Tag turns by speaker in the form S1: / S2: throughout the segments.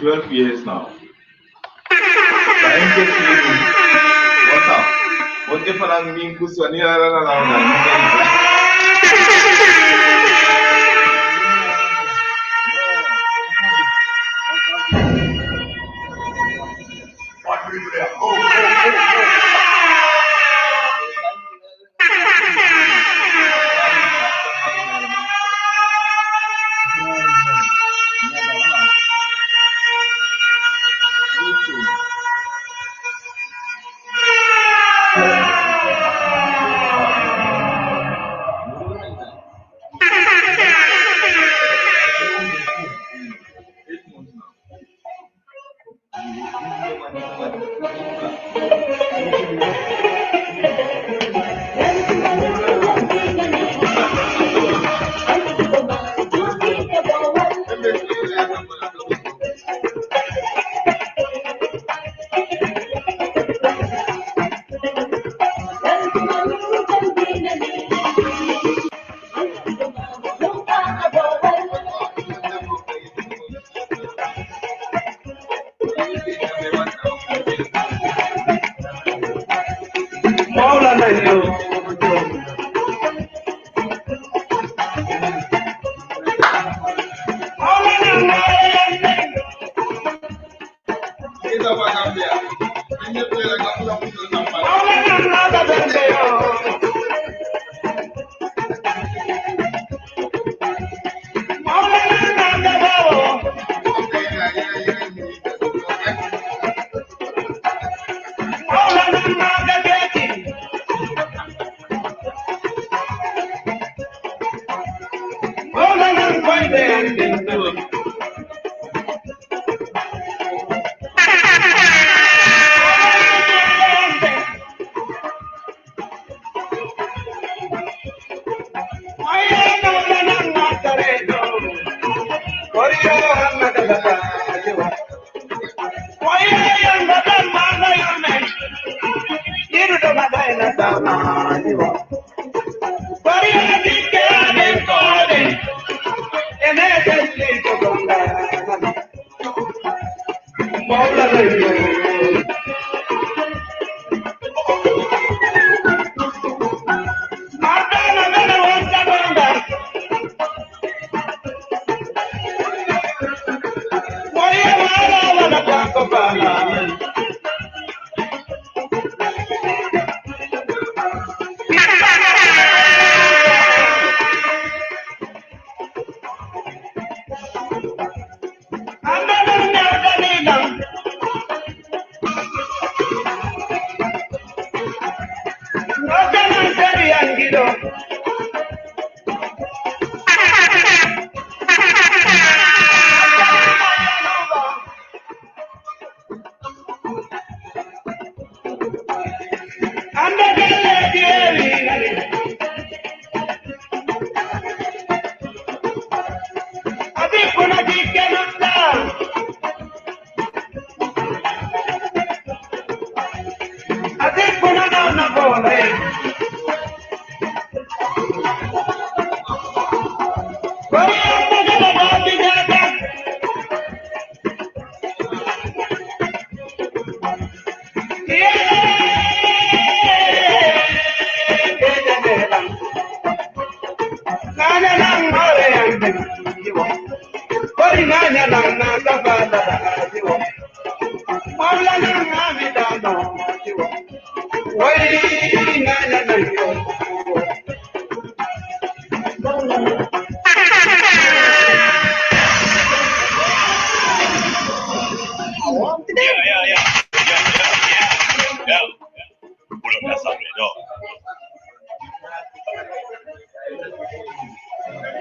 S1: 12 years now. Kain ke what's up? What if I'm being kuswani na.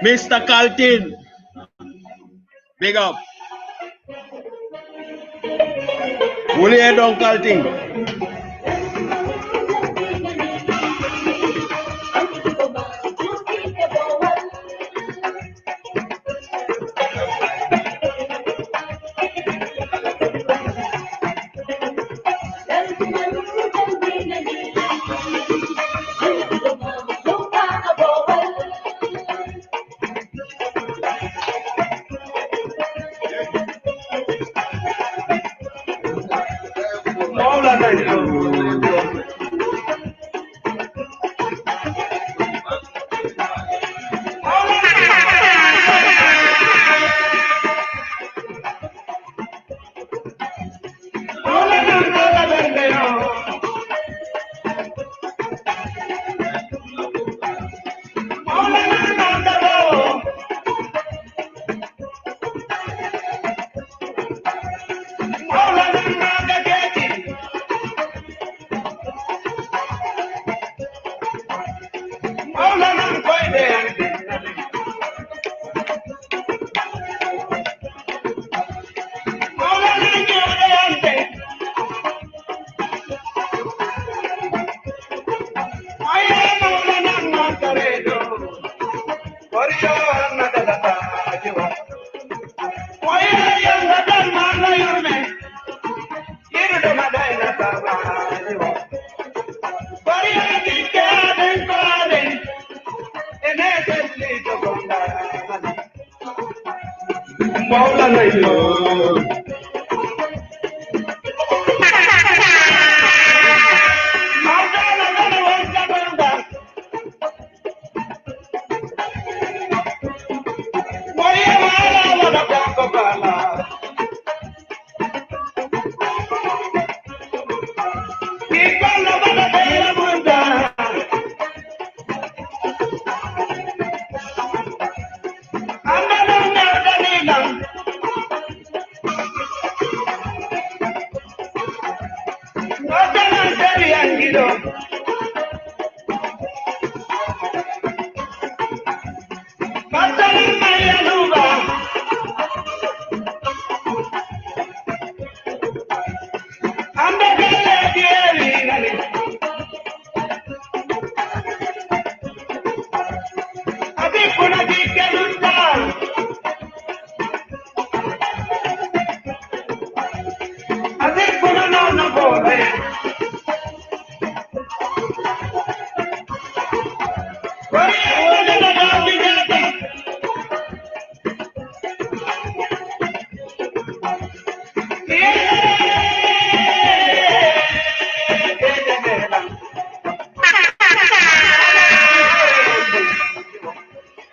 S2: Mr. Caltin, big up. Will you head on Caltin?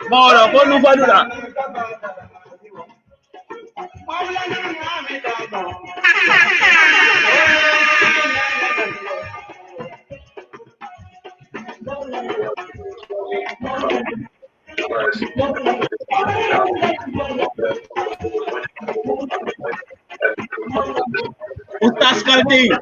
S2: Moro, pon lupa dulu lah. Ustaz Kalting.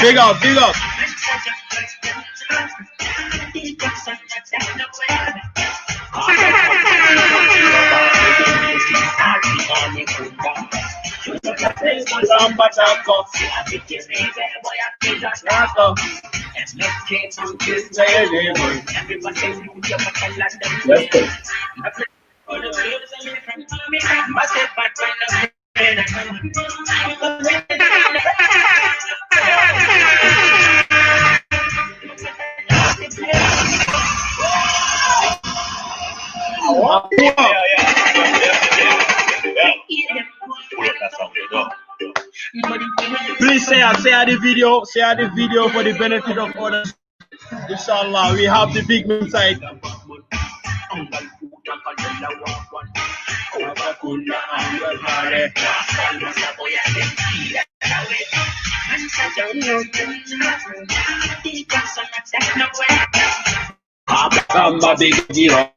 S2: Big up, big up. share the video for the benefit of others. Inshallah, we have the big man side. I'm a big deal.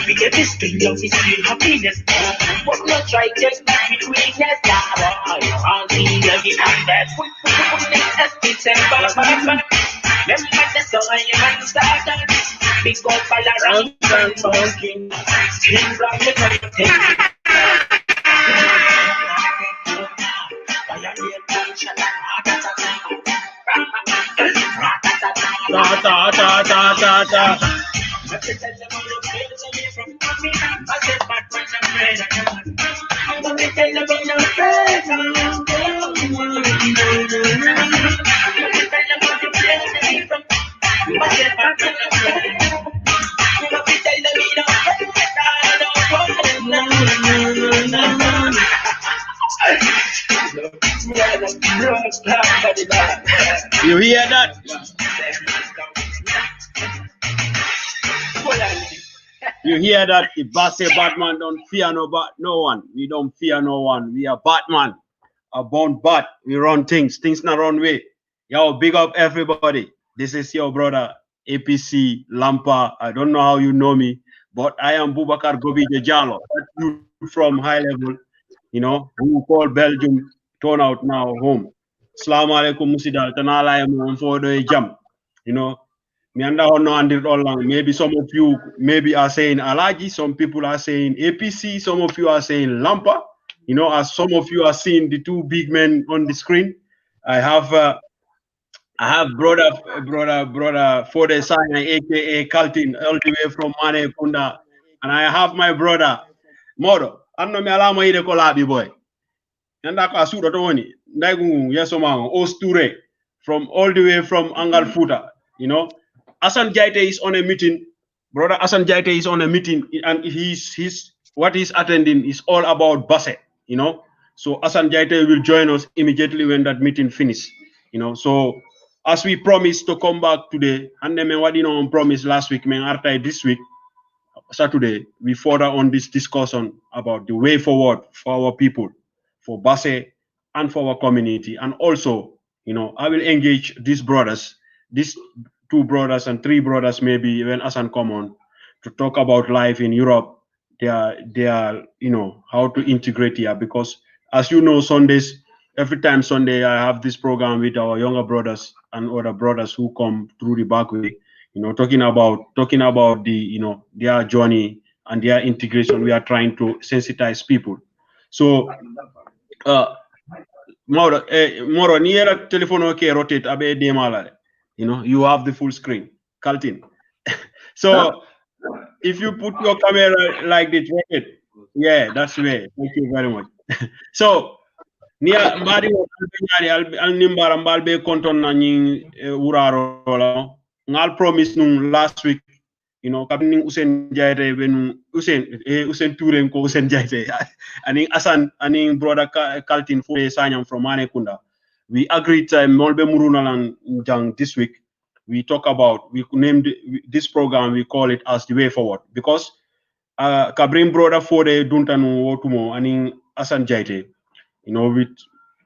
S3: We get this thing, love is real happiness. But not try just with weakness. I'll be lucky and that. It's a bad. Remember the song you might start on. Big gold color around and smoking. Skin from the content.
S2: You hear that? You hear that? If Basse Batman don't fear no one. We don't fear no one. We are Batman. A born bat. We run things. Things not run way. Yo, big up everybody. This is your brother, APC Lampa. I don't know how you know me, but I am Boubacar Gobi Jallo. That's you from high level, you know, who call Belgium turn out now home. Assalamu alaikum musidal tanala mo for the jam. You know, me anda hono andir all long. Maybe some of you maybe are saying Alaji, some people are saying APC, some of you are saying Lampa. You know, as some of you are seeing the two big men on the screen. I have brother Fode Sanya, aka Kaltin, all the way from Mane Kunda, and I have my brother Moro. Anno me alama ide ko labi boy. Nanda ka sudo to woni. Ndaigu yesoma Osture from all the way from Angal Futa. You know, Asan Jaite is on a meeting. Brother Asan Jaite is on a meeting, and what he's attending is all about Basse. You know, so Asan Jaite will join us immediately when that meeting finishes. You know, so as we promised to come back today, and then what you know promised last week, this week, Saturday, we further on this discussion about the way forward for our people, for Basse and for our community. And also, you know, I will engage these brothers, these two brothers and three brothers, maybe when Asan come on, to talk about life in Europe. They are, you know, how to integrate here, because as you know, Sundays, every time Sunday, I have this program with our younger brothers and other brothers who come through the back way, you know, talking about the, you know, their journey and their integration. We are trying to sensitize people. So, Moro, niera telephone okay, rotate abe demala. You know, you have the full screen. Kaltin. So, if you put your camera like this, rotate. Yeah, that's the way. Thank you very much. So, Nia Mbadi al nimbara mbalbe konton na nying uraro la ngal promise nung last week, you know, kabning Usen Jaite benu Usen Toure ko Usen Jaite aning Asan aning brother Kaltin Fode Sanyang from Mane Kunda. We agreed Molbe Murunalan Jang this week. We talk about, we named this program, we call it as the way forward, because Kabrim brother Fode Duntanu Wotumo aning Asan Jaite. You know, with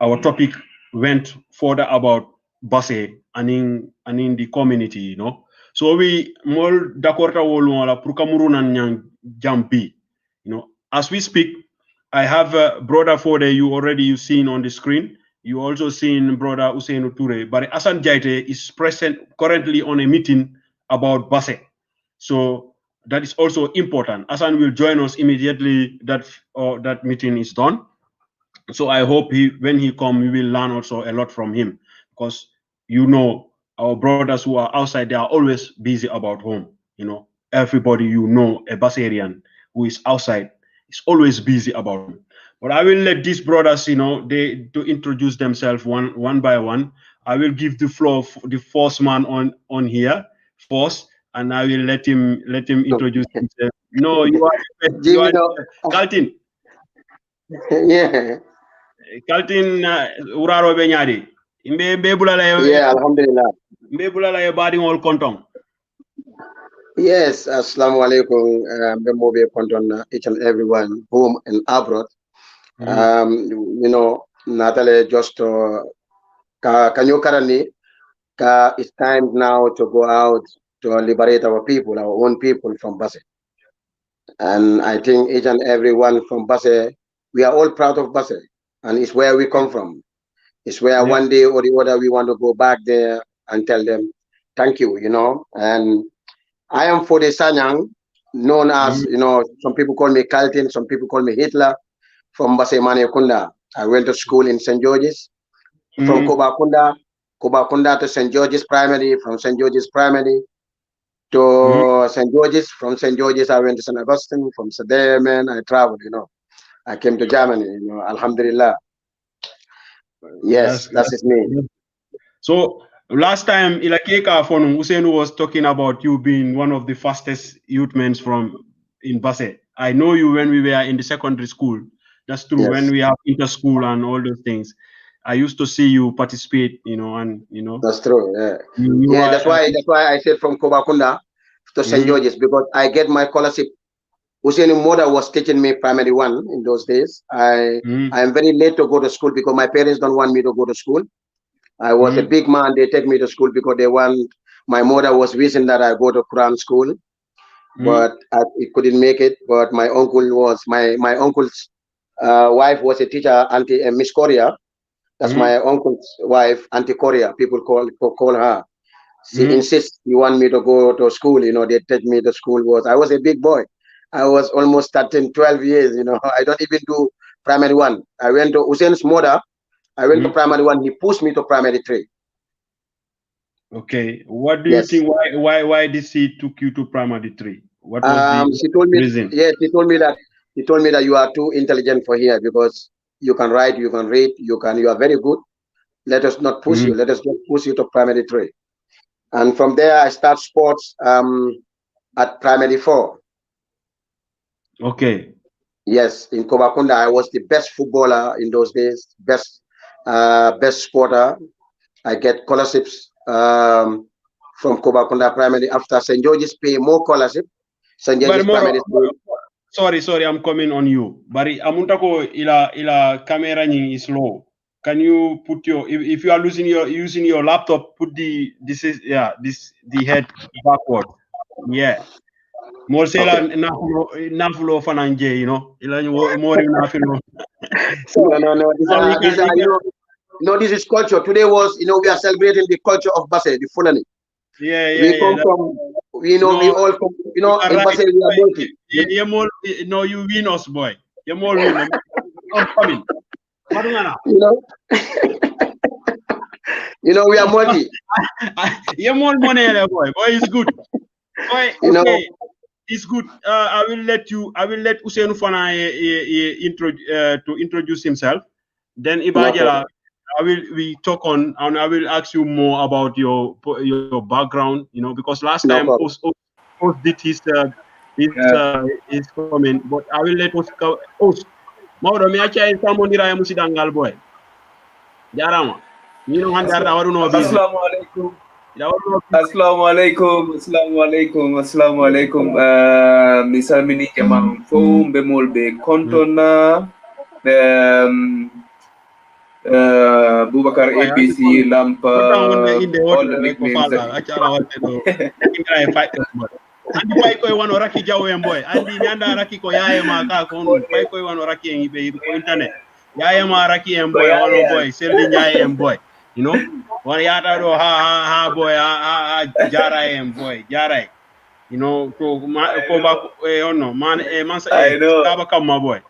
S2: our topic went further about Basse and in the community, you know. So we more Dakorta Wolwala Prukamurunan Jampi. You know, as we speak, I have brother Fode you've seen on the screen. You also seen brother Usain Toure, but Asan Jaite is present currently on a meeting about Basse. So that is also important. Asan will join us immediately that meeting is done. So I hope when he come, we will learn also a lot from him, because our brothers who are outside, they are always busy about home. Everybody a Basarian who is outside is always busy about home. But I will let these brothers, to introduce themselves one by one. I will give the floor for the first man on here first, and I will let him introduce himself. No, you are Kaltin.
S4: Yeah.
S2: Kaltin uraro be nyaadi.
S4: Yeah, alhamdulillah.
S2: Mbe bulala e badi ngol kontong.
S4: Yes, assalamu alaikum. Bemobe konton each and everyone, home and abroad. Natale just kanyo karani it's time now to go out to liberate our people, our own people from Basse. And I think each and everyone from Basse, we are all proud of Basse, and it's where we come from. It's where one day or the other we want to go back there and tell them thank you, And I am Fode Sanyang, known as, some people call me Kaltin, some people call me Hitler, from Basse Maniakunda. I went to school in St. George's, from Kobakunda to St. George's Primary, from St. George's Primary to St. George's. From St. George's, I went to St. Augustine. From there, man, I traveled, I came to Germany, Alhamdulillah. Yes, that's his name.
S2: So last time Ilakeka Fonu Hussein was talking about you being one of the fastest youth men in Basse. I know you when we were in the secondary school. That's true. Yes. When we have inter-school and all those things, I used to see you participate,
S4: That's true. Yeah. That's why I said from Kobakunda to St. George's, because I get my scholarship. Hussein Moda was teaching me primary 1 in those days. I am very late to go to school because my parents don't want me to go to school. I was a big man. They take me to school because my mother was wishing that I go to Quran school, but it couldn't make it. But my uncle's wife was a teacher, Auntie Miss Korea. That's my uncle's wife, Auntie Korea. People call her. She insists you want me to go to school. They take me to school. I was a big boy. I was almost 13, 12 years. I don't even do primary 1. I went to Hussein's mother. I went to primary 1. He pushed me to primary 3.
S2: Okay. What do you think? Why did he took you to primary 3? What was the reason?
S4: Yes, he told me that you are too intelligent for here, because you can write, you can read, you are very good. Let us not push you. Let us just push you to primary 3. And from there, I start sports at primary 4.
S2: Okay.
S4: Yes, in Kobakunda, I was the best footballer in those days, best sporter. I get scholarships from Kobakunda Primary. After St. George's pay more scholarship. St. George's Primary School.
S2: Sorry, I'm coming on you. But amuntako ila camera is low. Can you put if you are using your laptop, put the head backward. Yeah. More say nafulo fananje, ila more nafulo.
S4: No, this is culture. Today was, we are celebrating the culture of Basse, the Fulani. We come from, we all come, in Basse we are multi.
S2: You win us, boy. You're more win. I'm coming.
S4: We are multi.
S2: You're more money, boy. Boy, it's good. Boy, okay. It's good. I will let Hussein Fana to introduce himself. Then Ibajala, we talk on, and I will ask you more about your background. Because last time Host did his comment, but I will let Host. Maudo mi acha someone dira ya musidangal boy. Jarama.
S5: Assalamu alaikum. Assalamu alaikum. Misalmini jamam fo bemol be kontona Boubacar APC Lampa all the nicknames.
S2: Andi pay koy wano raki jawen boy. Andi nyanda raki ko yaye ma ka ko pay koy wano raki en be ko internet. Yaye ma raki en boy wano boy. Seldi nyaye en boy. Wan yata do ha boy ha jara en boy. Jara. You know, to go back, no, man, man,
S5: I know.
S2: Kaba come, my boy.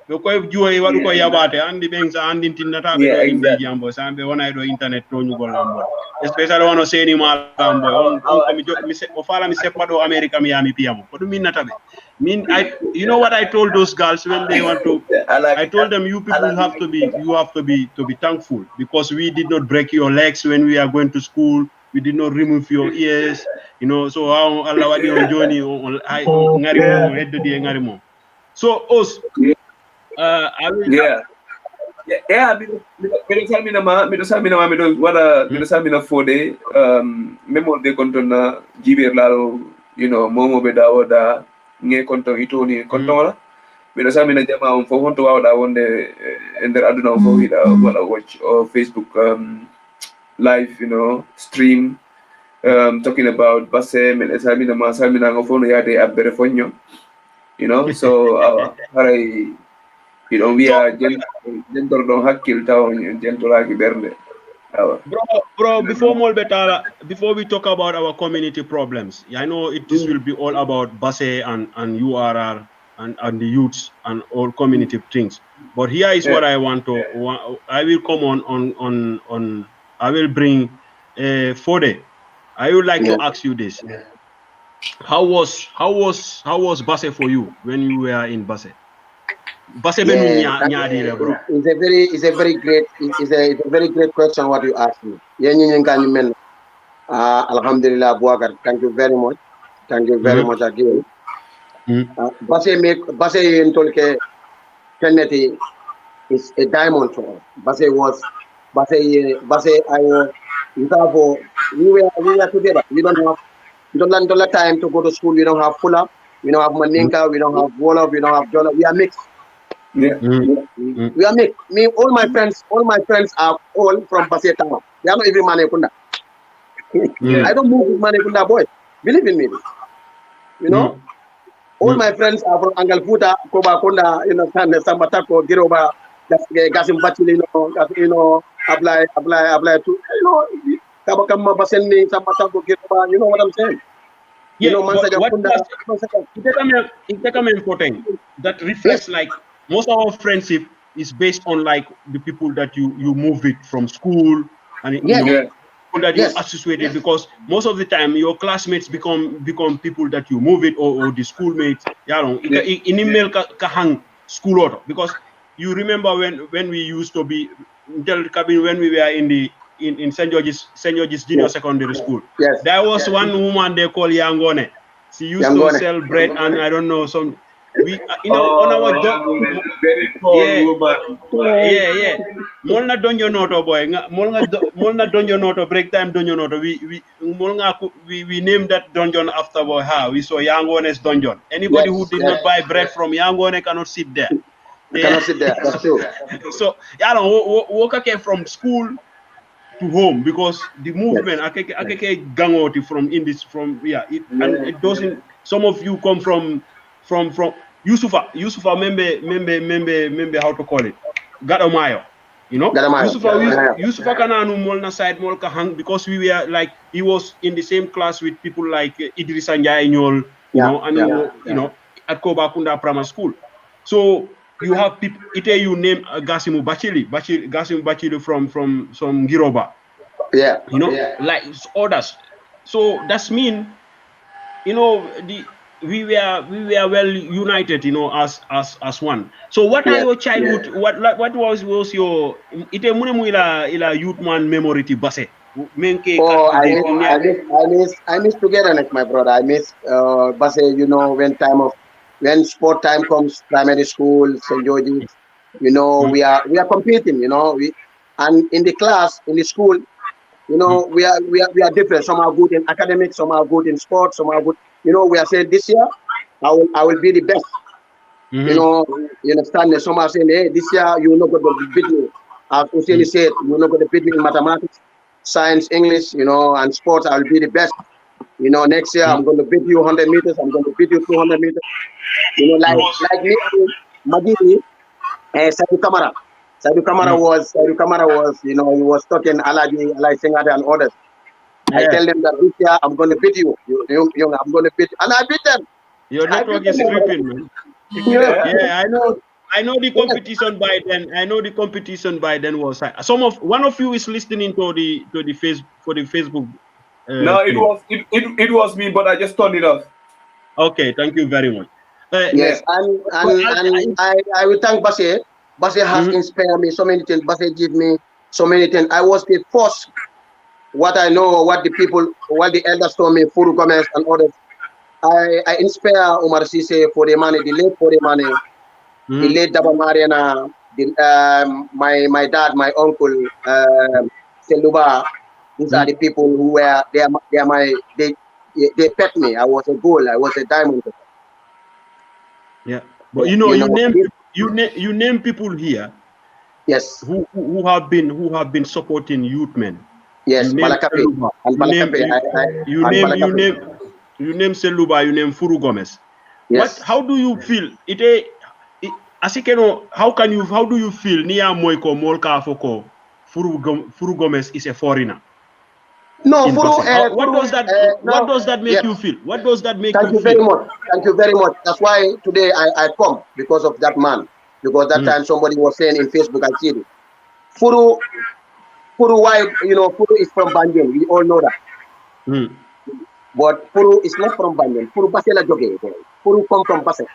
S2: Because you are what you about and the banks and in that have
S5: Yeah,
S2: in the
S5: exactly.
S2: jambo, and when I do internet to you go boy. Especially when I say any man boy, follow me sepado America Miami Piamo. What do you mean that? Mean you know what I told those girls when they want to I told them you people have to be thankful because we did not break your legs when we are going to school. We did not remove your ears, you know. So how Allah wadi on journey on ngarimo head di ngarimo. So us, I will.
S5: Yeah. Yeah, mido sami na ma mido wala mido sami na fode memo de konton na jiber lalo momo be dawo da nge konton itoni konton wala mido sami na jama on fo honto wawda wonde ender aduna fo hida wala watch or Facebook live stream talking about basse men sami na ngo fo no yade abbere fonyo so haray we are gentle don hakkil town gentolaki bernde
S2: bro before we talk about our community problems, I know this will be all about Basse and URR and the youths and all community things, but here is what I want to I will come on I will bring Fode. I would like to ask you this. How was Basse for you when you were in Basse?
S4: It's a very great question what you asked me. Alhamdulillah, Buagar, thank you very much. Thank you very much again. Basse in Tolke Kennedy is a diamond for us. Basse we were together. We don't have time to go to school. We don't have Fula, we don't have Maninka, we don't have Wolof, we don't have Jola. We are mixed.
S5: Yeah.
S4: We are mixed. All my friends are all from Basse town. They are not even Manekunda. I don't move with Manekunda boys. Believe in me. All my friends are from Angalputa, Kobakunda, Sambatako, Giroba, Gasim Bachili, apply to, Kabakama Baseni, Sambatako, Giroba, you know what I'm saying?
S2: Yeah, it's become important. That reflects like most of our friendship is based on like the people that you move with from school and people that you associated because most of the time your classmates become people that you move with or the schoolmates. In email kahang school order because you remember when we used to be when we were in St. George's Junior Secondary School.
S4: Yes.
S2: There was one woman they call Yangone. She used to sell bread and I don't know some. We on our
S5: very cold woman.
S2: Yeah. Molna donjo noto boy. Molna donjo noto break time donjo noto. We named that dungeon after boy. We saw Yangone's dungeon. Anybody who did not buy bread from Yangone cannot sit there.
S4: Cannot sit there. That's true.
S2: So Walker came from school to home because the movement akeke gangoti from in this and it doesn't. Some of you come from Yusufa member how to call it Gadomayo, Yusufa kananu molna side molka hang because we were like he was in the same class with people like Idrissa Ndiaye Nyol, at Kobakunda Primary School. So you have people. You name Gasimu Bachili from some Giroba.
S4: Yeah.
S2: Like others. So that's mean, we were well united, as one. So what are your childhood? What was your youth man memory to Basse?
S4: I miss togetherness, my brother. I miss Basse. When sport time comes, primary school, St. George's, we are competing, and in the class, in the school, we are different. Some are good in academics, some are good in sports, some are good. We are saying this year, I will be the best. You understand? Some are saying, hey, this year you will not going to beat me. As Hussein said, you will not going to beat me in mathematics, science, English, and sports. I will be the best. Next year I'm going to beat you 100 meters. I'm going to beat you 200 meters. Like me, Magini, Saidu Kamara. Saidu Kamara was, he was talking Alaji Singade and others. I tell them that this year I'm going to beat you. I'm going to beat you. And I beat them.
S2: Your network is tripping, man. Yeah, I know the competition by then. I know the competition by then was one of you is listening to the Facebook.
S5: No, it was me, but I just turned it off.
S2: Okay, thank you very much.
S4: Yes, and I will thank Basse. Basse has inspired me so many things. Basse give me so many things. I was the first. What I know, what the elders told me, Furu Gomez and others. I inspire Omar Sise for the money, the late Daba Mariana, my dad, my uncle, Seluba. These are the people who were they pet me. I was a gold, I was a diamond.
S2: Yeah, but you name people here.
S4: Yes.
S2: Who have been supporting youth men.
S4: Yes, Balakafe.
S2: You name Seluba, you name Furu Gomez.
S4: Yes.
S2: How do you feel? How do you feel Nia Moiko Molka Foko Furu Gomez is a foreigner?
S4: No,
S2: what does that make you feel? What does that make you feel?
S4: Thank you very much. Thank you very much. That's why today I come because of that man. Because that time somebody was saying in Facebook, I see it. Furu, why Furu is from Banjul. We all know that. But Furu is not from Banjul. Furu Basela Joge. Furu come from Basse.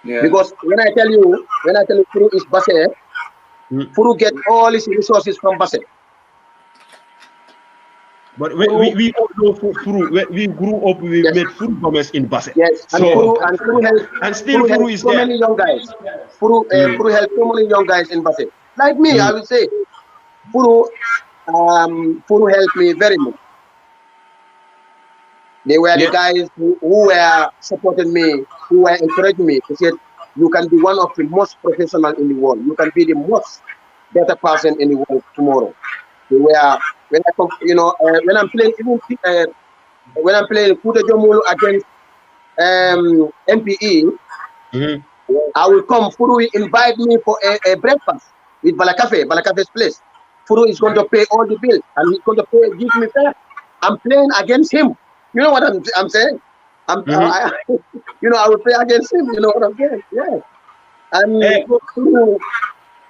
S5: Yeah.
S4: Because when I tell you Furu is Basse, Furu get all his resources from Basse.
S2: But we all know Furu. We grew up. We met Furu Gomez in Basse.
S4: Yes, and Furu helped.
S2: Furu is
S4: so
S2: there.
S4: Many young guys. Furu helped so many young guys in Basse. Like me, I will say, Furu helped me very much. They were the guys who were supporting me, who were encouraging me. They said, "You can be one of the most professional in the world. You can be the most better person in the world tomorrow." They were when I'm playing when I'm playing Kuta Jomulu against MPE, I will come. Furu will invite me for a breakfast with Balakafe's place. Furu is going to pay all the bills and he's going to give me fair. I'm playing against him. You know what I'm saying? I will play against him. You know what I'm saying? Yeah. And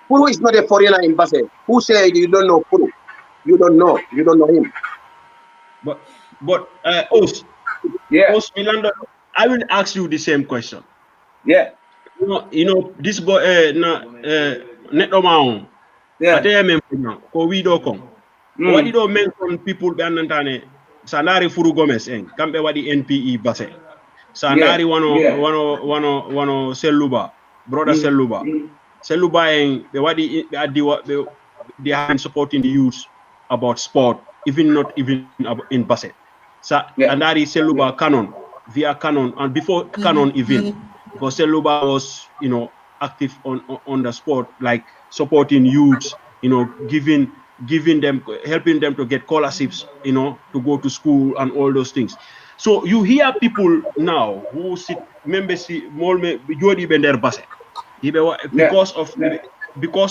S4: Furu is not a foreigner in Basse. Who say you don't know Furu? You don't know him.
S2: But Os, Os Milando, I will ask you the same question.
S5: Yeah.
S2: You know this boy Netomao.
S5: Yeah.
S2: Ko we do come. What did you mention people be andantane Sanari Furu Gomez kambe wadi NPE Basse. Sanari wano Seluba, brother Seluba. Seluba be wadi they have been supporting the youth about sport, not even in Basse. And that is Seluba Canon, via Canon, and before Canon even, because Seluba was, active on the sport, like supporting youths, giving them, helping them to get scholarships, to go to school and all those things. So you hear people now who sit, members, Jody Bender Basse, because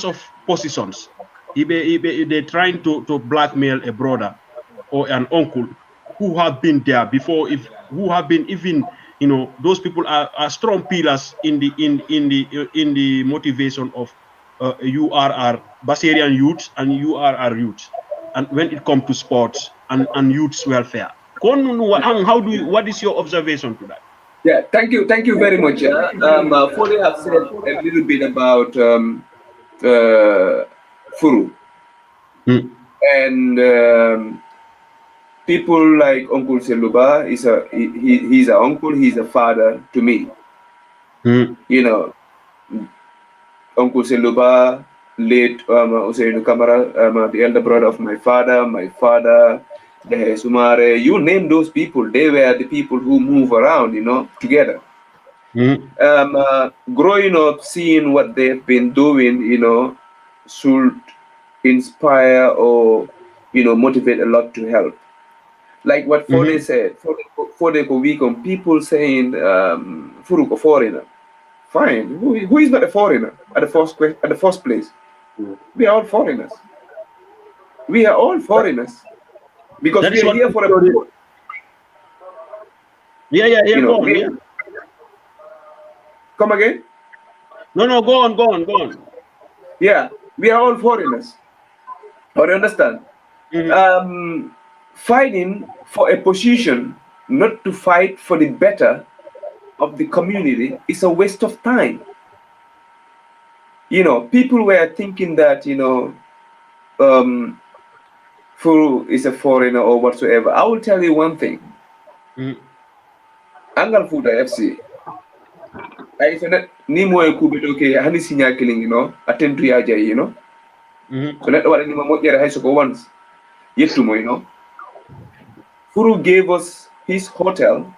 S2: of positions. They're trying to blackmail a brother or an uncle who have been there before, who have been even, those people are strong pillars in the motivation of URR Basserian youths and URR youths, and when it comes to sports and youths welfare. What is your observation to that?
S5: Yeah, thank you very much. Fode have said a little bit about Furu. And people like Uncle Seluba he's an uncle, he's a father to me. Uncle Seluba, late Usainu Kamara, the elder brother of my father, Sumare, you name those people, they were the people who move around, together. Growing up, seeing what they've been doing, should inspire or motivate a lot to help. Like what Fode said, Fode Kowikom, people saying Furuko foreigner. Fine. Who is not a foreigner at the first place? We are all foreigners. Because
S2: That
S5: we
S2: is
S5: are
S2: what
S5: here for a
S2: story-
S5: purpose.
S2: Yeah,
S5: You know,
S2: go on, yeah.
S5: Come again?
S2: No, go on.
S5: Yeah, we are all foreigners. But understand,
S2: Mhm.
S5: fighting for a position, not to fight for the better of the community, is a waste of time. You know, people were thinking that, Furu is a foreigner or whatsoever. I will tell you one thing.
S2: Mhm.
S5: Angal Fuda FC. I said ni mo e kubito ke hani sinya killing, attend to yaja,
S2: Mhm.
S5: So let what any mo yere hay soko once. Yet to mo, Furu gave us his hotel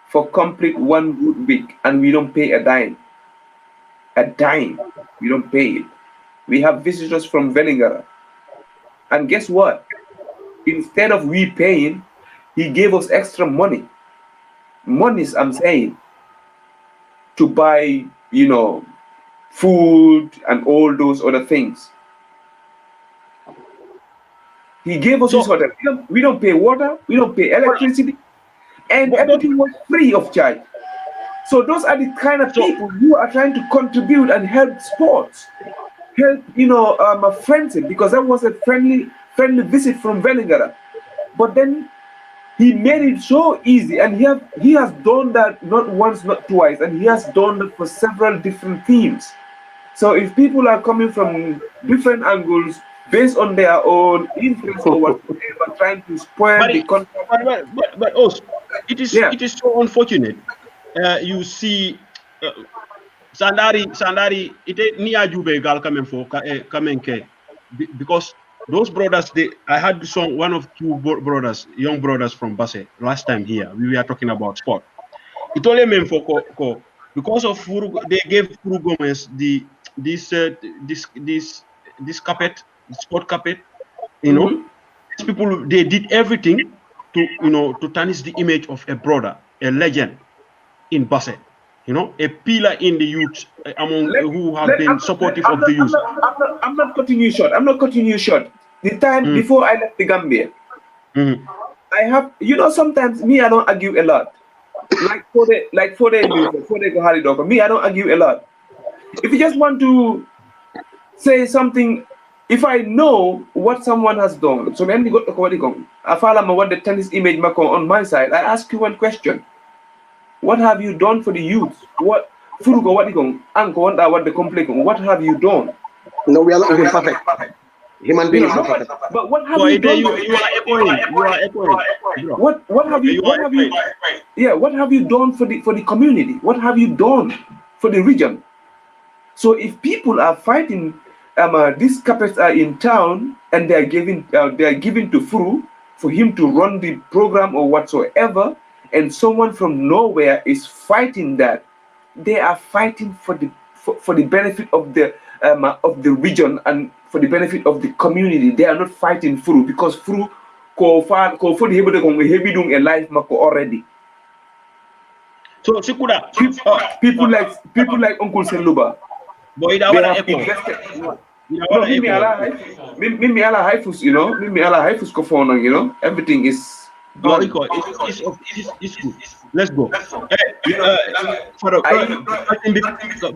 S5: for complete 1 good week, and we don't pay a dime. A dime. We don't pay it. We have visitors from Velingara. And guess what? Instead of we paying, he gave us extra money. Monies, I'm saying, to buy, food and all those other things. He gave us his
S2: So-
S5: hotel. We don't pay water, we don't pay electricity, and
S2: But-
S5: everything was free of charge. So those are the kind of
S2: So-
S5: people who are trying to contribute and help sports, help a friendship, because that was a friendly visit from Velingara. But then he made it so easy, and he has done that not once, not twice, and he has done that for several different themes. So if people are coming from different angles based on their own interest or whatever, trying to spoil
S2: But
S5: the
S2: it,
S5: concept,
S2: but also, it is
S5: Yeah.
S2: it is so unfortunate. You see, Sandari, it ni ajube gal coming because those brothers, I had one of two brothers, young brothers from Basse last time here. We were talking about sport. It only meant for because of they gave Furu Gomez this carpet, sport carpet,
S5: Mhm.
S2: these people, they did everything to tarnish the image of a brother, a legend in Basse, a pillar in the youth among who have been supportive of the youth.
S5: I'm not cutting you short. I'm not cutting you short. The time before I left the Gambia,
S2: Mhm.
S5: I have, sometimes me, I don't argue a lot. Like for the go Halidoka, me, I don't argue a lot. If you just want to say something, if I know what someone has done, so when got I follow what the tennis image on my side, I ask you one question. What have you done for the youth? What Furugo, what you Anko, what the complaint? What have you done?
S4: No, we are not even perfect. Human beings are perfect.
S5: But what have
S2: So
S5: you done?
S2: you are echoing. You are echoing. Bro.
S5: What have you what have you done for the community? What have you done for the region? So if people are fighting, these carpets are in town and they are given to Furu for him to run the program or whatsoever, and someone from nowhere is fighting that, they are fighting for the benefit of the region and for the benefit of the community. They are not fighting Furu because Furu ko for the heavy doing a life mako already.
S2: So Sikuda,
S5: People like Uncle Seluba,
S2: boy, that
S5: they
S2: was
S5: have
S2: echo.
S5: invested.
S2: You
S5: No,
S2: know,
S5: Mimi ala haifus, Mimi ala haifus ko phone, everything is
S2: No,
S5: done.
S2: it's good. Let's go.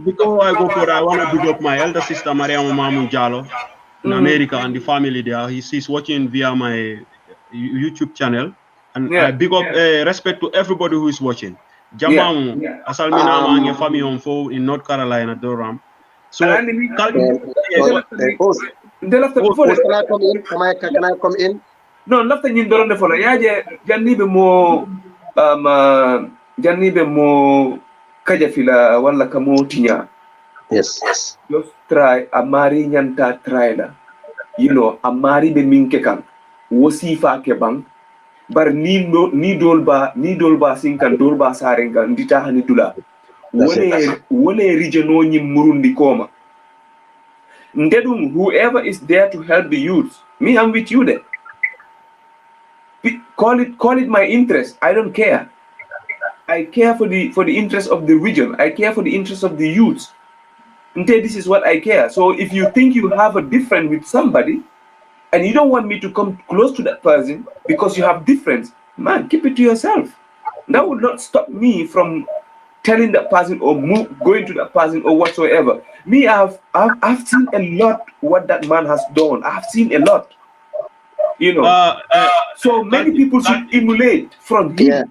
S2: Before I go further, I want to big up my elder sister Mariam Mamun Jalo in America and the family there. He's watching via my YouTube channel, and I big up respect to everybody who is watching. Jamam Asalmina Mange family on phone in North Carolina, Durham. So,
S5: Host,
S4: can I come in? Can I come in?
S5: No, nothing in Doron de Fola. Yaje Janibe mo Janibe mo Kajafila wala kamo tinya.
S4: Yes.
S5: Just try amari nyanta try la. Amari be minke kan. Wosifa ke bang. Bar ni dolba sinkan dolba sarenga ndita hani dula. Wole regiono nyi murundi koma. Ndedum, whoever is there to help the youth, me, I'm with you there. Call it my interest. I don't care. I care for the interest of the region. I care for the interest of the youth. This is what I care. So if you think you have a difference with somebody, and you don't want me to come close to that person because you have difference, man, keep it to yourself. That would not stop me from telling that person or going to that person or whatsoever. Me, I've seen a lot what that man has done. I've seen a lot. You know, so many people should emulate from him.
S4: Yeah.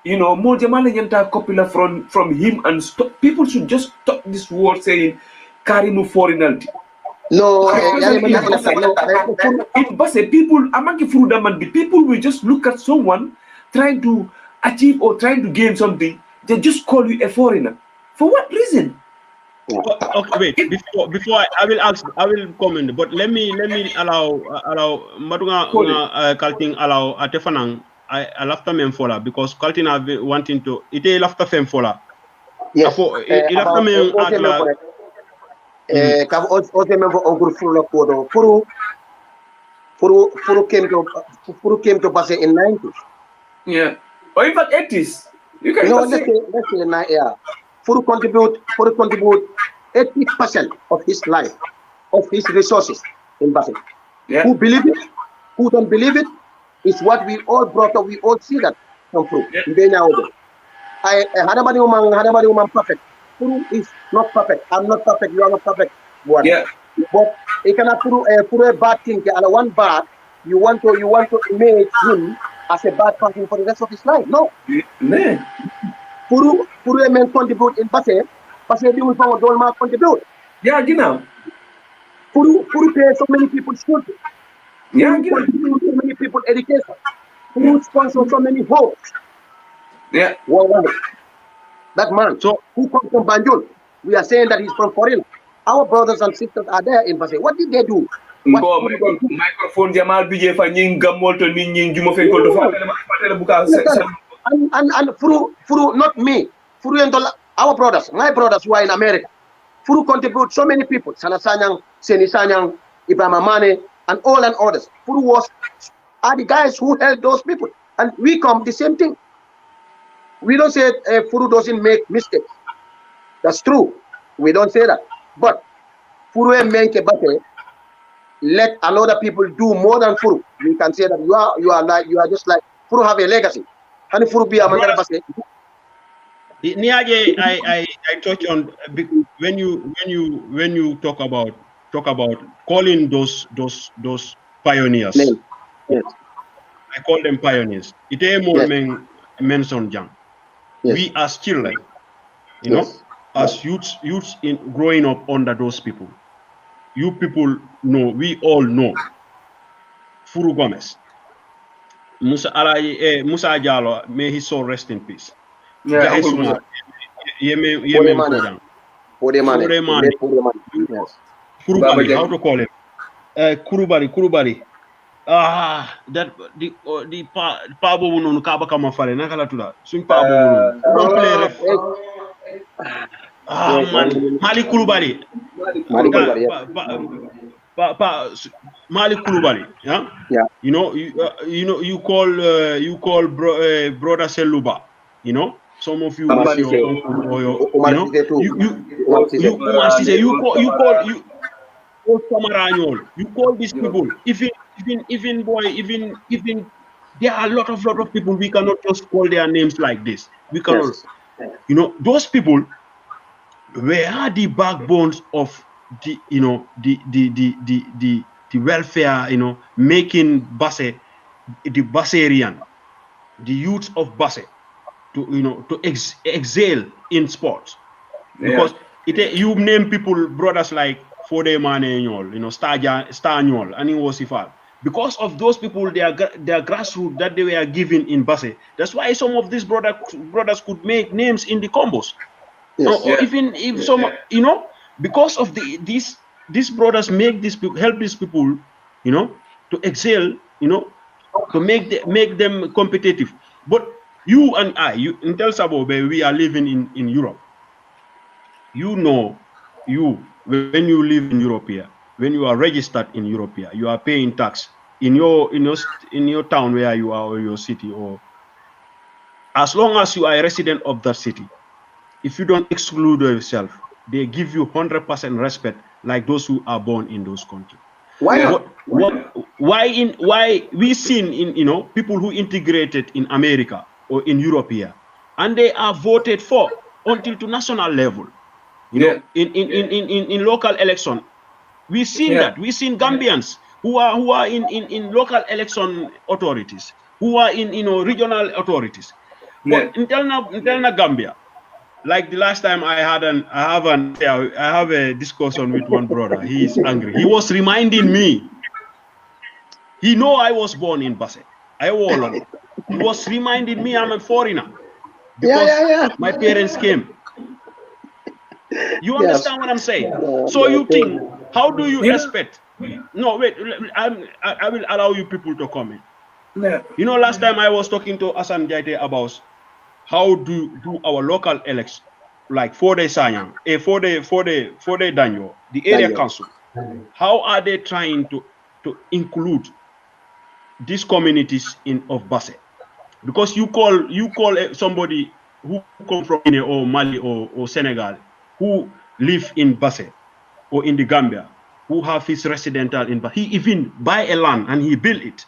S5: You know, more Jamal popular from him, and stop. People should just stop this word saying "Karimu foreignality."
S4: No,
S5: In Basse, people, among people will just look at someone trying to achieve or trying to gain something. They just call you a foreigner. For what reason?
S2: Okay, wait. Before I will ask, I will comment. But let me allow Madunga Kalting allow Atefanang. I left them fola because Kalting have been wanting to. Ite left them fola.
S4: yes. Kav also member Ongur Furu Kodo. Furu came to Basse in 90s.
S5: Yeah. Or even 80s. You can
S4: No,
S5: even
S4: let's say yeah. Furu contribute 80% of his life, of his resources in Basse.
S5: Yeah.
S4: Who believe it, who don't believe it, is what we all brought up. We all see that come through.
S5: Yeah.
S4: Hadamadi woman perfect. Furu is not perfect. I'm not perfect. You are not perfect. What?
S5: Yeah.
S4: But it cannot Furu a bad thing. And one bad, you want to make him as a bad person for the rest of his life. No.
S5: Man.
S4: Furu a man contribute in Basse they will find Dolma contribute.
S5: Yeah, you know.
S4: Furu pay so many people school.
S5: Yeah,
S4: Furu
S5: you know.
S4: contribute so many people education. Furu sponsor so many homes.
S5: Yeah.
S4: Well, that man,
S2: So
S4: who comes from Banjul, we are saying that he's from foreign. Our brothers and sisters are there in Basse. What did they do?
S5: Microphone Jamal BJ fa ñing gamol to nit ñing juma fe ko do fatale buka
S4: and Furu not me. Furu and our brothers, my brothers who are in America. Furu contribute so many people. Sana Sanyang, Seni Sanyang, Ibrahim Mane, and all and others. Furu are the guys who help those people. And we come the same thing. We don't say Furu doesn't make mistakes. That's true. We don't say that. But Furu and Menke Basse, let another people do more than Furu. We can say that you are just like Furu have a legacy. And Furu be a man Basse.
S2: Niaje, I touch on when you talk about calling those pioneers.
S4: Yes.
S2: I call them pioneers. Ite more mention jang.
S4: Yes.
S2: We as children, you know, as youths in growing up under those people. You people know, we all know Furu Gomez. Musa Jallow, may his soul rest in peace.
S5: Yeah,
S2: Kurubali, how to call him? Kurubali. That the Pabo no Kaba Kama Fare, Nakala to that. Swing Pabo. Don't play ref. Mali Kurubali. Mali Kulubali, yeah. You know, you call brother Seluba. You know, some of you was your uncle or your, you call these people. Even there are a lot of people. We cannot just call their names like this. We cannot, you know, those people were the backbones of the, you know, the welfare, you know, making Basse, the Basserian, the youth of Basse, to, you know, to excel in sports. Because you name people, brothers like Fode Mane, you know, Star Nyol, and Iwosifal. Because of those people, their grassroots that they were given in Basse. That's why some of these brothers could make names in the combos. Or even if some, you know, because of these brothers make these people, help these people, you know, to excel, you know, to make them competitive. But you and I, in Tel Sabo, we are living in Europe. You know, when you live in Europe here, when you are registered in Europe here, you are paying tax in your town where you are, or your city, or as long as you are a resident of that city. If you don't exclude yourself, they give you 100% respect, like those who are born in those countries.
S4: Why not?
S2: why we seen in people who integrated in America or in Europe here, and they are voted for until to national level. You know, in local election, we seen that. We seen Gambians who are in local election authorities, who are in regional authorities. But in Gambia, like the last time I have a discussion with one brother. He is angry. He was reminding me. He know I was born in Basse. He was reminding me I'm a foreigner because my parents came. You understand what I'm saying? So you think, how do you expect? No, wait. I will allow you people to comment. You know, last time I was talking to Asan Jaite about how do our local elections, like for the Sanyang, for the Danyo, the area council, how are they trying to include these communities of Basse? Because you call somebody who come from Guinea or Mali or Senegal, who live in Basse or in the Gambia, who have his residential in Basse. He even buy a land and he built it.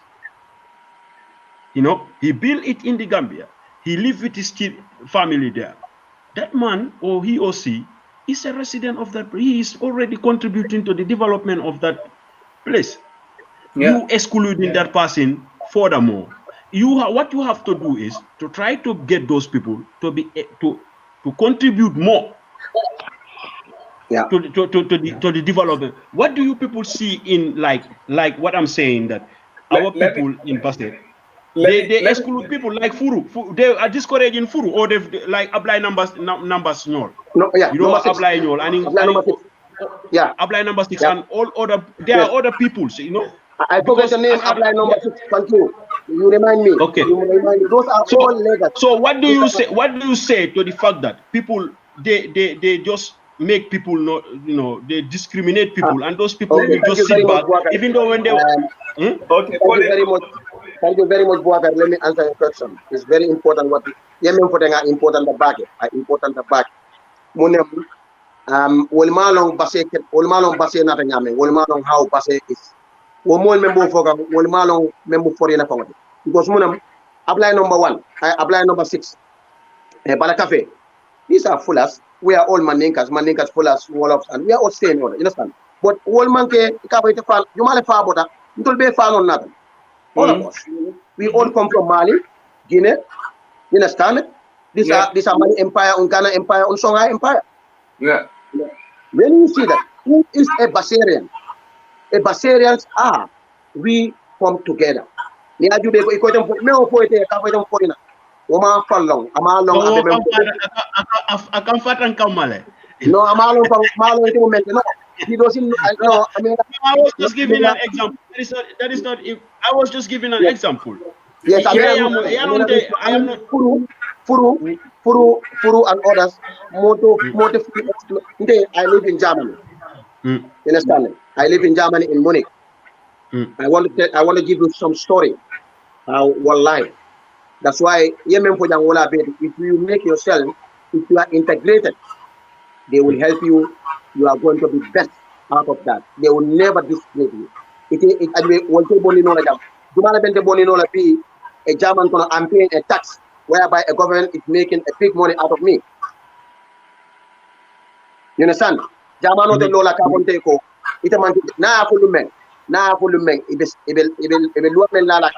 S2: You know, he built it in the Gambia. He live with his family there. That man, or he or she, is a resident of that. He is already contributing to the development of that place. You excluding that person. Furthermore, what you have to do is to try to get those people to contribute more to the development. What do you people see in like what I'm saying, that our people in Basse, they exclude people like Furu. They are discouraging Furu, or they like apply numbers no. You know what apply no, apply number 6 and all other. There are other peoples, you know.
S4: I forgot the name. Apply number 6. Thank you. You remind me.
S2: Okay.
S4: You remind me. Those are all legal.
S2: So what do you say? What do you say to the fact that people they just make people not, they discriminate people, and those people will just sit back, even though when they
S4: Okay. Thank you very much, Buakar. Let me answer your question. It's very important. What important the back. Important the back. Munem wolmalong base nata nyame wolmalong how base is. Womol member foga wolmalong member foreigner fonga. Because munam apply number 1, I apply number 6. Balakafe. These are fullers. We are all maninkas, fullers, woloffs, and we are all staying order. You understand? But all manke ikaboite fan, you male fa boda, ntol be fan on nothing. All of us. We all come from Mali, Guinea. You understand? These are Mali Empire, Ghana Empire, Songhai Empire.
S5: Yeah.
S4: When you see that, who is a Bassarian? A Bassarians are, we come together. Ni ajube ko ikotem me o poete ka poetem forina. Woma fallong, amalong abem.
S2: Akamfatan kamale.
S4: No, amalong malong ito moment. No. He doesn't. No, I mean,
S2: I was just giving an example. That is not. I was just giving an example.
S4: Yes, I am not. Furu, and others. I live in Germany. You understand? I live in Germany, in Munich. I want to give you some story. One life. That's why if you make yourself, if you are integrated, they will help you. You are going to be best out of that. They will never disgrace you. A German I'm paying a tax whereby a government is making a big money out of me. You understand? German no lola carbon take itaman na fulumen ibe luamen la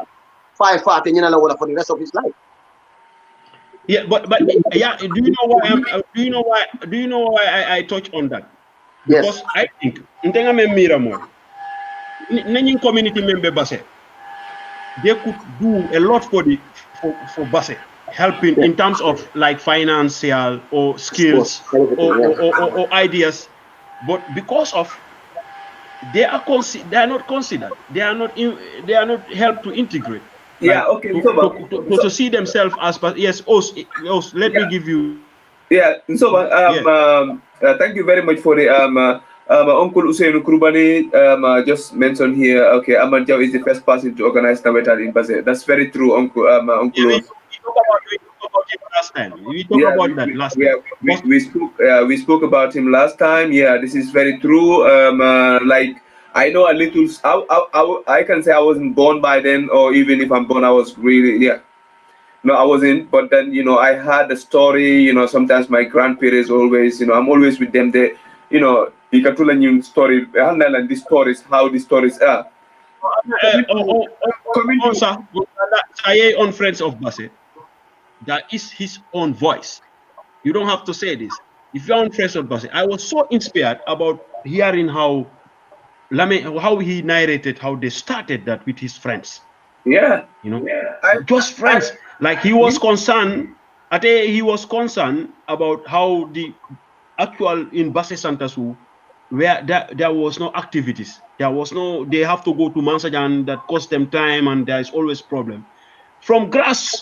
S4: five fat nyina la wala for the rest of his life.
S2: Yeah, but yeah, do you know why I touch on that? Because
S4: Yes.
S2: I think ntenga me mira mo nanyin community member Basse, they could do a lot for Basse, helping in terms of like financial or skills or ideas, but because of they are not considered, they are not helped to integrate.
S5: Yeah,
S2: like,
S5: okay.
S2: To see themselves as, but yes, let me give you.
S5: Yeah, so thank you very much for the Uncle Usain Krubani just mentioned here. Okay, Ahmad Jaw is the first person to organize Nawetal in Basse. That's very true, Uncle.
S2: Yeah, we talked about it last time. We talked about that last time.
S5: We spoke about him last time. Yeah, this is very true. Like I know a little. I can say I wasn't born by then, or even if I'm born, I was really, yeah. No, I wasn't. But then, I had a story. Sometimes my grandparents always, I'm always with them. They, you can tell a new story. And these stories, how these stories are. Coming to,
S2: Sir, Saye on Friends of Basse, that is his own voice. You don't have to say this. If you're on Friends of Basse, I was so inspired about hearing how he narrated how they started that with his friends.
S5: yeah,
S2: Just friends. Like he was concerned. He was concerned about how the actual in Basse Santasu, where there was no activities. There was no. They have to go to Mansajan that cost them time, and there is always problem. From grass,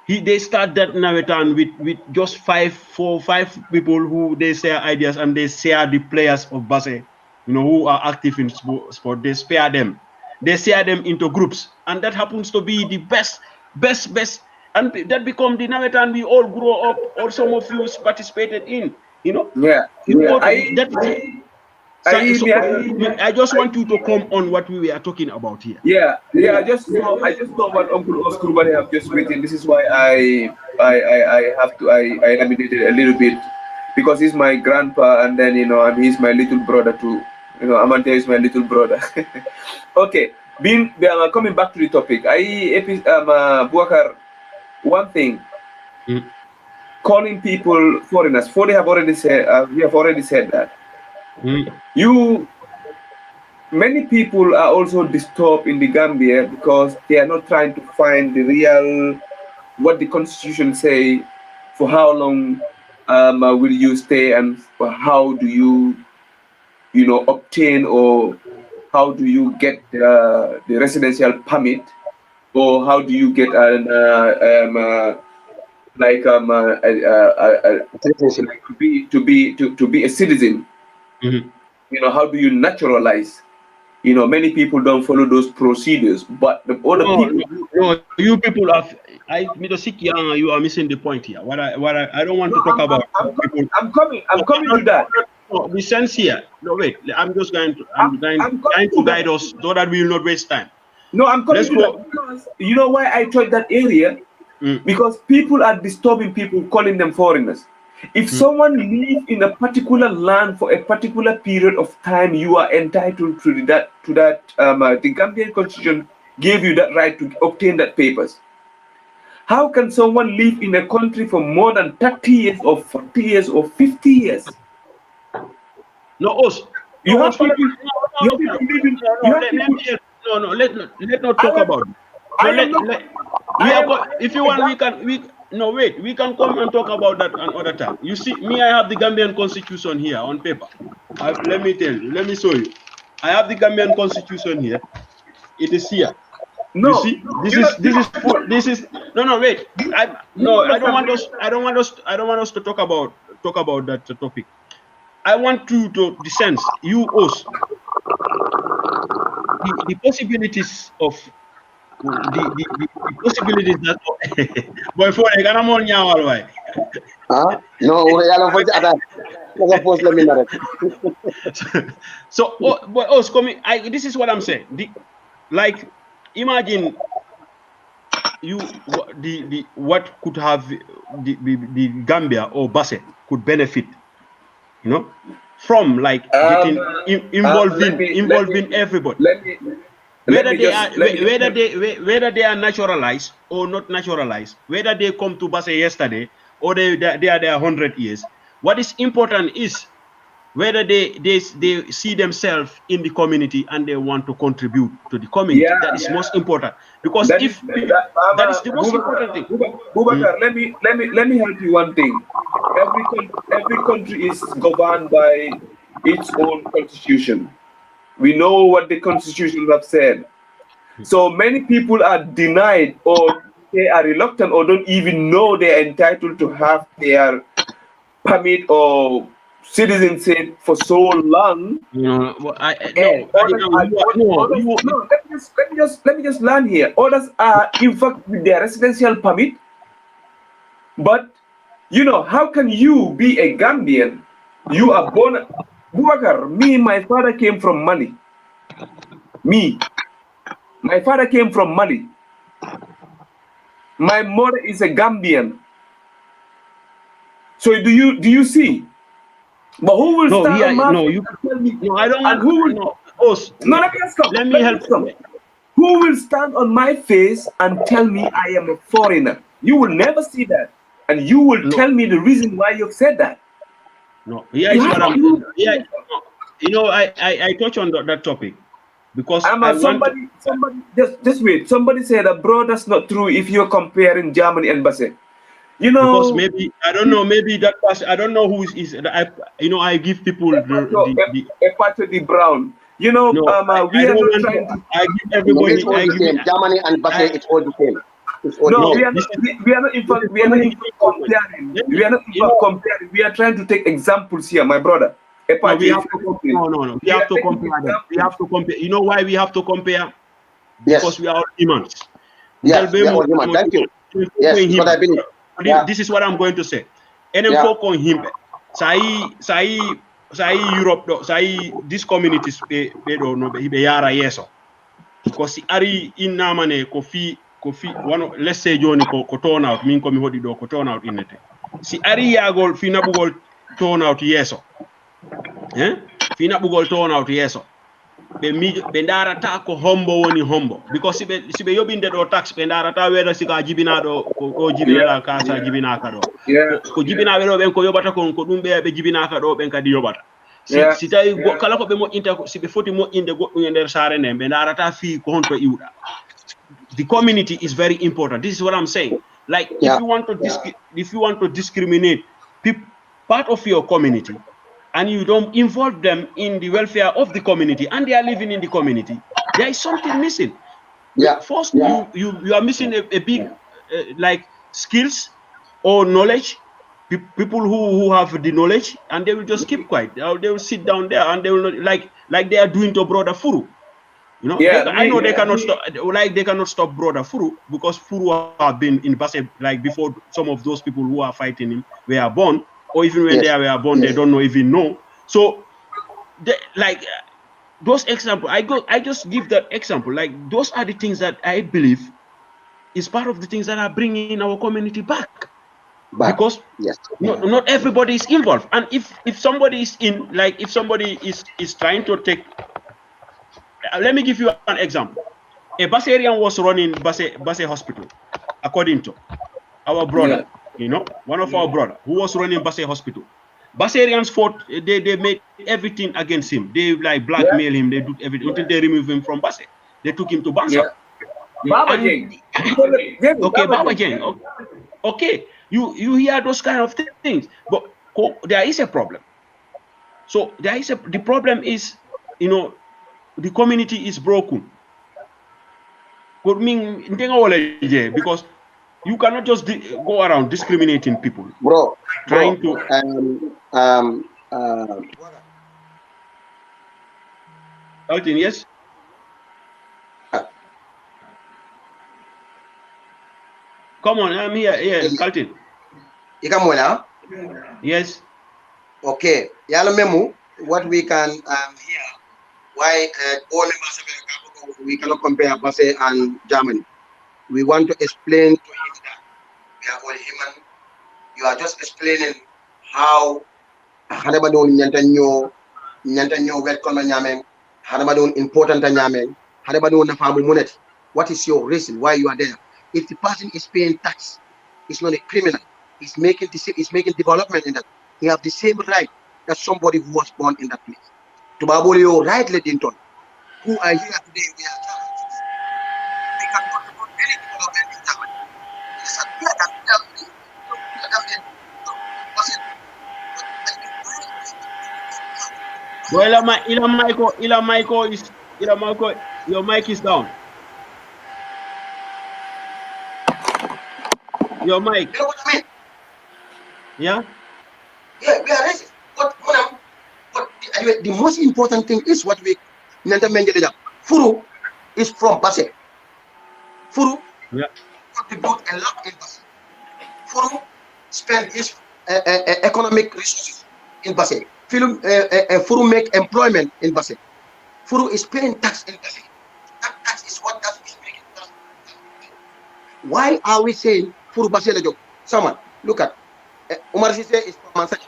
S2: they start that Nawetan with just 5 people who they share ideas and they share the players of Basse, who are active in sport. They spare them. They share them into groups, and that happens to be the best, and that become the Nawetan we all grow up, or some of you participated in. I just want you to come on what we were talking about here.
S5: I just saw what Uncle Oscar Bari have just written. This is why I laminated a little bit, because he's my grandpa, and then and he's my little brother too. Amante is my little brother. Okay, coming back to the topic. Buakar, one thing. Calling people foreigners. We have already said that. Many people are also disturbed in the Gambia because they are not trying to find the real, what the constitution say, for how long will you stay, and how do you, obtain, or how do you get the residential permit, or how do you get to be a citizen. How do you naturalize? Many people don't follow those procedures, but the other people.
S2: No, you people are. You are missing the point here. What I don't want to talk about.
S5: I'm coming to that.
S2: No, the sense here. No, wait. I'm just going to. I'm trying to guide us so that we will not waste time.
S5: No, I'm coming to that, because you know why I chose that area? Because people are disturbing people, calling them foreigners. If someone lives in a particular land for a particular period of time, you are entitled to that. The Gambian constitution gave you that right to obtain that papers. How can someone live in a country for more than 30 years or 40 years or 50 years?
S2: No, us.
S5: You have people living.
S2: Let's not talk about it. If you want, we can come and talk about that another time. You see, I have the Gambian constitution here on paper. Let me tell you. Let me show you. I have the Gambian constitution here. It is here.
S5: No,
S2: you see, this is. No, wait. I don't want us to talk about that topic. I want you to the sense you also the possibilities of. The possibilities that boy for a Ganamon Yawal way.
S4: No,
S2: so this is what I'm saying. Imagine what could have the Gambia or Basse could benefit, from getting involving everybody. Whether they are naturalized or not naturalized, whether they come to Basse yesterday or they are there 100 years, what is important is whether they see themselves in the community and they want to contribute to the community. That is most important, because that is the most important thing.
S5: Bubakar, let me help you one thing. Every country is governed by its own constitution. We know what the constitution have said. So many people are denied, or they are reluctant, or don't even know they are entitled to have their permit or citizenship for so long.
S2: Let
S5: me just land here. Others are, in fact, with their residential permit. But how can you be a Gambian? You are born. Bubakar, my father came from Mali. Me, my father came from Mali. My mother is a Gambian. So do you see? But who will
S2: No,
S5: stand on my
S2: no,
S5: face
S2: you.
S5: and tell me?
S2: No, I don't
S5: And
S2: want.
S5: who will?
S2: No, boss.
S5: No, let me stop.
S2: Let me help.
S5: Who will stand on my face and tell me I am a foreigner? You will never see that, and you will
S2: No.
S5: tell me the reason why you've said that.
S2: No, here
S5: You
S2: is
S5: have
S2: what I'm.
S5: to-
S2: Yeah, no. You know, I touch on that topic because I want.
S5: somebody just wait. Somebody said that, bro, that's not true if you're comparing Germany and Basel. You
S2: Because
S5: know,
S2: maybe I don't know. Maybe that person. I don't know who is. I give people the
S5: Epacho the Brown. You know,
S2: no.
S5: we
S2: I
S5: are
S2: don't
S5: not
S2: want
S5: trying
S2: to.
S5: to.
S2: I give
S4: No, it's
S2: everybody.
S4: all
S2: I
S4: the
S2: give.
S4: same. Germany and Basel, it's all the same. It's all
S5: No,
S4: the
S5: we
S4: same.
S5: are not. We are not. In fact,
S2: this is
S5: we are not in
S2: community
S5: fact
S2: involvement.
S5: comparing.
S2: Let me-
S5: We are not in
S2: you
S5: fact
S2: know-
S5: comparing. We are trying to take examples here, my brother.
S2: No, we
S5: Epacho,
S2: have to compare. No. We
S5: are
S2: have to
S5: taking
S2: compare them. We
S5: examples.
S2: have to compare. You know why we have to compare?
S4: Yes.
S2: Because we are all humans.
S4: Yes, we are all human. Thank you. Yes, it's what I believe. Yeah.
S2: This is what I'm going to say. Enen
S4: Yeah.
S2: foko himbe. Sai Europe do, sai these communities be do no be yara yeso. Because si ari in namane kofi one let's say joni ko turn out min ko mi hodi do ko turn out inete. Si ari yagol fi nabugol turn out yeso. Fi nabugol turn out yeso. Be ndarata ko hombo woni hombo because sibe yobinde do tax be ndarata weda sika jibina do ko jibina da ka sa jibina ka do ko jibina be do ben ko yobata ko dum be jibina ka do ben kadi yobata si tawi kala ko be mo inta ko sibe foti mo inde goddo e nder sare ne be ndarata fi ko honto iwda. The community is very important. This is what I'm saying. Like if you want to discriminate part of your community and you don't involve them in the welfare of the community and they are living in the community, there is something missing.
S4: Yeah.
S2: First, you are missing a big like skills or knowledge. People who have the knowledge and they will just keep quiet. They will sit down there and they will not like they are doing to Brother Furu. You know, I know they cannot stop. Like they cannot stop Brother Furu because Furu have been in Basse like before. Some of those people who are fighting him were born, or even when they were born, they don't even know. So, like those examples, I just give that example. Like those are the things that I believe is part of the things that are bringing our community back. Because not everybody is involved, and if somebody is in, like if somebody is trying to take. Let me give you an example. A Basserian was running Basse Hospital, according to our brother, one of our brother who was running Basse Hospital. Basserians fought, they made everything against him. They like blackmail him, they do everything until they remove him from Basse. They took him to Bansa.
S5: Baba Jeng.
S2: Okay, Baba Jeng. Okay, you hear those kind of things, but there is a problem. So the problem is, the community is broken. Because you cannot just go around discriminating people.
S4: Bro,
S2: trying to Altin, yes? Come on, I'm here. Yes, Altin. Yes.
S4: Okay. Yala memu, what we can hear, why all members of we cannot compare Basse and Germany. We want to explain to him that we are all human. You are just explaining how Hanabadon Nyantanyo welcome Nyameng, Hanabadon important Nyameng, Hanabadon Nafamu Munet. What is your reason why you are there? If the person is paying tax, it's not a criminal. He's making development in that. He have the same right as somebody who was born in that place. To Babolio, right, Ledington, who are here today, we are journalists. We can talk about any development in Germany. Listen, we are that
S2: your mic is down. Your mic.
S4: You know what I mean?
S2: Yeah?
S4: Yeah, we are racist. But anyway, the most important thing is what we Furu is from Basse. Furu contribute a lot in Basse. Furu spend his economic resources in Basse. Furu make employment in Basse. Furu is paying tax in Base. That tax is what tax is making. Why are we saying Furu Base le job? Someone look at Umar Sise is from Mansach.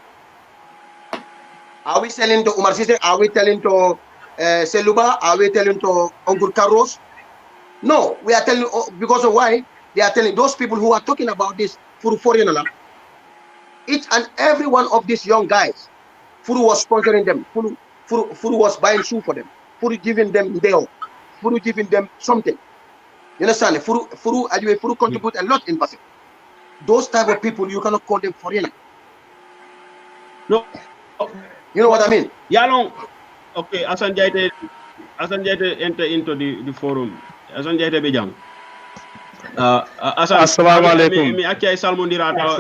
S4: Are we selling to Umar Sise? Are we telling to Seluba? Are we telling to Uncle Carlos? No, we are telling because of why they are telling those people who are talking about this Furu foreigner. Each and every one of these young guys, Furu was sponsoring them. Furu was buying shoe for them. Furu giving them deal. Furu giving them something. You understand? Furu contribute a lot in Base. Those type of people, you cannot call them foreigner.
S2: No.
S4: You know what I mean?
S2: Yeah, long. Okay, Asan Jaite enter into the forum. Asan Jaite Bejang.
S6: Assalamu alaikum.
S2: Mi akia salmondira taw.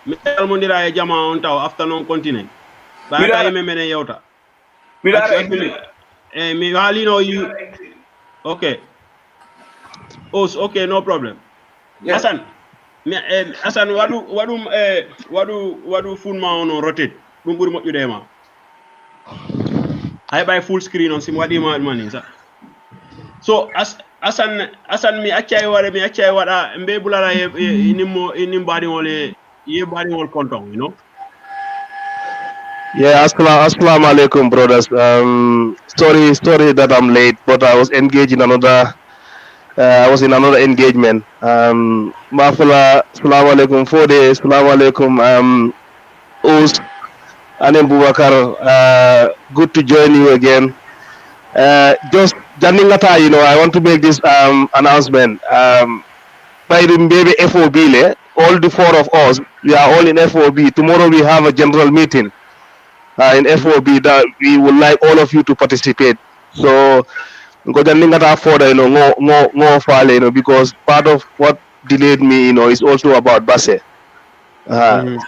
S2: Mi salmondira e jama on taw afternoon continent. Ba ta me mene yewta. Mi halino you. Okay. Oh, okay, no problem.
S5: Yeah.
S2: Asan wadu funma on rotate. Dum buri mo yudema. I buy full screen on sim wadi money sa. So Asan mi achai wada mbe bulara inim body wole ye body wol kontong, you know.
S6: Yeah, assalamu alaikum, brothers. Sorry that I'm late, but I was engaged in another engagement. Mafula, assalamu alaikum, 4 days, assalamu alaikum, Us, Anem Bubakar, good to join you again. Just Janingata, I want to make this announcement. By the baby FOB, all the 4 of us, we are all in FOB. Tomorrow we have a general meeting in FOB that we would like all of you to participate. So, Janingata further, more file, because part of what delayed me, is also about Base.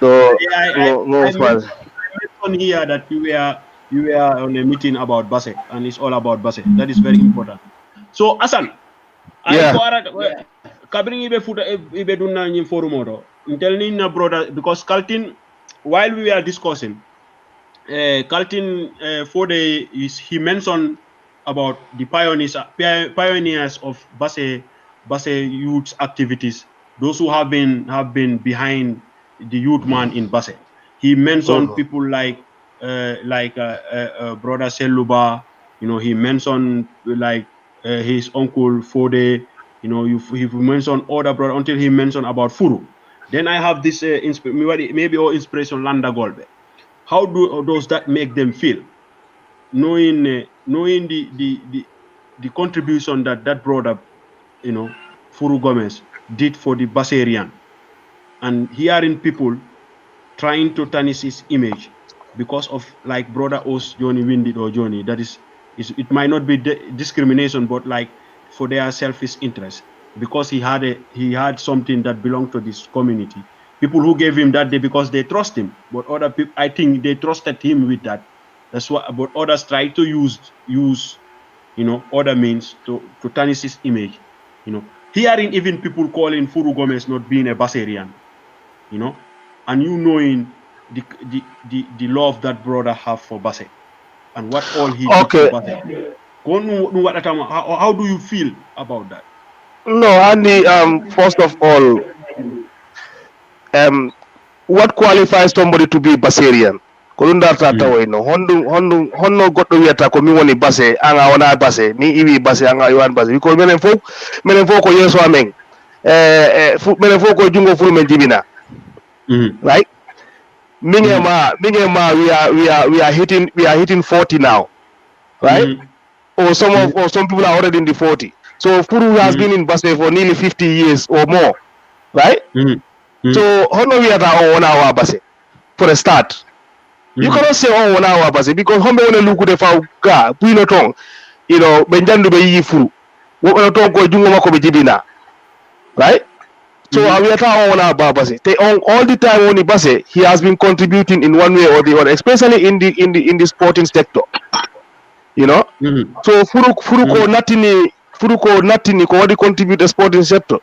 S6: So,
S2: I mentioned here that you were on a meeting about Base, and it's all about Base. That is very important. So, Asan,
S6: yeah.
S2: Kabring ibe futa ibe dunna nyim forum odo. Tell me na brother, because Kaltin, while we were discussing, Kaltin he mentioned about the pioneers of Base youth activities, those who have been behind the youth man in Base. He mentioned people like brother Seluba, he mentioned like his uncle Fode, he mentioned other brother until he mentioned about Furu. Then I have this maybe all inspiration Landa Golbe. How does that make them feel? Knowing the contribution that brother, Furu Gomez did for the Baserian, and hearing people trying to tarnish his image because of like brother Os Johnny Windit or Johnny, that is it might not be discrimination, but like for their selfish interest, because he had something that belonged to this community. People who gave him that day because they trust him, but other people, I think they trusted him with that. That's what. But others try to use other means to tarnish his image. Hearing even people calling Furu Gomez not being a Baserian, and knowing the love that brother have for Base and what all he did for Base. How do you feel about that?
S6: No, Andy, first of all, what qualifies somebody to be Baserian? Kolunda tata weno honno goddo wiata ko mi woni Base anga wona Base mi iwi Base anga iwan Base ko menen fo ko yeso amen menen fo ko jungo furu men jibina right mingema we are hitting 40 now, right? Or some people are already in the 40. So Furu has been in Base for nearly 50 years or more, right? So honno we are on our Base for a start. You cannot say on our Base because hombe wona luku de fa ga puino tong, benjandu be yi Furu wo tong ko jungo mako be jibina, right? So we are on our Base. All the time on Base, he has been contributing in one way or the other, especially in the sporting sector. So Furu ko natini ko wadi contribute the sporting sector.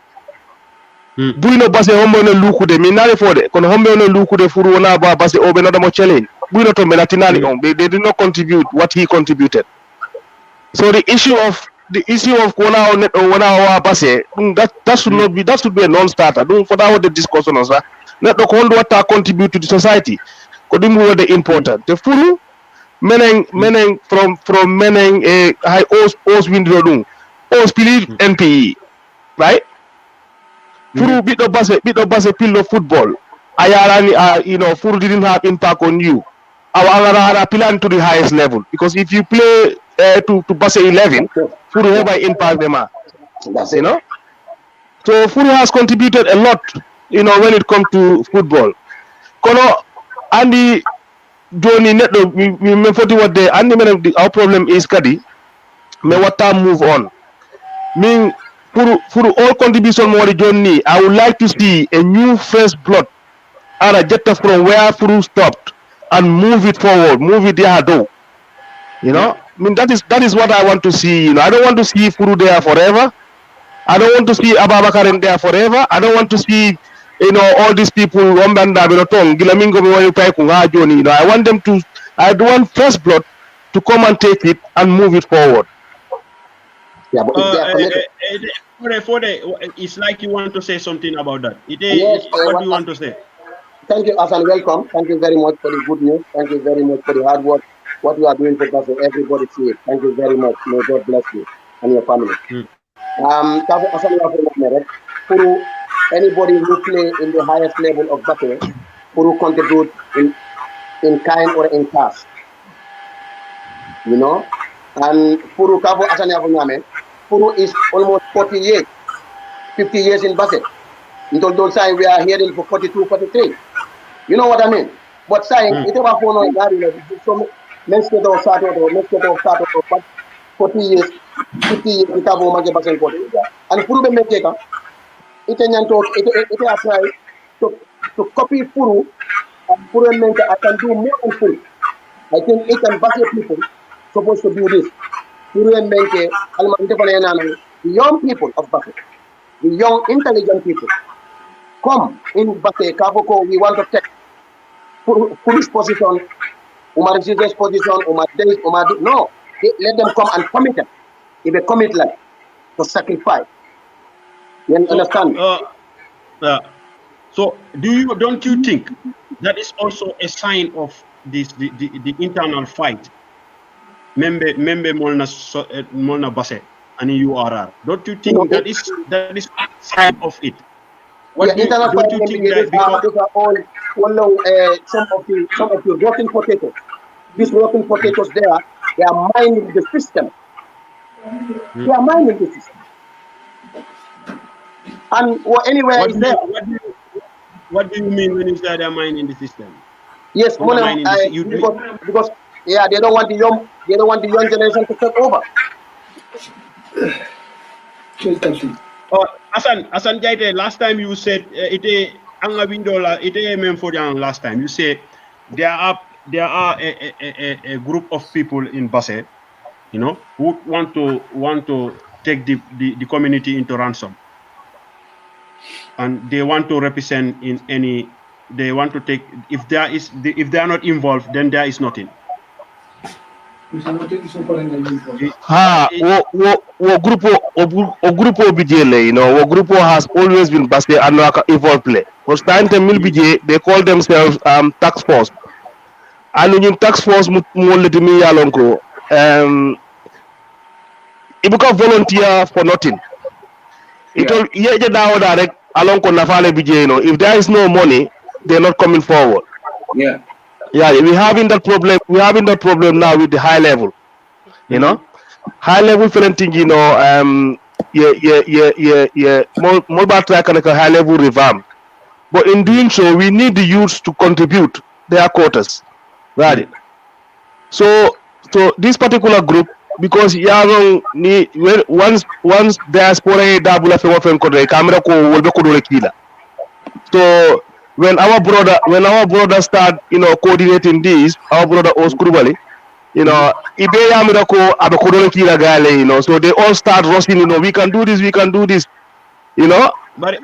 S6: Buino Base hombe no luku de minare fode kono hombe no luku de Furu wona Base o be no mo challenge. they did not contribute what he contributed. So the issue of Base, that should be a non-starter. Don't for that the discussion as well. Let the what contribute to the society. Kodimbu the important. The full meneng from meneng high os window os believe NPE, right? Furu bit of base pillow football. Ayarani Furu didn't have impact on you. Our plan to the highest level because if you play to Base 11, Furu have an impact them.
S4: That's
S6: You know, so Furu has contributed a lot. When it comes to football. Kono Andy Johnny Neto, we for what the Andy our problem is Kadi. Me what time move on. Mean for all contribution more Johnny, I would like to see a new fresh blood and a jet from where Furu stopped and move it forward, move it there do. I mean that is what I want to see. I don't want to see Furu there forever. I don't want to see Ababakar in there forever. I don't want to see all these people I want them to I want first blood to come and take it and move it forward.
S4: Yeah, but
S2: it's like you want to say something about that.
S4: Yes,
S2: What do you want to say?
S4: thank you, Hassan. Welcome. Thank you very much for the good news. Thank you very much for the hard work. What you are doing for us, everybody see it. Thank you very much. May God bless you and your family. For anybody who play in the highest level of battle, who contribute in kind or in cash, and Furu Kavu Asani Abunyame, Furu is almost 40 years, 50 years in Basse. Until those time we are hearing for 42, 43. You know what I mean? But saying it was for no so let's get our start of 40 years, 50 years we have Omage Basse and Furu be make it apply to copy Furu and Furu and I can do more than Furu. I think it and Basse people supposed to do this. The young people of Basse, the young intelligent people, come in Basse, Kaboko, we want to take Furu's position, Umar Jesus' position, no, let them come and commit it. If they commit like to sacrifice. You understand?
S2: So don't you think that is also a sign of this the internal fight? Membe Molna Basse and URR. Don't you think that is sign of it?
S4: Don't you think that because are all some of the rotten potatoes. These rotten potatoes they are mining the system. They are mining the system. And anywhere is there.
S2: What do you mean when you say they are mining the system?
S4: Yes, because they don't want the young generation to take over.
S2: Hassan Jaite, last time you said last time you said there are a group of people in Basse, who want to take the community into ransom, and they want to represent in any. They want to take if they are not involved, then there is nothing.
S6: Grupo BJ, Grupo has always been Basse and evolved play. Was time to BJ, they call themselves tax force. And in tax force mulletimi yalonko ibuka volunteer for nothing. It all direct alonko nafale BJ, if there is no money, they're not coming forward. Yeah, we're having that problem now with the high level. High level parenting, more about track and a high level revamp. But in doing so, we need the youths to contribute their quotas. Right. So this particular group, because once diaspora double camera so when our brother start coordinating this, our brother Oskurubali, so they all start rushing, we can do this,
S2: But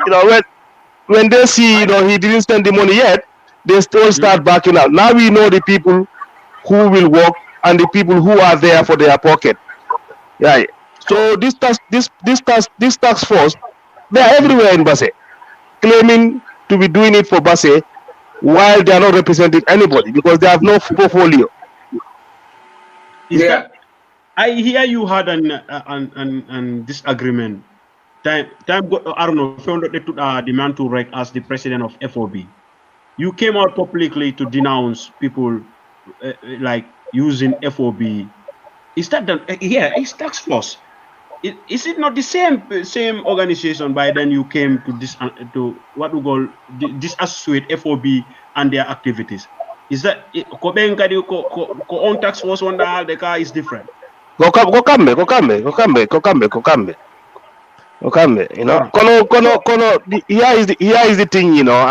S6: when they see he didn't spend the money yet, they still start backing out. Now we know the people who will work and the people who are there for their pocket. Yeah. So this task force, they are everywhere in Basse, claiming to be doing it for Basse, while they are not representing anybody because they have no portfolio.
S2: I hear you had an disagreement. Time I don't know, found that they took demand to rank as the president of FOB. You came out publicly to denounce people like using FOB. Is that it's tax force? Is it not the same organization? By then you came to what we call disassociate FOB and their activities. Is that on tax force on the car is different?
S6: Go come. You know, here is the thing, you know,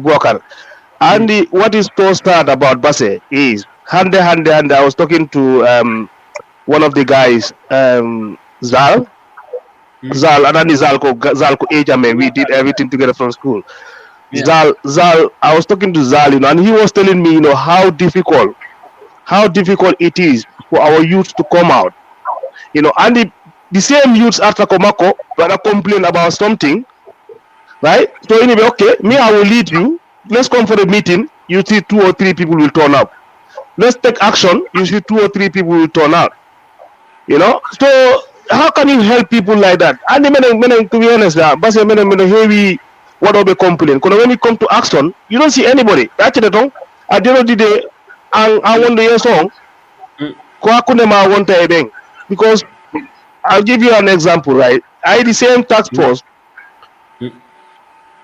S6: Bwakar. And what is so sad about Basse is Hande. I was talking to one of the guys, Zal, and then Zal ko age, we did everything together from school. Yeah. Zal, I was talking to Zal, you know, and he was telling me, you know, how difficult it is for our youth to come out, you know, and the same youths after Komako that complain about something, right? So anyway, okay, me, I will lead you. Let's come for the meeting. You see 2 or 3 people will turn up. Let's take action. You see 2 or 3 people will turn out. You know, so how can you help people like that? And to be honest, heavy what are they complain? Because when it comes to action, you don't see anybody. Actually, at the end of the day, I want to hear song. Because I'll give you an example, right? I the same task force.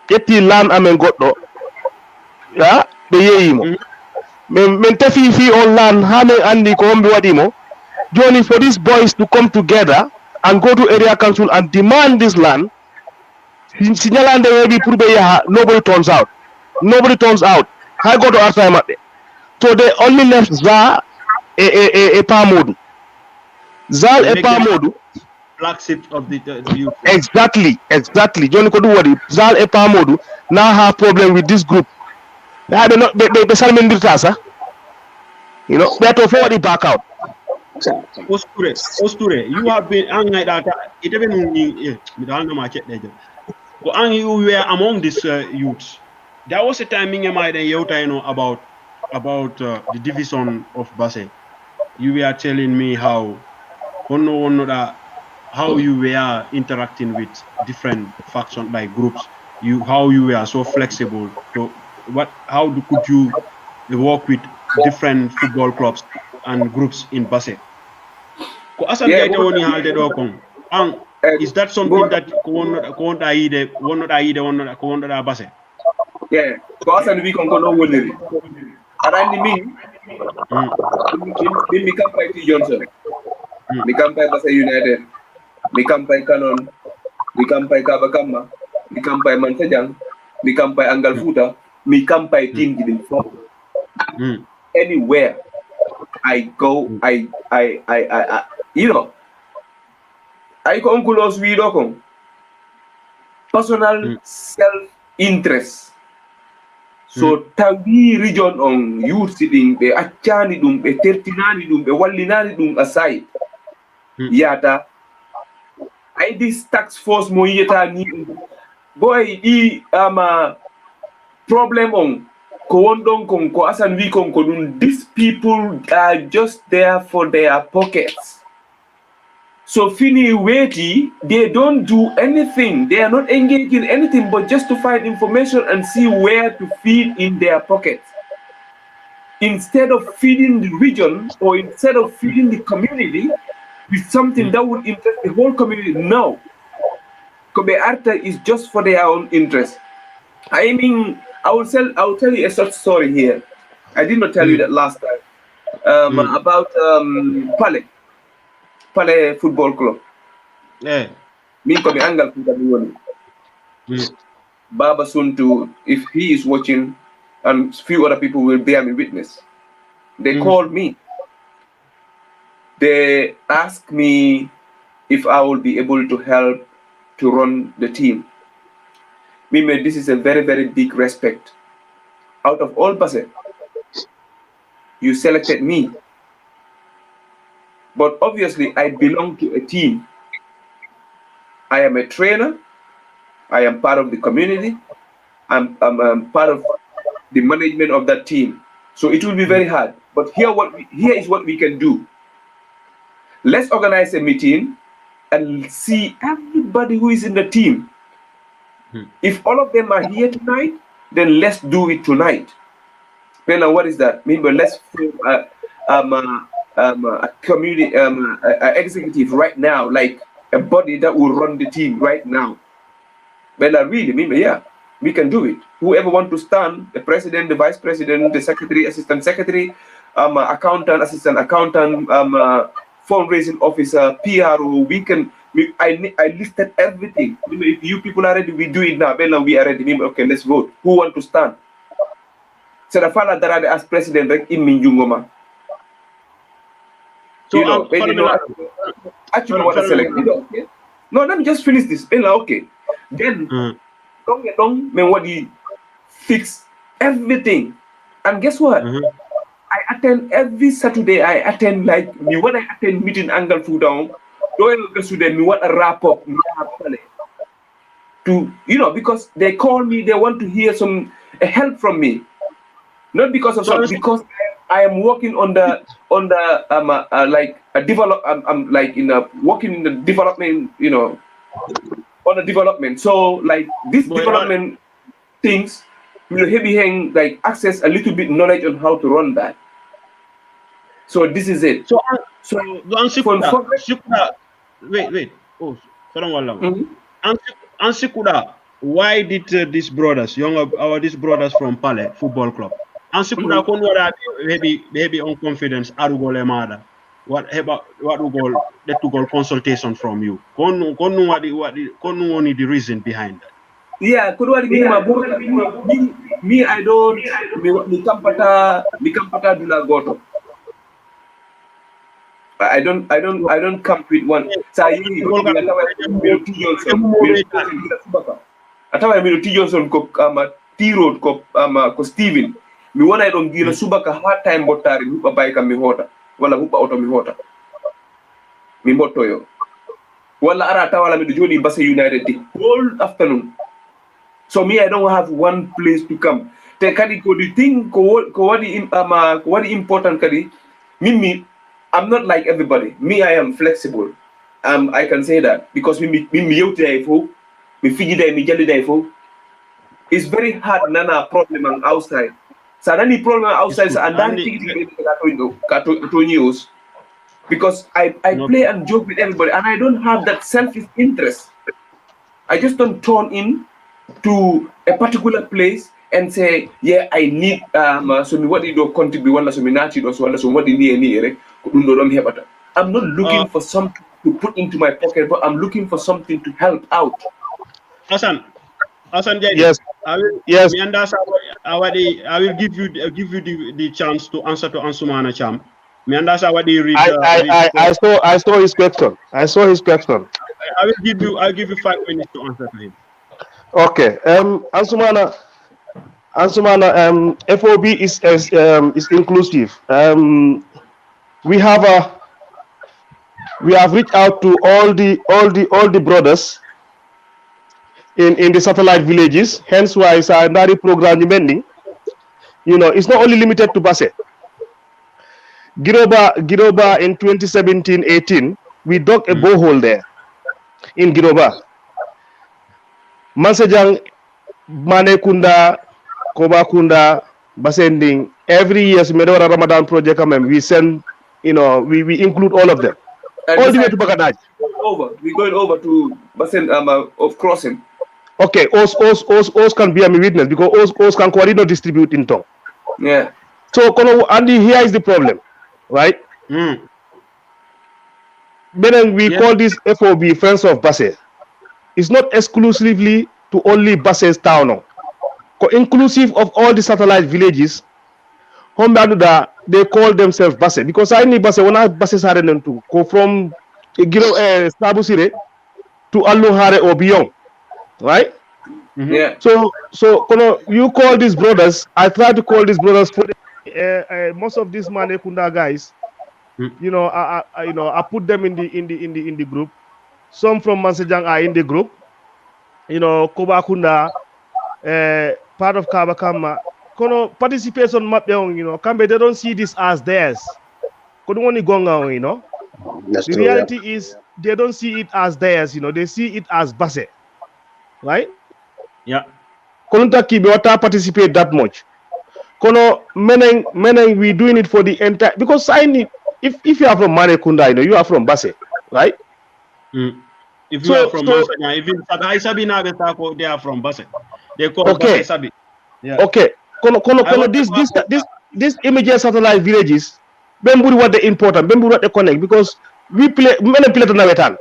S6: Get the land amen goto. Yeah, the yeimo. Men tefi on land hane andi ko ombi wadimo. Journey for these boys to come together and go to area council and demand this land. Signalande webi purbe nobody turns out. I go to our time at it. So they only left Za a Pamodu. Zal a Pamodu.
S2: Flagship of the youth.
S6: Exactly. Johnny Kodu Zal a Pamodu now have problem with this group. They Salman Dirtasa. You know, they have to forward it back out.
S2: Osture, you have been angry that it even you were among these youths. There was a time in my about the division of Basse. You were telling me how you were interacting with different factions by groups. How you were so flexible. So could you work with different football clubs and groups in Basse? Is that something that Basse?
S5: Yeah, because and we can go no one. Around me, me come by T Johnson, me come by Basse United, me come by Canon, me come by Kabakama, me come by Mantajang, me come by Angal Futa, me come by Team Giving Form. Anywhere I go, I you know, I come close with personal self-interest. So tawi region on youth sitting be achani dum be tertinani dum be wallinani dum aside. Yata I this tax force mo yeta ni boy problem on ko asan wi ko dum these people are just there for their pockets. So Fini Weti, they don't do anything. They are not engaged in anything but just to find information and see where to feed in their pockets. Instead of feeding the region or instead of feeding the community with something that would interest the whole community, no. Kobe Arta is just for their own interest. I mean, I will tell you a short story here. I did not tell you that last time. About Pale Football Club.
S2: Yeah.
S5: Me come angle Baba Suntu, if he is watching, and few other people will bear me witness. They called me. They asked me if I will be able to help to run the team. This is a very, very big respect out of all Basse, you selected me. But obviously, I belong to a team. I am a trainer. I am part of the community. I'm part of the management of that team. So it will be very hard. But here is what we can do. Let's organize a meeting and see everybody who is in the team. If all of them are here tonight, then let's do it tonight. Then what is that? Meanwhile, let's form a community, executive right now, like a body that will run the team right now. But really, yeah, we can do it. Whoever want to stand, the president, the vice president, the secretary, assistant secretary, accountant, assistant accountant, fundraising officer, PRO, I listed everything. If you people are ready, we do it now. Then we are ready. Okay, let's vote. Who want to stand? So the father that as president, like Minjungoma. So you know, actually want to select. Okay? No, let me just finish this. Okay. Then don't get wrong, man, what you fix everything. And guess what? I attend every Saturday. I attend like me when I attend meeting angle food down. Don't go to them. Me what a wrap up. To because they call me, they want to hear some help from me. Not because of something, because I am working on the like a develop. I'm like working in the development. On the development. So like this development things will hang like access a little bit knowledge on how to run that. So this is it. So
S2: wait. Oh, Ansikuda, why did these brothers, these brothers from Pale Football Club, Ansikuda maybe on confidence Arugole Mada. What will go let to go consultation from you? What the reason behind that?
S5: Yeah, me I don't me kampata dula goto. I don't come with one. So Johnson T-Road ko Steven. Mi wona don gila subaka hard time botari mi bayka mi hota. Wala hubba auto mi hota mi motto yo wala arata wala mi do joni Basse United the whole afternoon. So me I don't have one place to come te kadi ko the thing ko wadi important kadi me I'm not like everybody. Me I am flexible. I can say that because me yewte fo mi fiji day mi jalli day fo. It's very hard nana problem outside. So any problem outside and that news because I play and joke with everybody and I don't have that selfish interest. I just don't turn in to a particular place and say, yeah, I need so me what you do contribute one so me nachi or so what you need I'm not looking for something to put into my pocket, but I'm looking for something to help out.
S2: Hassan,
S6: yes.
S2: I will give you the chance to answer to Ansumana Cham.
S6: I saw his question. I'll
S2: give you 5 minutes to answer to him.
S6: Okay. Ansumana, FOB is inclusive. We have reached out to all the brothers in the satellite villages. Hence why Sandari program it's not only limited to Basse. Giroba in 2017-18, we dug a borehole there in Giroba. Mansejang, Manekunda, Kobakunda, Basending, every year, Medora Ramadan project, we send, we include all of them.
S5: And
S6: all the way to Bagadaj.
S5: We're going over to Basen of crossing.
S6: Okay, Os can be a witness because Os can coordinate distribute in tongue.
S5: Yeah.
S6: So, Andy, here is the problem, right? Then we call this FOB, Friends of Basse. It's not exclusively to only Basse's town. Inclusive of all the satellite villages, they call themselves Basse because I need Basse. When I Basse are to go from Sabusire to Aluhare or beyond, right?
S5: Yeah.
S6: So you call these brothers. I tried to call these brothers for most of these Manekunda guys. You know, I put them in the group. Some from Mansejang are in the group. You know, Kobakunda, part of Kabakama. Kono participation map you know, Kambe, they don't see this as theirs. Kono woni gonga, you know.
S4: That's
S6: The
S4: true. Yeah.
S6: reality is they don't see it as theirs, you know, they see it as Basse. Right?
S2: Yeah.
S6: Kono Takibe wata participate that much. Kono meneng we doing it for the entire, because I need, if you are from Manekunda, you know, you are from Basse, right?
S2: If you are from Mansanya, even Sagai Sabi Nagetako, they are from Basse. They call
S6: Okay.
S2: Sabi. Yeah.
S6: Okay. Kono these immediate satellite villages, Bemburi what they important, Bemburi what they connect, because we play many play to Navetan.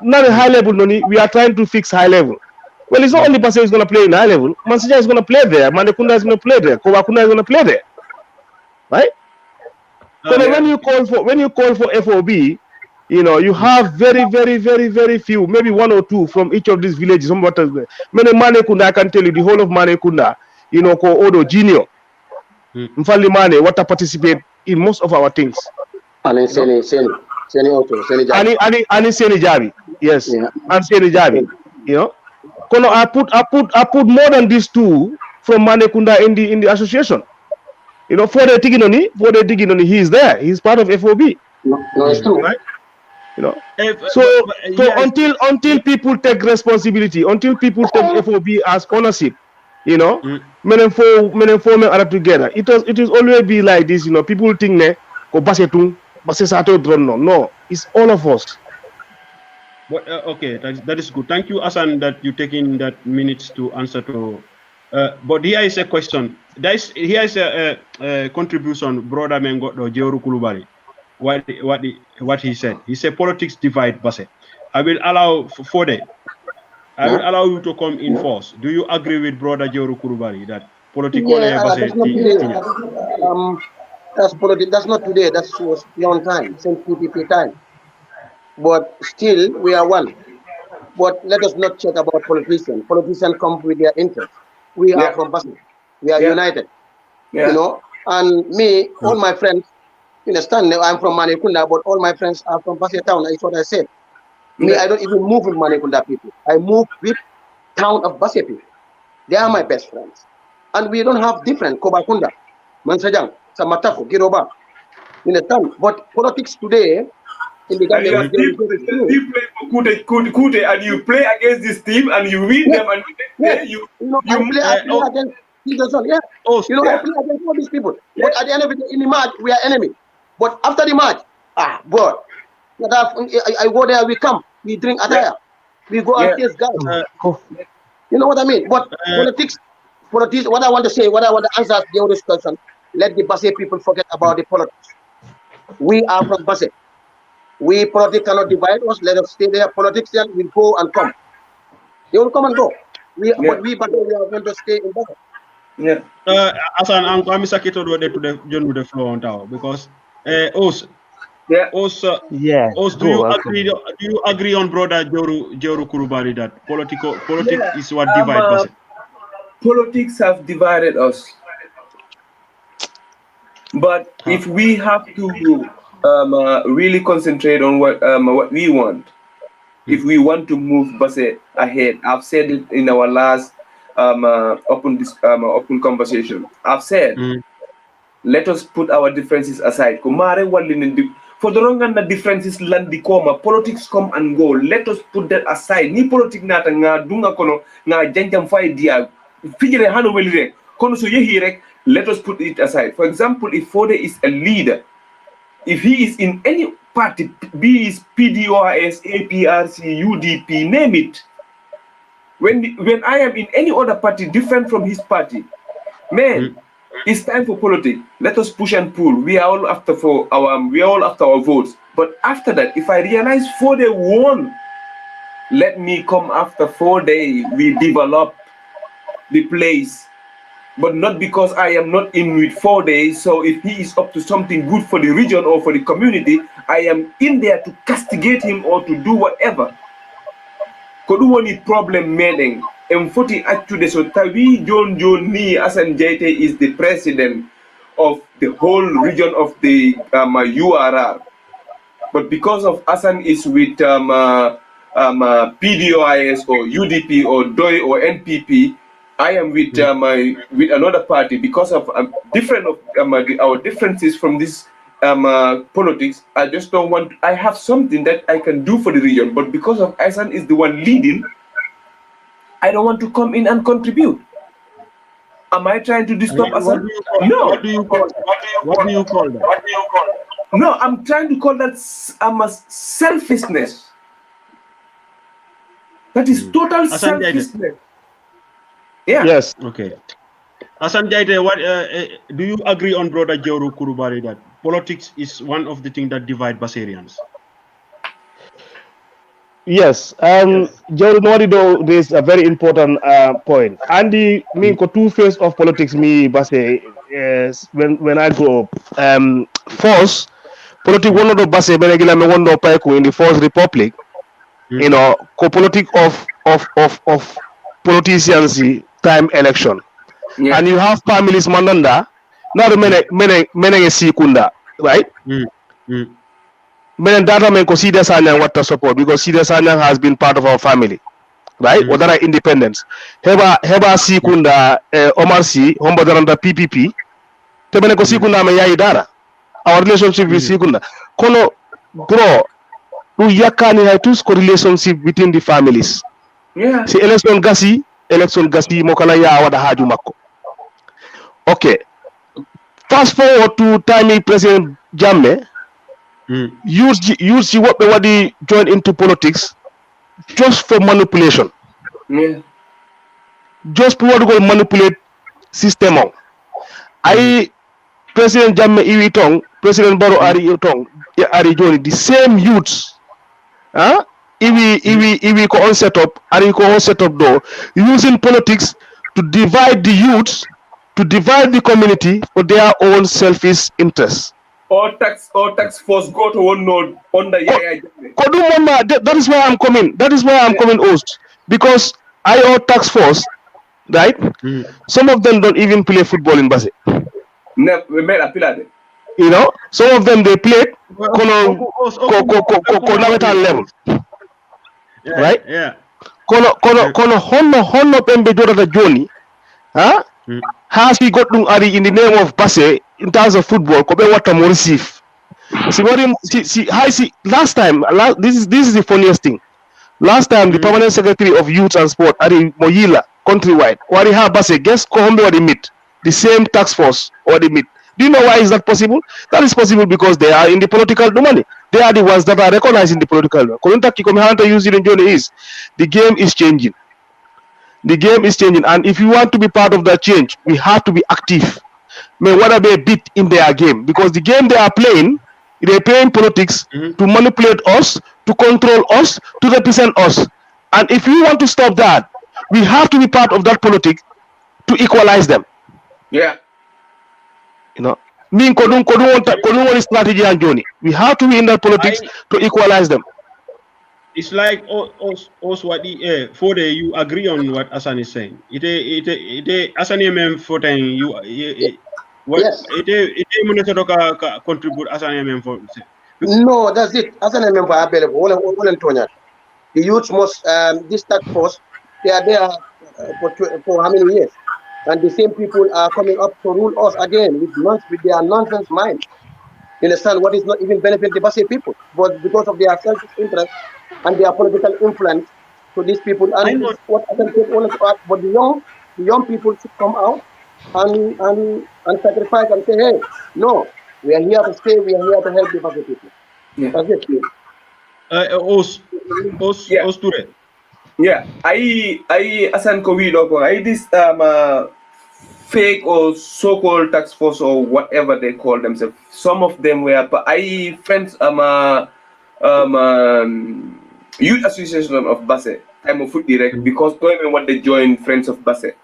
S6: Not a high level, Noni, we are trying to fix high level. Well, it's not only Basse is gonna play in high level, Mansanya is gonna play there, Manekunda is gonna play there, Kobakunda is gonna play there. Right? So when you call for FOB, you know, you have very few, maybe one or two from each of these villages. Many Manekunda, I can tell you the whole of Manekunda, you know, Ko Odo Junior, Mfali Mane, what to participate in most of our things.
S4: And then Seni Jabi.
S6: And Seni Jabi, yes,
S4: Yeah.
S6: and Seni Jabi, you know. Kono, I put more than these two from Manekunda in the association. You know, for the Tiginoni, he is there. He's part of FOB.
S4: No, it's true.
S6: Right? You know. So until people take responsibility, until people take FOB as ownership, you know, men are together. It will always be like this, you know. People think no, it's all of us.
S2: But, okay, that is good. Thank you, Asan, that you taking that minutes to answer to. But here is a question. Here is a contribution, brother Mengo Jeoru Kulubari. What he said. He said politics divide Basse. I will allow Fode. I will allow you to come in force. Do you agree with brother Jeoru Kulubari that political Basse?
S4: That's politics. That's not today. That was long time, since PPP time. But still, we are one. But let us not check about politicians. Politicians come with their interests. We are from Basse. We are united.
S5: Yeah.
S4: You know, and me, all my friends, you understand, I'm from Manekunda, but all my friends are from Basse town. That's what I said. Me, I don't even move with Manekunda people. I move with town of Basse people. They are my best friends. And we don't have different Kobakunda, Mansejang, Samatako, Giroba. You understand? But politics today, in the Gambia,
S5: you play for Kute and you play against this team and you win them and you
S4: play against Peterson, I play against all these people. But at the end of it, in the match, we are enemy. But after the match, boy, I go there, we come, we drink attire, we go and taste guys. You know what I mean? But politics, what I want to say, what I want to answer the other question, let the Basse people forget about the politics. We are from Basse. Politics cannot divide us. Let us stay there. Politicians will go and come. They will come and go. But we are going to stay in Basse.
S5: Yeah.
S2: Asan, I'm Sakito to the floor on tower because Os, do you agree on brother Jeoru Kulubari that politics is what divides us?
S5: Politics have divided us. But if we have to really concentrate on what we want, if we want to move Basse ahead, I've said it in our last open conversation. I've said, let us put our differences aside. For the wrong and the differences land the coma, politics come and go. Let us put that aside. Ni politics nata nga dunga kono nga janjam fay dia. Fijere hano welire. Kono so yehirek. Let us put it aside. For example, if Fode is a leader, if he is in any party, be it PDOIS, APRC, UDP, name it. When I am in any other party different from his party, man, it's time for politics. Let us push and pull. We are all after our votes. But after that, if I realize Fode won, let me come after 4 days. We develop the place. But not because I am not in with 4 days. So if he is up to something good for the region or for the community, I am in there to castigate him or to do whatever. Kodu woni problem meaning Mfoti actually so Tawi John ni Asan Jaite is the president of the whole region of the URR. But because of Asan is with PDOIS or UDP or DOI or NPP, I am with with another party because of different of our differences from this politics. I just don't want. I have something that I can do for the region, but because of Asan is the one leading, I don't want to come in and contribute. Am I trying to disturb Asan? No.
S2: What do you call that?
S5: No, I'm trying to call that selfishness. That is total
S2: Asan Jaite.
S5: selfishness. Yeah.
S6: Yes.
S2: Okay. Asan Jaite, what do you agree on brother Joru Kurubari that politics is one of the things that divide Basarians?
S6: Yes, Joe Norido raised a very important point. Andy, me ko two-face of politics me base when I grow up. First, politics one of the base when I get me one of in the First Republic. You know, co-politic of politicians time election,
S5: Yeah.
S6: and you have families mandanda. Now many sekunda, right? Menen data men ko Sida Sanyang what to support because Sida Sanyang has been part of our family, right? Wadara independence. Heba Sikunda Omar C, Hombadaranda PPP. Tebene ko Sikunda me yayi dara. Our relationship with Sikunda. Kono bro, we yakani hay tous ko relationship between the families.
S5: Yeah.
S6: Si election gasi mokala ya wada haju makko. Okay. Fast forward to time President Jammeh. Use what they join into politics just for manipulation.
S5: Yeah.
S6: Just for what go manipulate system on. I President Jammeh Iwi Tong, President Barrow Ari Tong, Ari Joni, the same youths. Iwi ko on set up, Ari ko on set up though, using politics to divide the youths, to divide the community for their own selfish interests.
S5: All tax force go to one node under Yaya Jammeh.
S6: That is why I'm coming. That is why I'm coming host. Because IO tax force, right? Some of them don't even play football in Base. You know, some of them they play level. Right?
S2: Yeah.
S6: Kono honno pembe jodata joni. Has he got Ari in the name of Base in terms of football? Kobe wata mo receive. See, last time, this is the funniest thing. Last time, the permanent secretary of youth and sport, Ari Moyila, countrywide, Wari ha Base, guess Kohombe or they meet the same task force or they meet. Do you know why is that possible? That is possible because they are in the political domain. They are the ones that are recognized in the political domain. The game is changing. The game is changing, and if you want to be part of that change, we have to be active. May want to be a bit in their game because the game they are playing politics to manipulate us, to control us, to represent us. And if we want to stop that, we have to be part of that politics to equalize them.
S5: Yeah.
S6: You know, strategy and journey. We have to be in that politics to equalize them.
S2: It's like what you agree on what Asan is saying. Asan for you what
S4: Yes.
S2: contribute Asan for.
S4: No, that's it. As an member available, the youth must this task force, they are there for how many years? And the same people are coming up to rule us again with their nonsense mind. You understand what is not even benefit the Basque people, but because of their selfish interest and their political influence to these people. And what I can take all of that, but the young people should come out and sacrifice and say, hey, no, we are here to stay, we are here to help the Basque people.
S5: Yeah.
S4: That's it.
S5: Yeah, I Asan Kowido, this fake or so-called tax force or whatever they call themselves. Some of them were friends youth association of Basse, time of foot direct because don't even want they join friends of Basse.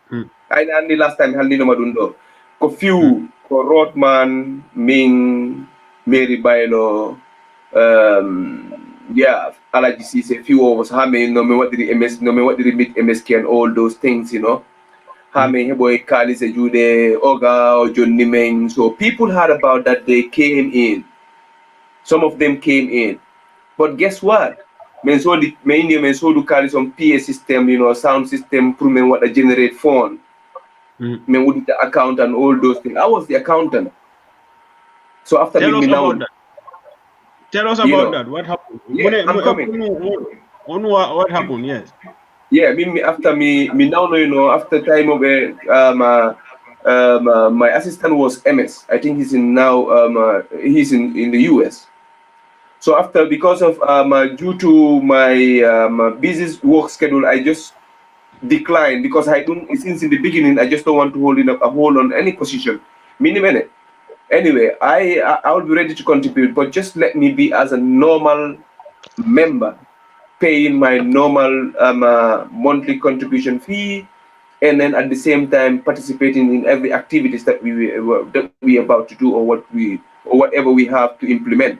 S5: And the last time Handino Madundo, ko few ko Rodman, Ming, Mary Bailo, yeah, Alaji Cisse, few of us, no me what did MS, no me what did meet MSK and all those things, you know. Boy Kali Jude, Oga, or John Nimeng. So people heard about that, they came in. Some of them came in. But guess what? Men so do Kali some PA system, you know, sound system, proving what they generate phone. Men with the account and all those things. I was the accountant. So after
S2: Tell us
S5: me
S2: about
S5: now,
S2: that. Tell us
S5: you
S2: about
S5: know.
S2: that. What happened?
S5: Yeah, I'm coming.
S2: What happened? Yes.
S5: Yeah, after me now, you know, after time of my assistant was MS. I think he's in now. He's in the US. So after, because of due to my busy work schedule, I just declined, because I don't. Since in the beginning, I just don't want to hold on any position. Minute. Anyway, I will be ready to contribute, but just let me be as a normal member, paying my normal monthly contribution fee, and then at the same time participating in every activities that we about to do, or whatever we have to implement.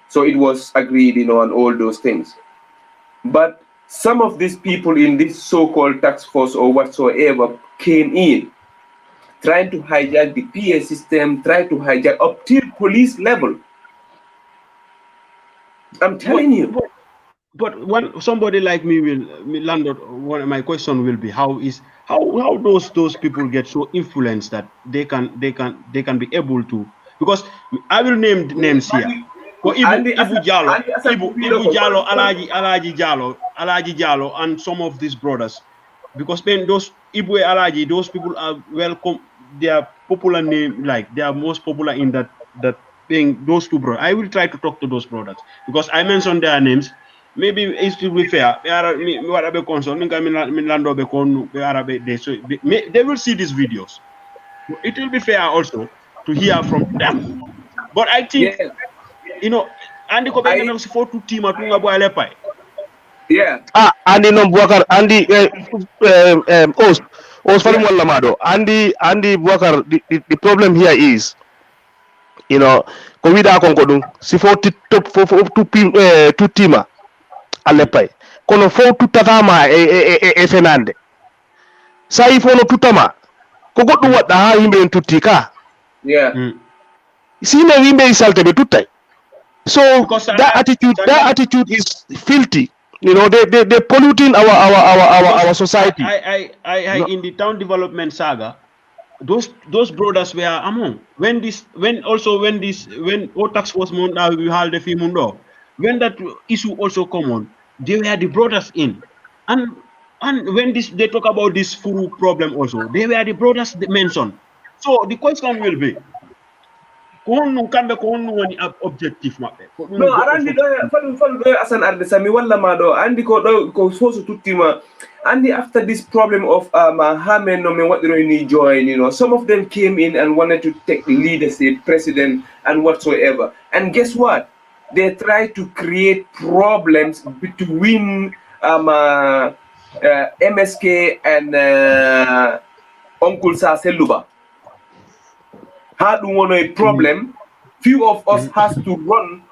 S5: So it was agreed, you know, on all those things. But some of these people in this so-called task force or whatsoever came in, trying to hijack the PA system, trying to hijack up till police level. I'm telling you.
S2: But when somebody like me Landlord, one of my question will be how those people get so influenced that they can be able to, because I will name names here. For Ibu Jallo, Alaji Jallo, and some of these brothers, because then those Ibu Alaji, those people are welcome. They are popular name, like they are most popular in that thing. Those two brothers, I will try to talk to those brothers because I mentioned their names. Maybe it's to be fair. They will see these videos. It will be fair also to hear from them. But I think, you know, Andy Kobe for two team at Lepai.
S5: Yeah.
S6: Andy no Buakar, Andy Osfarim Lamado. Andy Buakar, the problem here is, you know, Kovida Konkodung, si for two teamer Alepai. Kono for two tatama Fernande. Sai for no tutama. Kogotu what the ha himbe tutika.
S5: Yeah.
S6: See me himbe isalte be tutai. So that attitude is filthy. You know, they're polluting our society.
S2: I in the town development saga, those brothers were among when Otax was Monda, we had the Fimundo. When that issue also come on, they were the brothers in, and when they talk about this Furu problem also, they were the brothers mentioned. So the question will be, objective
S5: no arandi do asan arde sami walla ma do andi ko soso tuttima andi after this problem of hamen no me wadiro ni join, you know, some of them came in and wanted to take leadership, president and whatsoever, and guess what, they try to create problems between MSK and Uncle Saseluba. How do want a problem? Few of us has to run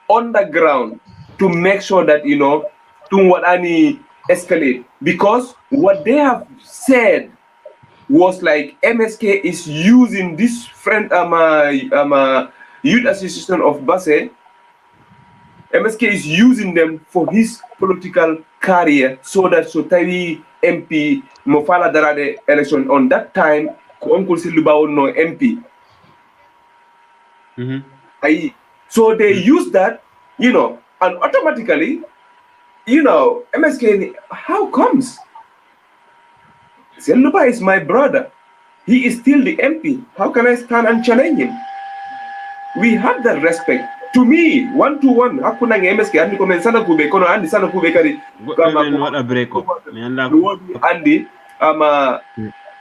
S5: underground to make sure that, you know, to what any escalate, because what they have said was like MSK is using this friend youth association of Basse. MSK is using them for his political career, so that Sotawi MP Mofala Darade election on that time, Uncle Siluba no MP. So they use that, you know, and automatically, you know, MSK, how comes? Seluba is my brother. He is still the MP. How can I stand and challenge him? We have that respect. To me, 1-to-1, hakuna MSK andi komen sana kube kono andi sana kube kari.
S2: What a break up.
S5: Andi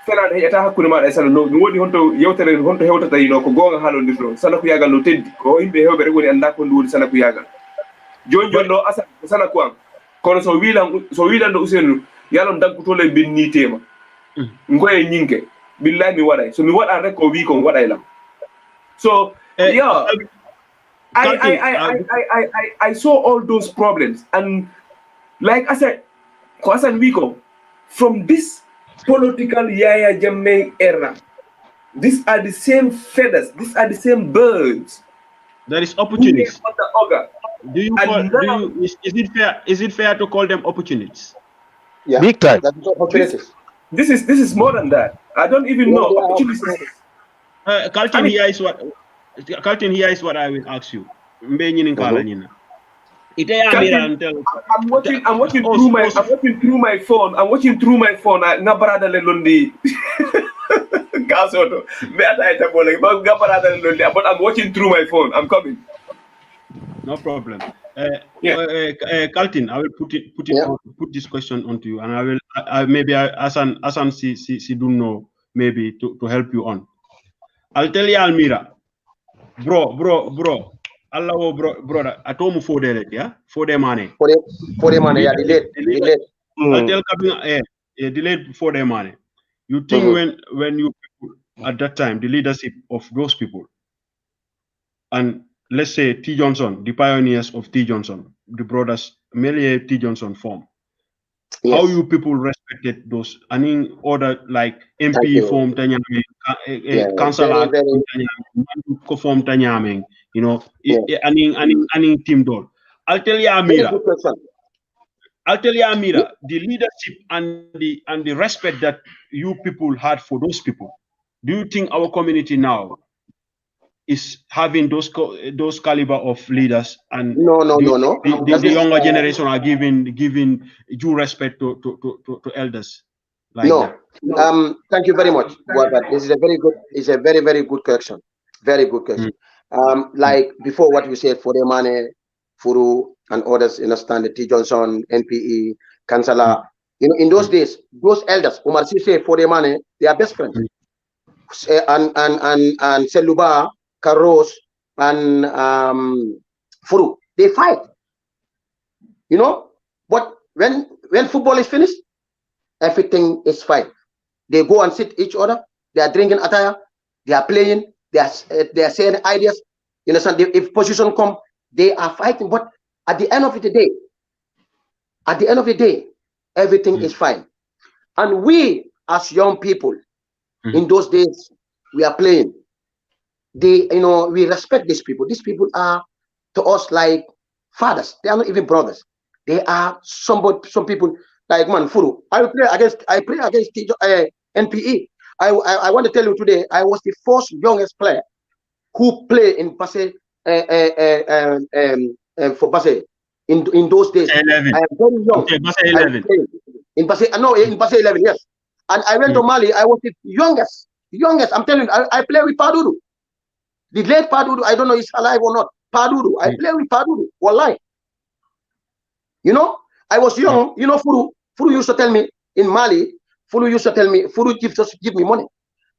S5: Ferran heyata hakkunde maɗa sana no wodi honto yewtere honto hewtata yino ko gonga halondirɗo sana ko yagal no teddi ko yimɓe hewɓe rek woni anda ko woni sana ko yagal joni ɗo asa sana ko an kono so wilan ɗo Ousseynou yalon dankutole binnitema ngoye ñinke billahi mi waɗay so mi waɗan rek ko wi kon waɗay lam so I saw all those problems, and like I said, Kwasan Wiko, from this political Yaya Jammeh era, these are the same feathers, these are the same birds.
S2: There is opportunities. Is it fair to call them opportunists?
S4: Yeah,
S6: big time.
S4: that's opportunities.
S5: This is more than that. I don't even know. Opportunities.
S2: Carlton, here is what I will ask you. I'm
S5: watching through my phone. I'm watching through my phone. Nabarada Lelundi. But I'm watching through my phone. I'm coming.
S2: No problem. Carlton, I will put this question onto you, and I will maybe Asan si don't know maybe to help you on. I'll tell you, Almira, bro. Allah, brother. Atomu for the yeah, for the money.
S4: For the money, yeah, delayed.
S2: I'll tell Kabinga, delayed for the money. You think when you at that time the leadership of those people, and let's say T. Johnson, the pioneers of T. Johnson, the brothers Melia T. Johnson form. Yes. How you people respected those? I mean, other like MP form Tanyaming, councillor form Tanyaming, you know, any team door. I'll tell you, Amira. The leadership and the respect that you people had for those people. Do you think our community now is having those caliber of leaders, and
S4: no.
S2: The younger generation are giving due respect to elders? Like
S4: no. That. Thank you very much. This is a very good. It's a very, very good question. Very good question. Like before, what you said, for the money, Furu and others, understand the T. Johnson, NPE, Kansala. You know, in those days, those elders, Umar Sise, for the money, they are best friends. And Seluba, Karos, and Furu, they fight. You know, but when football is finished, everything is fine. They go and sit each other. They are drinking attire. They are playing. They are saying ideas. You understand? If position come, they are fighting. But at the end of the day, everything is fine. And we, as young people, in those days, we are playing. We respect these people. These people are to us like fathers. They are not even brothers. They are some people like Furu. I play against NPE. I want to tell you today, I was the first youngest player who played in Basse for Basse in those days.
S2: 11.
S4: I am very young.
S2: Okay, Basse 11.
S4: In Basse 11, yes. And I went to Mali. I was the youngest. I'm telling you, I play with Padudu. The late Padudu, I don't know if he's alive or not. Padudu, I play with Padudu. Wallahi. You know, I was young. You know, Furu used to tell me in Mali. Furu used to tell me, Furu give me money.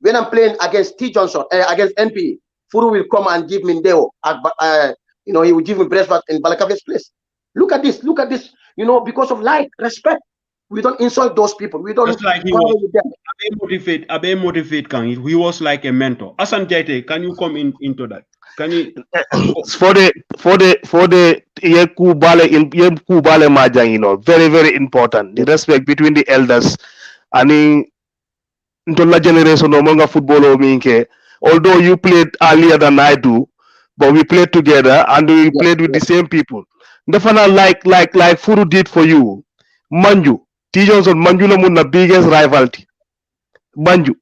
S4: When I'm playing against T. Johnson, against NP, Furu will come and give me Ndeo. He will give me breastfast in Balakave's place. Look at this. You know, because of respect. We don't insult those people. We don't.
S2: Just like he was. Abe motivate Kang. He was like a mentor. Asan Jaite, can you come into that? Can you?
S6: for the Yekubale Majang, you know, very, very important. The respect between the elders and into la generation no longer football minke. Although you played earlier than I do, but we played together and we played with the same people. Definitely like Furu did for you. Manju. T. Johnson, Manju Lamun, the biggest rivalry. Manju.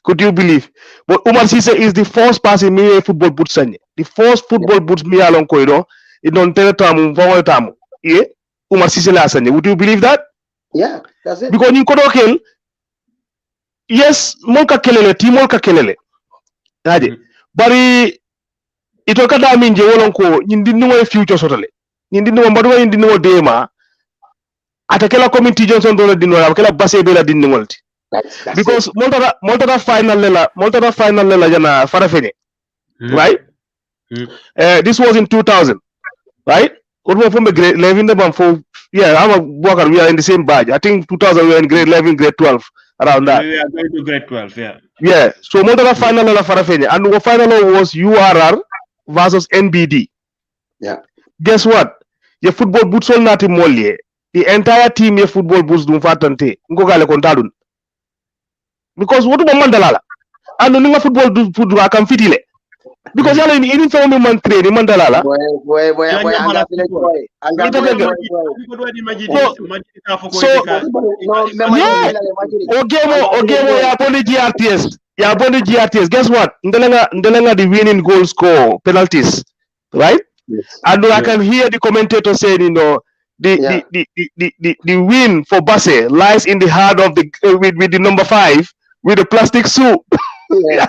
S6: Could you believe? But Umar Sise is the first person me football boots. The first football boots me along corridor. It don't tell tamu, forward tamu. Yeah? Umar Sise la sanye. Would you believe that?
S4: Yeah, that's it.
S6: Because in Kodokel, yes, molka kelele, timolka kelele. Bari itoka da minje wolonko nyindi no future sotale. Nyindi no mbadwa nyindi no dema. Atakela committee Johnson dola dinwala akela Basse bela dinwalti. Because multara final lela jana farafene. Right? This was in 2000. Right? From grade 11 we are in the same batch. I think 2000 we were in grade 11, grade 12 around that.
S2: We are going to grade 12, yeah.
S6: Yeah. So multara final lela farafene and the final was URR versus NBD.
S4: Yeah.
S6: Guess what? Your football boots all not molly. The entire team your football boots do fatante. Ngogale kontadun. Because what about Mandalala? And no football do football can fit ile. Because yalla ini fa mo man train Mandalala.
S4: Boy, anga file boy. Anga boy.
S6: Ogemo ya boni GRTS. Ya boni GRTS. Guess what? Ndelenga the winning goal score penalties. Right?
S4: Yes.
S6: And I can hear the commentator saying, you know, the win for Basse lies in the heart of the with the number 5 with the plastic soup.
S4: Yeah.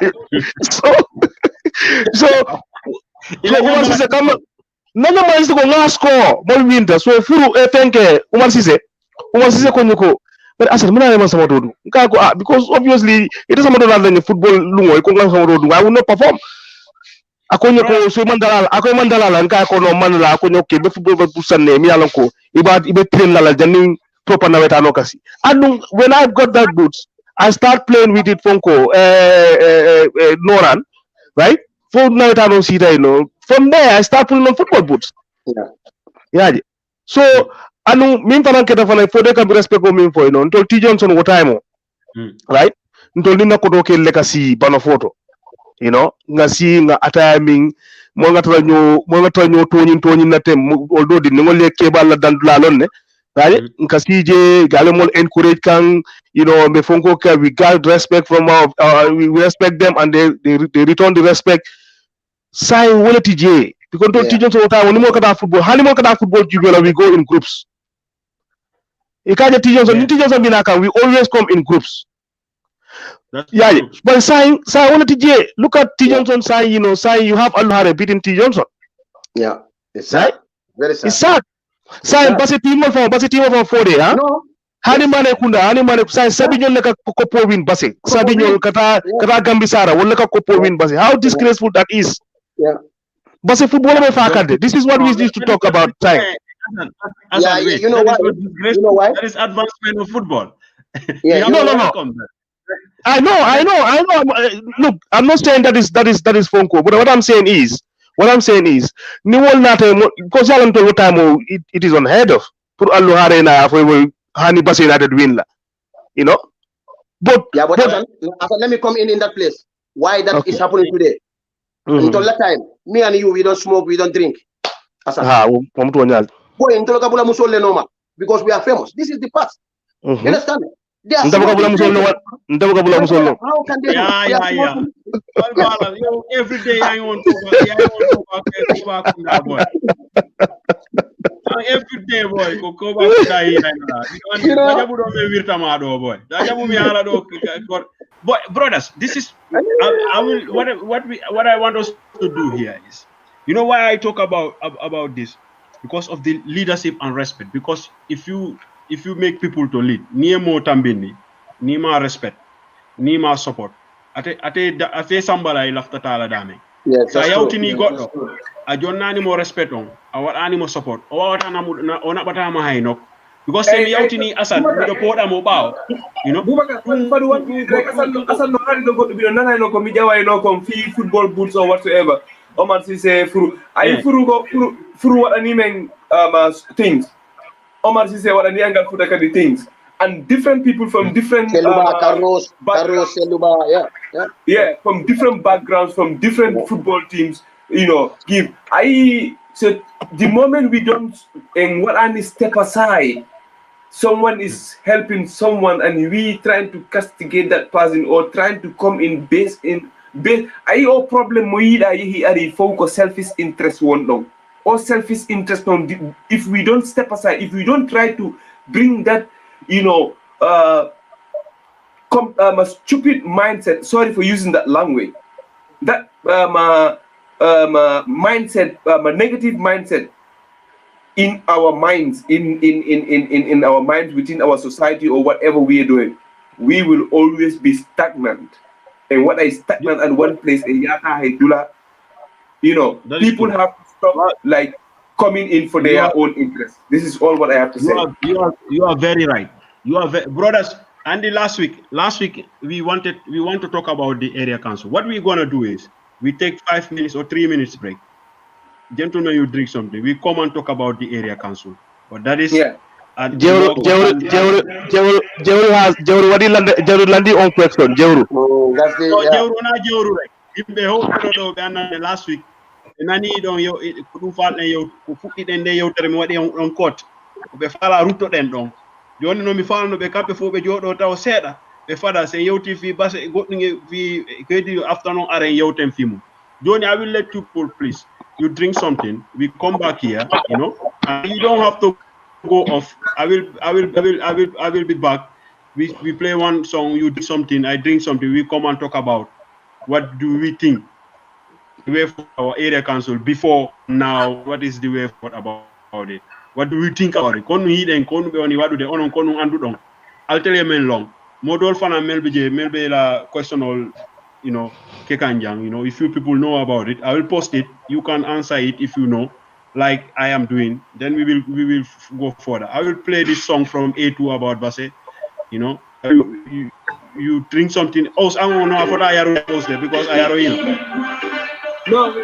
S6: so Umar Sise kama nanya maisi ko nga score ball winter so furu fenke Umar Sise konyuko but asal muna ma sama dodu nka ko because obviously it is sama dodu la football lungo ko nga sama dodu I will not perform akonyo ko so mandala nka ko no manala akonyo ke be football ba pusanne mi yalon ko ibe train la janning proper naweta no kasi and when I got that boots I start playing with it Fonko Noran, right? For naweta no sita, you know. From there I start putting on football boots. Yeah. So anu min tanan keta fana for de ka respect ko min for you know until T Johnson what time right? Until nina ko do ke lekasi bano photo. You know, nga si nga atayaming mo nga tra nyo tonin na tem although di ngol ke balla dan la lonne right nka CJ gale mol encourage kan you know me fonko ka we got respect from we respect them and they return the respect sai wala TJ because don't TJ so ta woni mo kata football hani mo kata football jubela we go in groups ikaje TJ so TJ so binaka we always come in groups. Yeah, but Sai wanted TJ. Look at T Johnson. Sai, you know, Sai you have Aluhare beating T Johnson.
S4: Yeah, it's sad. Very sad.
S6: It's sad. Sai basi team of 4 huh?
S4: No.
S6: Hani mane Sai Sabinyo leka kopo win basi. Sabinyo kata Gambisara wala ka kopo win basi. How disgraceful that is.
S4: Yeah.
S6: Basi football me fakade. This is what we used to talk about. Sai.
S4: Yeah, you know why? You know why?
S2: That is advancement of football.
S4: Yeah,
S6: no. I know. Look, I'm not saying that is Fonko, but what I'm saying is, ni wol nate because yalan to time it is unheard of. Put Aluhare na for Hani Basse United win la, you know. But
S4: Hassan, let me come in that place. Why that is happening today? Until that time, me and you, we don't smoke, we don't drink. Hassan. Boy, until kabula musole normal because we are famous. This is the past. You understand? How can they
S2: Yeah. Every day I want to go back to that boy. Every day, boy, go back to that. But brothers, this is what I want us to do here is, you know why I talk about this? Because of the leadership and respect. Because if you make people to lead, ni mo tambini, ni ma respect, ni ma support. Ate sambala ilafta tala dame.
S4: Yes,
S2: so yautini goddo. A jonnani mo respect on, a watani mo support. O watana ona batama haynok. Because say yautini Assane do poda mo bawo. You know?
S5: But what Assane no hari do goddo bi no nana no ko mi jawa no ko fi football boots or whatsoever. Omar Sise furu. Ay furu what ani men things. Omar Sise what ani angal futa kadi things. And different people from different
S4: Carlos,
S5: from different backgrounds, from different football teams, you know, give. I said the moment we don't and what I step aside, someone is helping someone and we trying to castigate that person or trying to come in base. I all problem we focus selfish interest one long. Or selfish interest on if we don't step aside, if we don't try to bring that, you know, a stupid mindset. Sorry for using that language. That mindset, a negative mindset in our minds, in our minds within our society or whatever we are doing, we will always be stagnant. And what is stagnant at one place, you know, people have to stop like coming in for their own interest. This is all what I have to say.
S2: You are very right. You are brothers. Andy, last week we want to talk about the area council. What we're gonna do is we take 5 minutes or 3 minutes break. gentlemen, you drink something. We come and talk about the area council. But that is
S6: Jewru landi on question Jewru.
S4: That's the
S2: Jewru na Jewru rek. Imbe ho do ganna last week. Nani don yo ku fal ne yo ku fuddi den de yo tere mi wadi on court. Be fala rutto den don. Joni no mi falno be kambe fo be jodo taw seeda. Be fada se yewti fi base goddi fi kedi afternoon are yewten fi mu. Joni, I will let you pull, please. You drink something. We come back here, you know, and you don't have to go off. I will be back. We play one song. You do something. I drink something. We come and talk about what do we think the way for our area council before now. What is the way forward about it? What do we think about it? Konu hiden konu be oni wadu de onon konu andu don. I'll tell you men long. Modol fana melbe la question all, you know, Kekanjang, you know, if you people know about it, I will post it. You can answer it if you know, like I am doing. Then we will go further. I will play this song from A2 about Basse. You know, you drink something. Oh, I don't know what I are post there because I are in.
S5: No,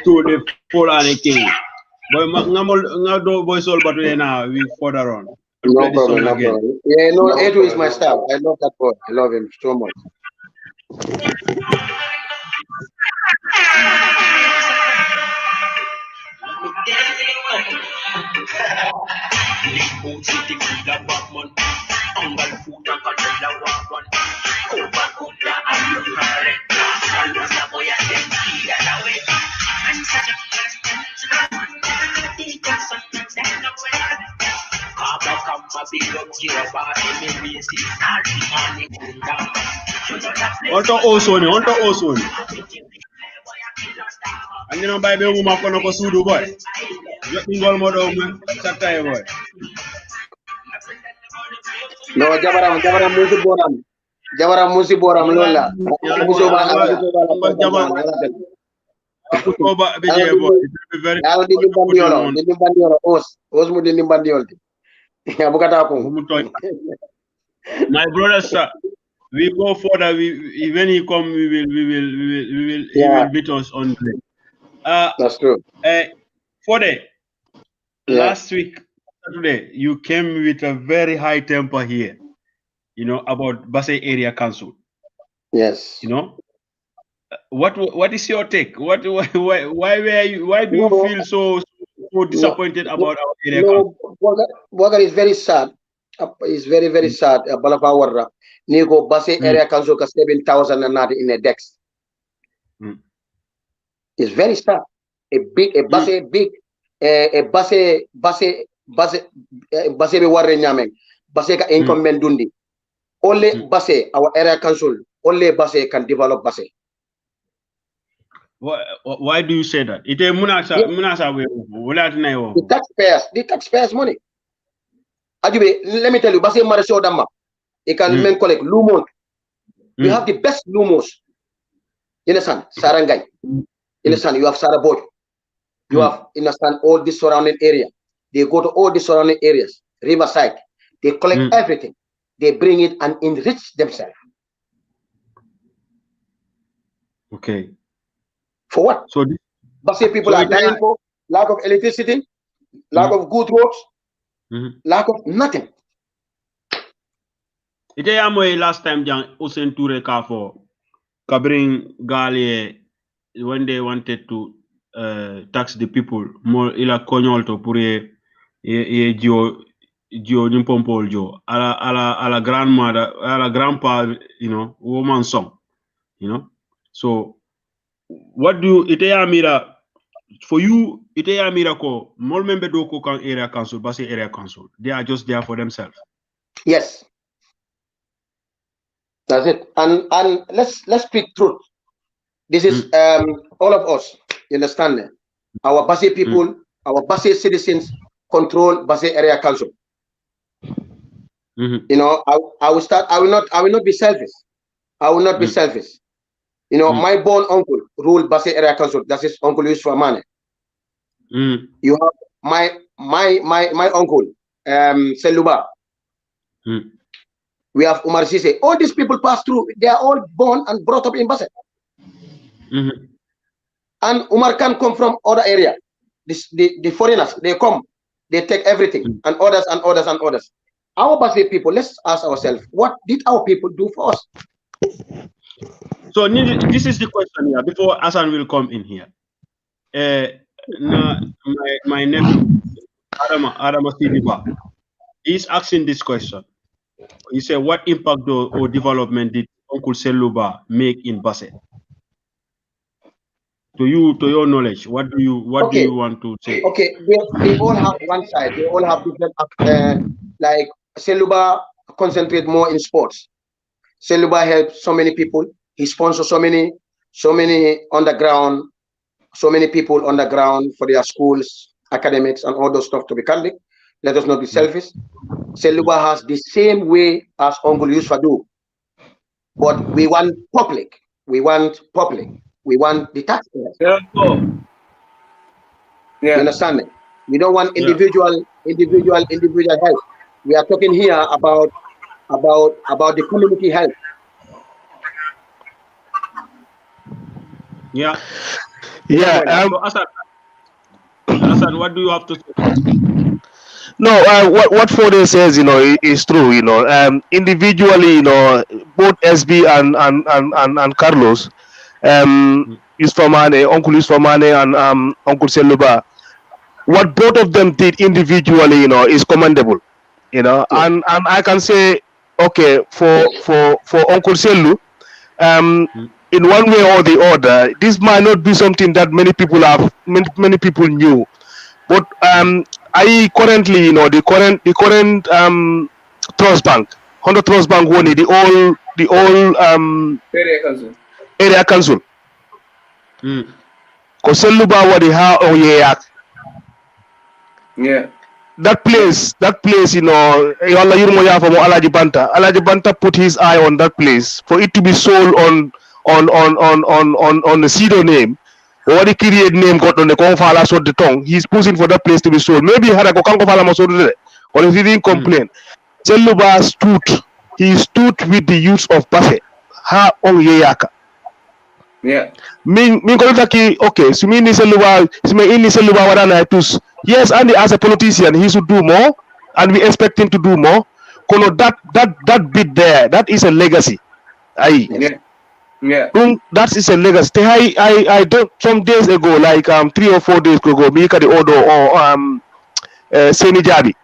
S2: To the Fulani King. Boy, boy, soul, but now we further on.
S4: No problem, no problem. Yeah, no, A2 is my staff. I love that boy. I love him so much.
S2: Onto Osoni. And you know, by the woman kono ko sudu boy. You ngol modo man sakay boy.
S4: No, jabaram musi boram lola.
S2: My brother, sir, we go further. When he come, we will beat us on the.
S4: That's true.
S2: Last week, Saturday, you came with a very high temper here, you know, about Basse Area Council.
S4: Yes.
S2: You know, what is your take? Why do you feel so disappointed about our area council?
S4: Bogar is very sad. It's very, very sad. Balapawarra. Nigo Basse Area Council ka 7,000 and not in a dex. It's very stark. A base be warre nyameng. Base ka income mendundi. Only base our area council. Only base can develop base.
S2: Why do you say that?
S4: The taxpayers money. Ajube, let me tell you, base Marisol Dama. It can men collect lumos. You have the best lumos. You understand? Sarangay. You understand? You have Saraboj. You have, understand, all the surrounding area. They go to all the surrounding areas, riverside. They collect everything. They bring it and enrich themselves.
S2: Okay.
S4: For what?
S2: So
S4: Basi people are dying for lack of electricity, lack of good roads, lack of nothing.
S2: Ite ya moy last time jang Ousseyn Touré ka for Kabring Galie when they wanted to tax the people more ila konyolto pour ye jio nimpompol jo ala grandmother ala grandpa, you know, woman song, you know. So what do ite ya mira for you? Ite ya mira ko mol membe do ko kan area council basi area council, they are just there for themselves.
S4: Yes, that's it. And let's speak truth. This is all of us. You understand that? Our Basi people, our Basi citizens control Basi area council. You know, I will not be selfish. I will not be selfish. You know, my born uncle ruled Basi area council. That is Uncle Yusuf Amane. You have my uncle, Seluba. We have Umar Sise. All these people pass through. They are all born and brought up in Basi. And Umar can come from other area. The foreigners, they come, they take everything, and others and others and others. Our Basi people, let's ask ourselves, what did our people do for us?
S2: So this is the question here before Hassan will come in here. My nephew Adama Sidiba is asking this question. He said, what impact or development did Uncle Seluba make in Basi? To your knowledge, what do you want to say?
S4: Okay, they all have one side. They all have different. Like Seluba concentrate more in sports. Seluba helps so many people. He sponsors so many underground, so many people on the ground for their schools, academics, and all those stuff. To be candid, let us not be selfish. Seluba has the same way as Uncle Yusuf do, but we want public. We want public. We want the taxpayers. You understand it? We don't want individual health. We are talking here about the community health.
S2: Yeah.
S6: Hassan,
S2: what do you have to say?
S6: No, what Fode says, you know, is true. You know, individually, you know, both SB and Carlos, Yusufamane, Uncle Yusufamane and Uncle Seluba, what both of them did individually, you know, is commendable. You know, and I can say, okay, for Uncle Selu, in one way or the other, this might not be something that many people knew, but I currently, you know, the current Trust Bank, 100 Trust Bank won it, the old area council. Koseluba wadi ha oyeyak.
S5: Yeah.
S6: That place, you know, Alaji Banta put his eye on that place for it to be sold on the pseudo name. What the create name got on the Kongfala so the tongue. He's pushing for that place to be sold. Maybe he had a Kongfala Masode, or if he didn't complain. Seluba stood with the youth of Basi. Ha on Yeyaka.
S5: Yeah.
S6: Okay, so me Seluba wadana tus. Yes, and as a politician, he should do more, and we expect him to do more. Kono that bit there, that is a legacy.
S5: Yeah.
S6: That is a legacy. I don't, some days ago, like 3 or 4 days ago, Mika the Odo or Senijabi,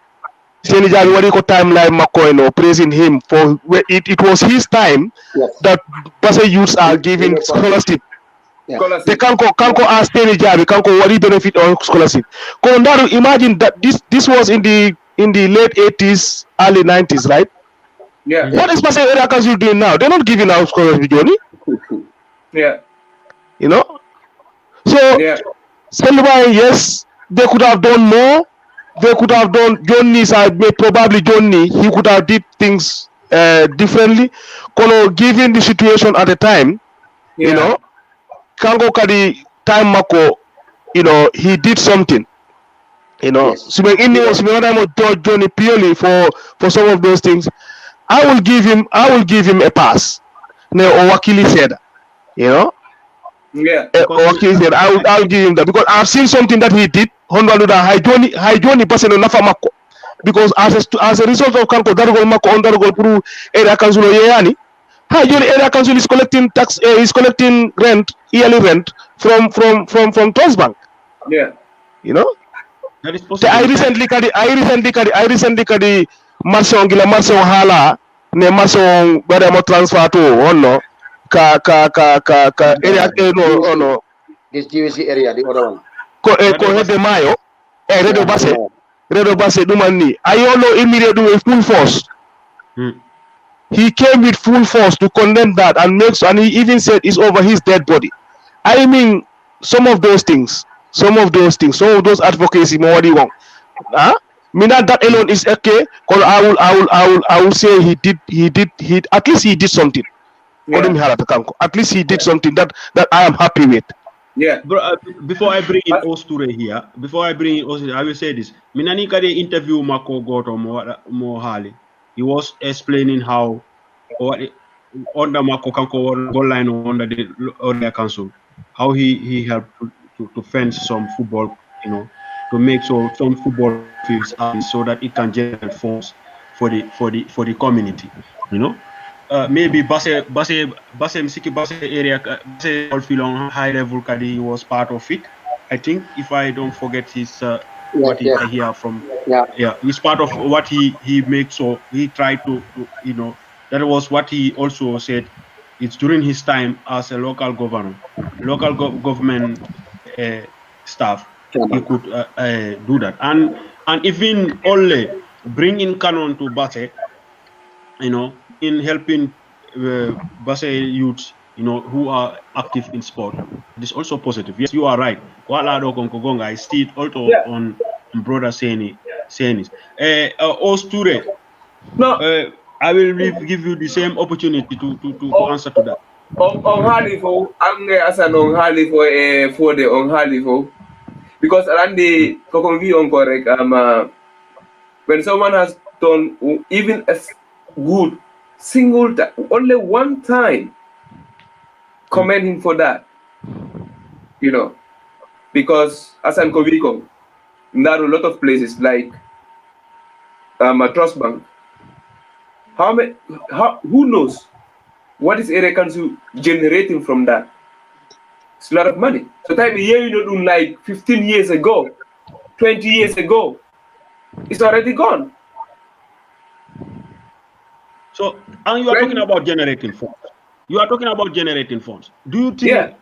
S6: what you call timeline Makoino, praising him for it was his time that Basi youths are giving scholarship
S5: Scholarship.
S6: The kanko ask Terry Jabi, kanko what benefit on scholarship. Kondaru, imagine that this was in the late 80s, early 90s, right?
S5: Yeah.
S6: What is Basel Area Council doing now? They're not giving out scholarship, Johnny.
S5: Yeah.
S6: You know? So,
S5: Yeah.
S6: yes, they could have done more. They could have done, probably Johnny, he could have did things differently. Given the situation at the time, you know, Kango Kadi time Mako, you know, he did something. You know,
S4: Yes.
S6: so Johnny purely for some of those things. I will give him a pass. No, Owakili said, you know.
S5: Yeah.
S6: Owakili said, I'll give him that because I've seen something that he did. Honda High Johnny person Nafamako. Because as a result of Kanko Dargol Mako on Dargol Puru Area Council Yayani, High Johnny Area Council is collecting tax, is collecting rent, yearly rent from Transbank.
S5: Yeah.
S6: You know.
S2: That is possible.
S6: I recently kadi marson gila marson hala ne marson bada mo transfer to onno ka area no
S4: This GVC area, the other one.
S6: ko hede mayo redo base dumani ayolo immediately with full force. He came with full force to condemn that and he even said it's over his dead body. I mean some of those things, some of those advocacy more what do you want? Mina that alone is okay. Cause I will say he did at least he did something.
S5: Yeah.
S6: At least he did something that I am happy with.
S5: Yeah.
S2: Bro, before I bring in Osture here, I will say this. Minani kade interview Mako Goto Mohali. He was explaining how under Mako Kanko goal line under the area council, how he helped to fence some football, you know, to make so some football fields so that it can generate funds for the community, you know. Maybe Basse area, Basse Olfilong high level Kadi was part of it. I think if I don't forget his I hear from he's part of what he makes. So he tried to you know, that was what he also said. It's during his time as a local governor, government staff, he could do that, and even only bringing Canon to Basse, you know, in helping Basse youths, you know, who are active in sport. This is also positive. Yes, you are right. I see it also on brother saying Osture.
S5: No.
S2: I will give you the same opportunity to answer to that.
S5: On Halifo, I'm asking on Halifo for the on Halifo because around the Kokongi on correct when someone has done even a good single only one time, commend him for that, you know, because as an Koviko, there are a lot of places like a trust bank. Who knows what is area council generating from that? It's a lot of money. So time here you know, like 15 years ago, 20 years ago, it's already gone.
S2: So, and you are talking about generating funds. You are talking about generating funds. Do you think,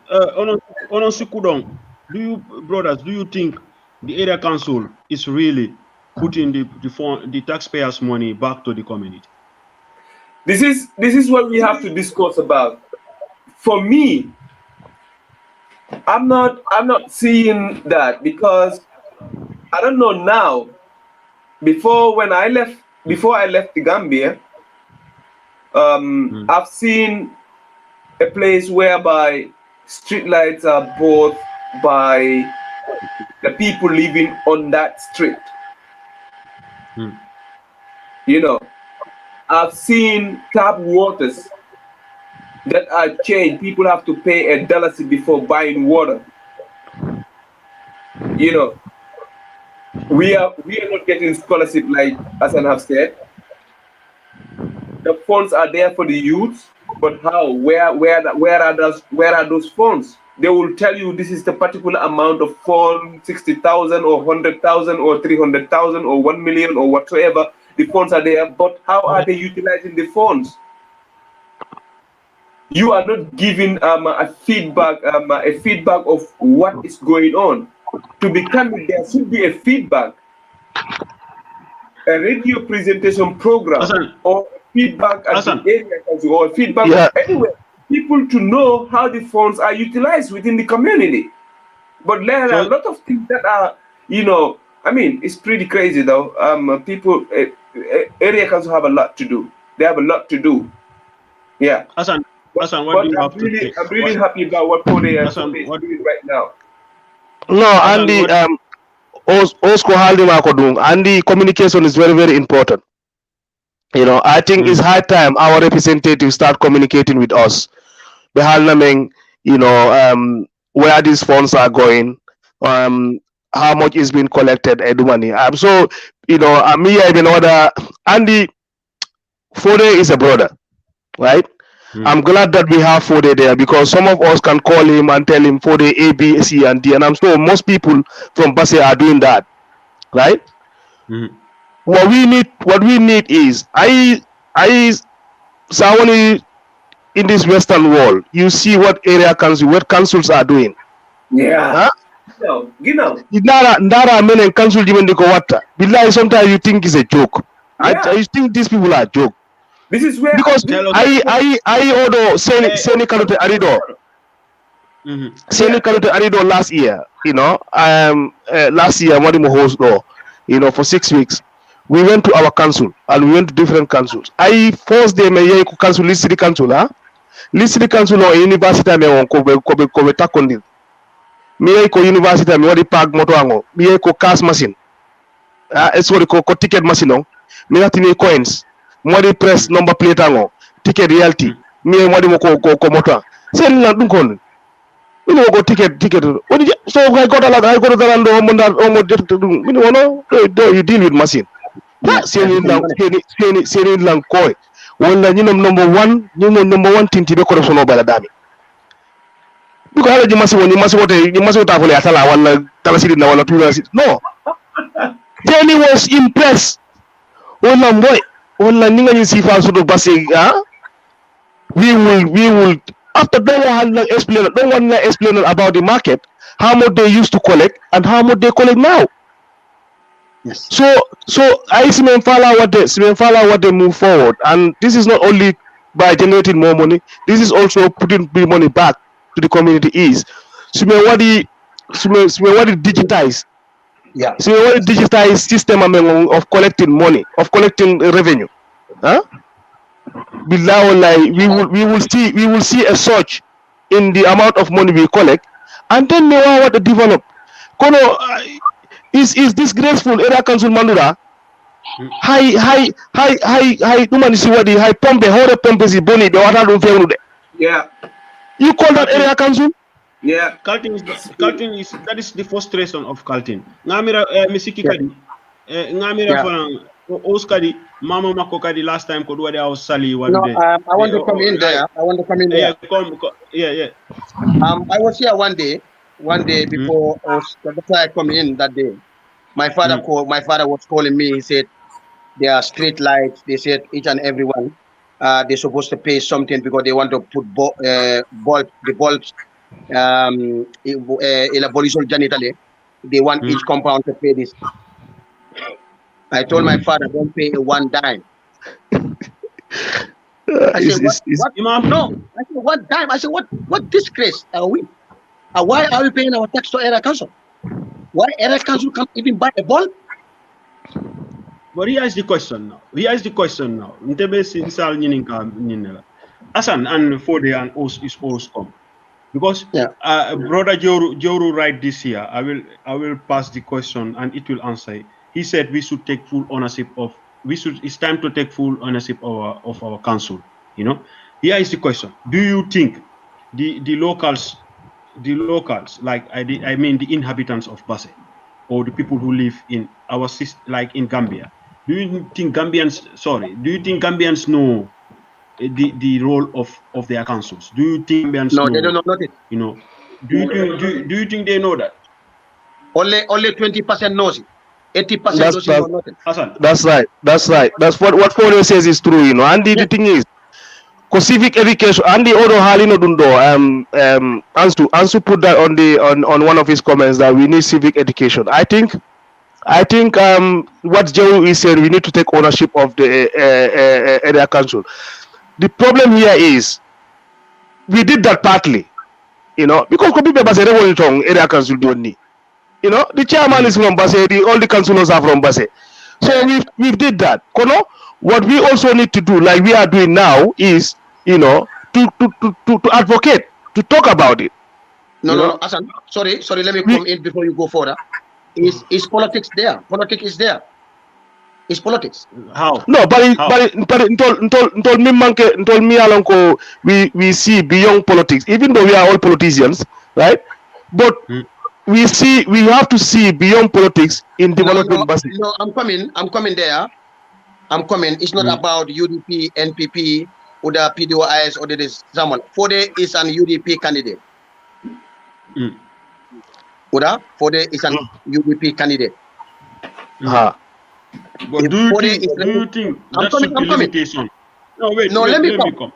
S2: do you, brothers, do you think the area council is really putting the taxpayers' money back to the community?
S5: This is what we have to discuss about. For me, I'm not seeing that because I don't know now. Before I left the Gambia, I've seen a place whereby street lights are bought by the people living on that street. You know, I've seen tap waters that are changed. People have to pay $1 before buying water. You know, we are not getting scholarship like Hassan have said. The funds are there for the youth, but how? Where are those funds? They will tell you this is the particular amount of funds, 60,000 or 100,000 or 300,000 or 1 million or whatsoever. The funds are there, but how are they utilizing the funds? you are not giving a feedback of what is going on. To be candid, there should be a feedback, a radio presentation program, or feedback at the area council, or feedback anywhere. People to know how the funds are utilized within the community. But there are a lot of things that are, I mean, it's pretty crazy though. People, area council have a lot to do. They have a lot to do. Yeah.
S2: Hassan, what do you have to say?
S5: I'm really happy about what Pode is doing right now.
S6: No, Andy, Osco Haldi Andy, communication is very, very important. I think it's high time our representatives start communicating with us. Where these funds are going, how much is being collected, money. So, me, even order Andy, Fode is a brother, right? I'm glad that we have Fode there, because some of us can call him and tell him Fode A, B, C, and D, and I'm sure most people from Basse are doing that, right? What we need is someone in this Western world. You see what councils are doing.
S5: Yeah.
S6: Huh? Ndara menen council dimendiko watta. Billahi, sometimes you think it's a joke.
S5: Yeah.
S6: I think these people are joke.
S5: This is where
S6: because I order Seni Kalute Arido. Seni Kalute Arido last year, last year Madimu host door, for 6 weeks. We went to our council and we went to different councils. I forced them a council, list city council, list city council or university me on kobe takondi. Me ko university me wadi park moto ango. Me ko cash machine. Sorry ko ticket machine me natini coins. Mwadi press number plate ango. Ticket reality. Me mwadi mo ko moto. Send la dunkon. You go ticket. So I got a lot. I got a you deal with machine. Seni lang koy wala number one tinti be corruption no bala dami biko hala ji masi wote fole atala wala talasidi na wala tulasi no. Jenny was impressed wala boy wala ninga ni sifa sudo basi we will after don't want to explain about the market, how much they used to collect and how much they collect now.
S4: Yes.
S6: So I see men follow what they move forward, and this is not only by generating more money. This is also putting the money back to the community. So what the digitize?
S4: Yeah.
S6: So what the digitized system of collecting money, of collecting revenue, huh? We will see a surge in the amount of money we collect, and then we want to develop. Is disgraceful area council mandura high woman see what the high pump hore pump is boni the water don't fail.
S5: Yeah,
S6: you call that area council?
S5: Yeah,
S2: Culting is that is the frustration of Culting. Ngamira misiki kadi ngamira for Oskadi mama makokadi last time could what I was Sally one day.
S4: I want to come in there.
S2: Yeah, yeah.
S4: I was here one day before I come in that day. My father was calling me. He said there are street lights. They said each and every one they're supposed to pay something because they want to put the bulbs in abolition janitally. They want each compound to pay this. I told my father, don't pay one dime. I said, what? No. I said, what dime? I said, what disgrace are we? Why are we paying our tax to area council? Why area council can't even buy a bulb?
S2: But here is the question now. Asan and Fode and Os is come. Because brother Joru right this year, I will pass the question and it will answer. He said we should take full ownership of it's time to take full ownership of our council. Here is the question. Do you think the locals, like I mean the inhabitants of Basse, or the people who live in our like in Gambia, do you think Gambians know the role of their councils? Do you think Gambians know?
S4: No, they don't know nothing.
S2: Do you think they know that?
S4: Only 20% knows it. 80% knows nothing.
S6: That's right. That's what Fode says is true, And the thing is, Because civic education and the other Halino Dundo, Ansu put that on one of his comments that we need civic education. I think what Joe is saying, we need to take ownership of the area council. The problem here is we did that partly, because people say they want area council don't need. The chairman is from Basse, all the councillors are from Basse. So we did that. What we also need to do, like we are doing now, is to advocate, to talk about it.
S4: No, Asan, sorry, let me come in before you go further. Is politics there? Politics is there. It's politics.
S2: How?
S6: No, but we see beyond politics, even though we are all politicians, right? But we have to see beyond politics in developing Basse.
S4: No, I'm coming there. It's not about UDP, NPP, or the PDOIS or this someone. Fode is an UDP candidate. Fode is an UDP candidate.
S2: But do you think that should be limitation? No, wait.
S4: No, let me come.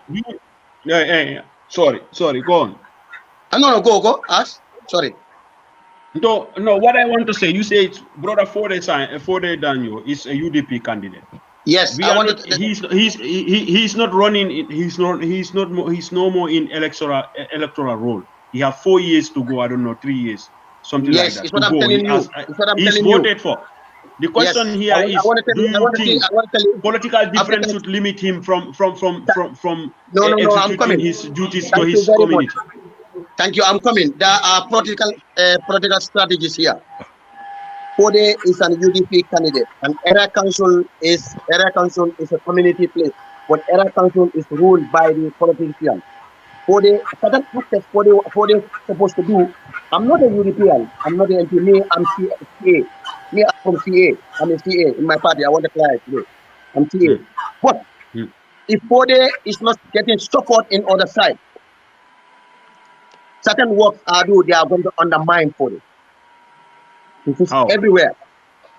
S2: Yeah. Sorry. Go on.
S4: No, go. Ask. Sorry.
S2: No. What I want to say, you say it's brother Fode Daniel is a UDP candidate.
S4: Yes,
S2: he's not running. He's no more in electoral role. He has 4 years to go. I don't know, 3 years, something like that.
S4: Yes, it's what I'm telling you.
S2: He's voted for. The question here is: do you think political difference should limit him from executing his duties to his community?
S4: Thank you. I'm coming. There are political strategies here. Fode is an UDP candidate, and area council is a community place, but area council is ruled by the politicians. Fode, certain aspects Fode is supposed to do. I'm not a UDPian. I'm not an MP. Me, I'm CA. Me, I'm from CA. I'm a CA in my party. I want to clarify today. I'm CA. But if Fode is not getting support in other side, certain works they are going to undermine Fode. This is everywhere.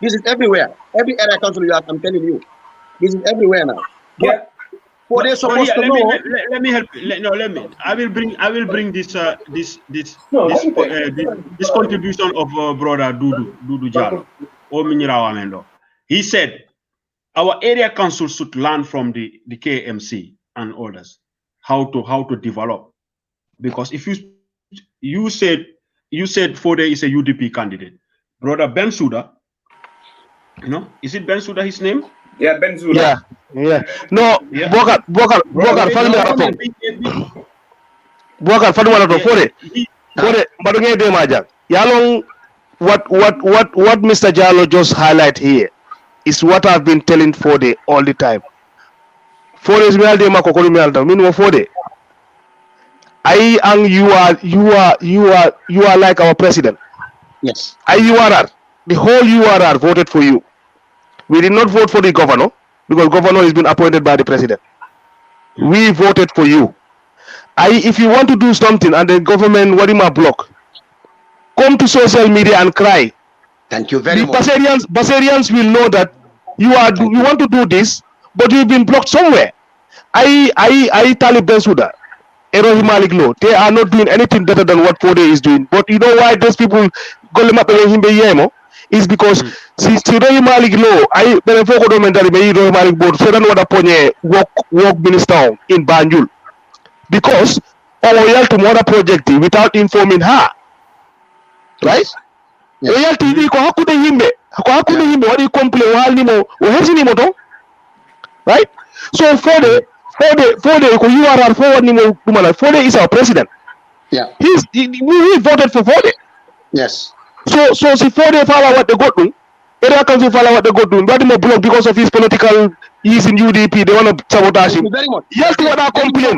S4: This is everywhere. Every area council you have, I'm telling you. This is everywhere now.
S5: Yeah.
S4: What they're supposed to know.
S2: Let me help. I will bring this contribution of brother Dudu Jallo. He said our area council should learn from the KMC and others how to develop, because if you said Fode is a UDP candidate. Brother Bensouda, is it Bensouda his name?
S5: Yeah, Bensouda.
S6: Yeah. No, Bokar, what Mr. Jallo just highlight here is what I've been telling Fode all the time. Fode is Fode. You are like our president.
S4: Yes.
S6: URR, the whole URR voted for you. We did not vote for the governor because governor has been appointed by the president. We voted for you. If you want to do something and the government block, come to social media and cry.
S4: Thank you very much.
S6: Basarians will know that you want to do this, but you've been blocked somewhere. Talib Bensouda, Erohi Malik Law, they are not doing anything better than what Fode is doing. But you know why those people is because since Erohi Malik Law, Erohi Malik board, so work minister in Banjul. Because Royalty Mother project without informing her. Right? Royalty ko hakude himbe wadi complain right? So Fode ko URR forward nimo dumala. Fode is our president.
S4: Yeah.
S6: We voted for Fode.
S4: Yes.
S6: So si Fode follow what they got do, area council follow what they got do. But they block because of his political, he's in UDP, they want to sabotage him. Yes, what I complain.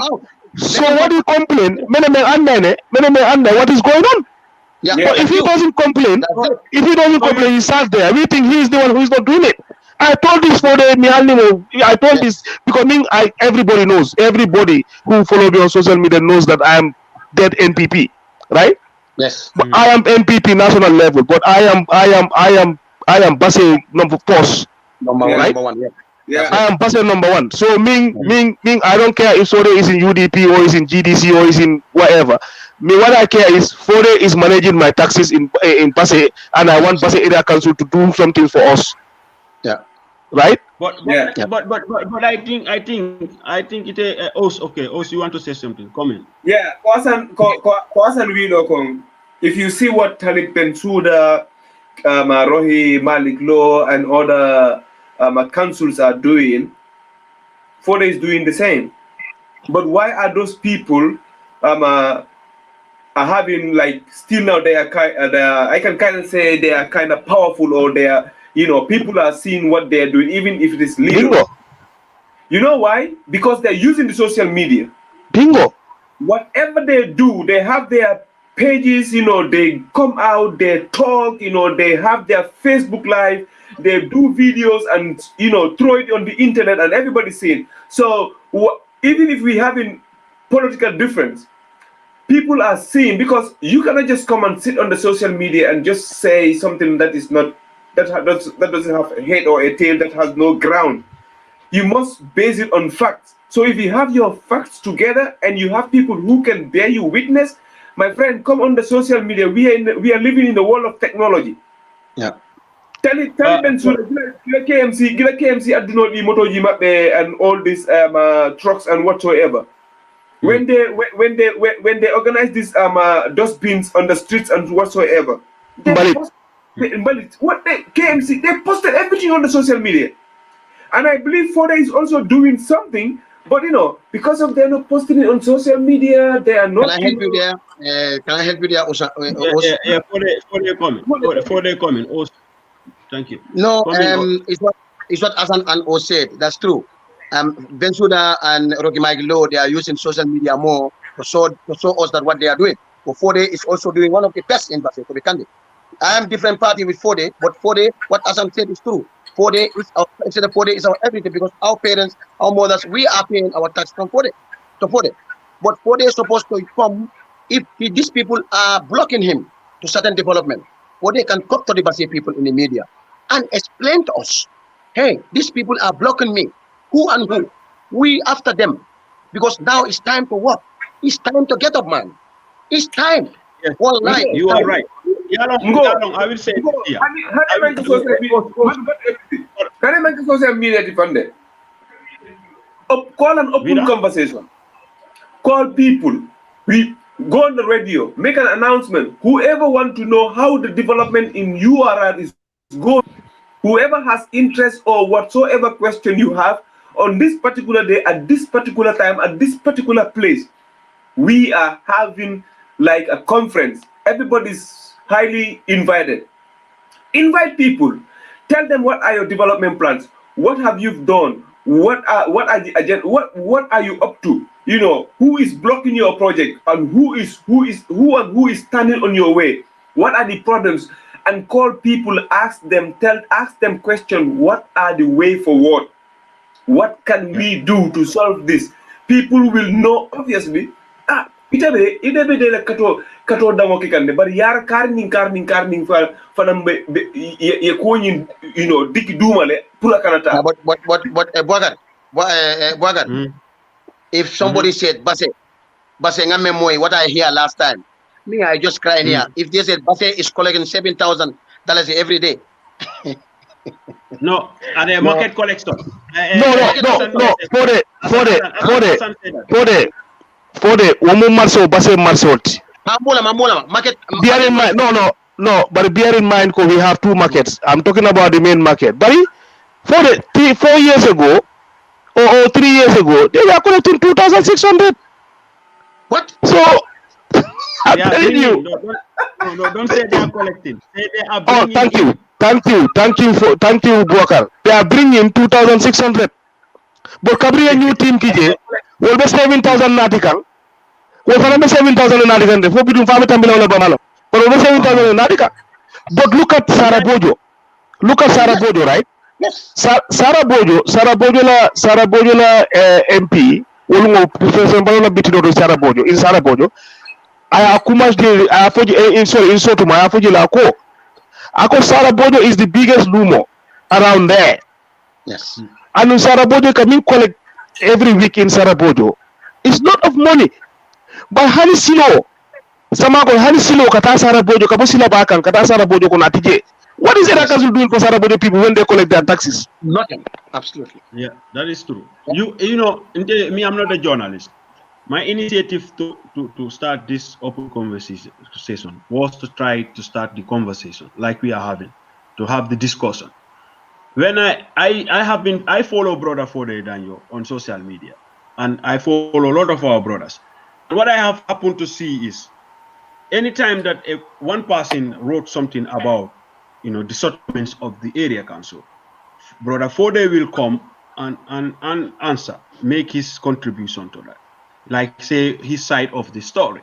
S6: So what do you complain? Many what is going on?
S4: Yeah.
S6: But if he doesn't complain, he sat there. We think he is the one who is not doing it. I told this for this because everybody knows, everybody who follow me on social media knows that I am dead NPP, right?
S4: Yes.
S6: But I am NPP national level, but I am Basse number one.
S4: Number one, yeah.
S5: Yeah.
S6: I am Basse number one. So Ming, I don't care if Sode is in UDP or is in GDC or is in whatever. Me, what I care is Fode is managing my taxes in Basse, and I want Basse Area Council to do something for us.
S4: Yeah.
S6: Right?
S2: But I think it Os, okay, Os, you want to say something? Comment.
S5: Yeah, Kwasan Wilo Kong. If you see what Talib Bensouda, Rohi Malik Law, and other councils are doing, Fode is doing the same. But why are those people are having, like, still now they are I can kind of say they are kind of powerful, or they are, people are seeing what they are doing, even if it is legal.
S6: Bingo.
S5: You know why? Because they're using the social media.
S6: Bingo.
S5: Whatever they do, they have their pages, they come out, they talk, they have their Facebook Live, they do videos and, throw it on the internet and everybody's seeing. So even if we having political difference, people are seeing, because you cannot just come and sit on the social media and just say something that is not, that doesn't have a head or a tail, that has no ground. You must base it on facts. So if you have your facts together and you have people who can bear you witness, my friend, come on the social media. We are living in the world of technology.
S4: Yeah.
S5: Tell it, KMC, I do not need motor and all these trucks and whatsoever. When they organize these dustbins on the streets and whatsoever, KMC, they posted everything on the social media. And I believe Fode is also doing something, but because of they're not posting it on social media, they are not.
S4: Can I help you there? Can I help you there, Osa?
S2: Yeah, for the comment. Thank you.
S4: No, it's what Asan and O said. That's true. Bensouda and Rocky Mike Low, they are using social media more to show us that what they are doing. But Fode is also doing one of the best in Basse, to be candid. I am different party with Fode, but Fode, what Asan said is true. Fode is our everything, because our parents, our mothers, we are paying our tax from Fode to Fode. But Fode is supposed to come if these people are blocking him to certain development. Fode can come to the Basse people in the media and explain to us, hey, these people are blocking me. Who and who? We after them. Because now it's time to work. It's time to get up, man. It's time.
S2: Yes.
S4: One life.
S2: You are right. I will say
S5: Can I make the social media defender? Call an open conversation. Call people. We go on the radio, make an announcement. Whoever wants to know how the development in URL is going, whoever has interest or whatsoever question you have, on this particular day, at this particular time, at this particular place, we are having like a conference. Everybody's highly invited. Invite people. Tell them what are your development plans. What have you done? What are the agenda? What are you up to? Who is blocking your project, and who is standing on your way? What are the problems? And call people, ask them question. What are the way forward? What can we do to solve this? People will know, obviously. Itabe de kato damo kikande, but yar karning fanam ye konin, diki dumale pula kanata.
S4: But Bwagan, if somebody said Basse ngame moy, what I hear last time, me I just cry here. If they said Basse is collecting $7,000 every day.
S2: No, and a market collector.
S6: Fode, woman marso Basse marsot.
S4: Mamula, market.
S6: Bear in mind, no, but bear in mind, because we have two markets. I'm talking about the main market. But Fode, 4 years ago, or 3 years ago, they were collecting 2,600.
S4: What?
S6: So, I'm telling you.
S2: No, don't say they are collecting. Say they are
S6: Oh,
S2: bringing.
S6: thank you, Bwakar. They are bringing 2,600. But Kabri a new team KJ will be 7,000 Natikang. Well, for 7,000 Natikan, the 4 between 5 and below Banana. But over 7,000 Natika. But look at Sarah Bojo. Right?
S4: Yes.
S6: Sarah Bojo la MP. Will Professor Banana Bitino Sarah Bojo. In Sarah Bojo. I have Kumash in Sotuma. I have Ako Sarah Bojo is the biggest lumo around there.
S4: Yes.
S6: And in Sarabojo, can collect every week in Sarabojo. It's lot of money. But Hani Silo, Samago Hani Silo, Kata Sarabojo, Kabosila Bakan, Kata Sarabojo, Konatije. What is Area Council doing for Sarabojo people when they collect their taxes?
S4: Nothing. Absolutely.
S2: Yeah, that is true. You know, me, I'm not a journalist. My initiative to start this open conversation was to try to start the conversation like we are having, to have the discussion. When I follow Brother Fode Danyo on social media, and I follow a lot of our brothers. What I have happened to see is, anytime that one person wrote something about, the settlements of the area council, Brother Fode will come and answer, make his contribution to that. Like, say, his side of the story,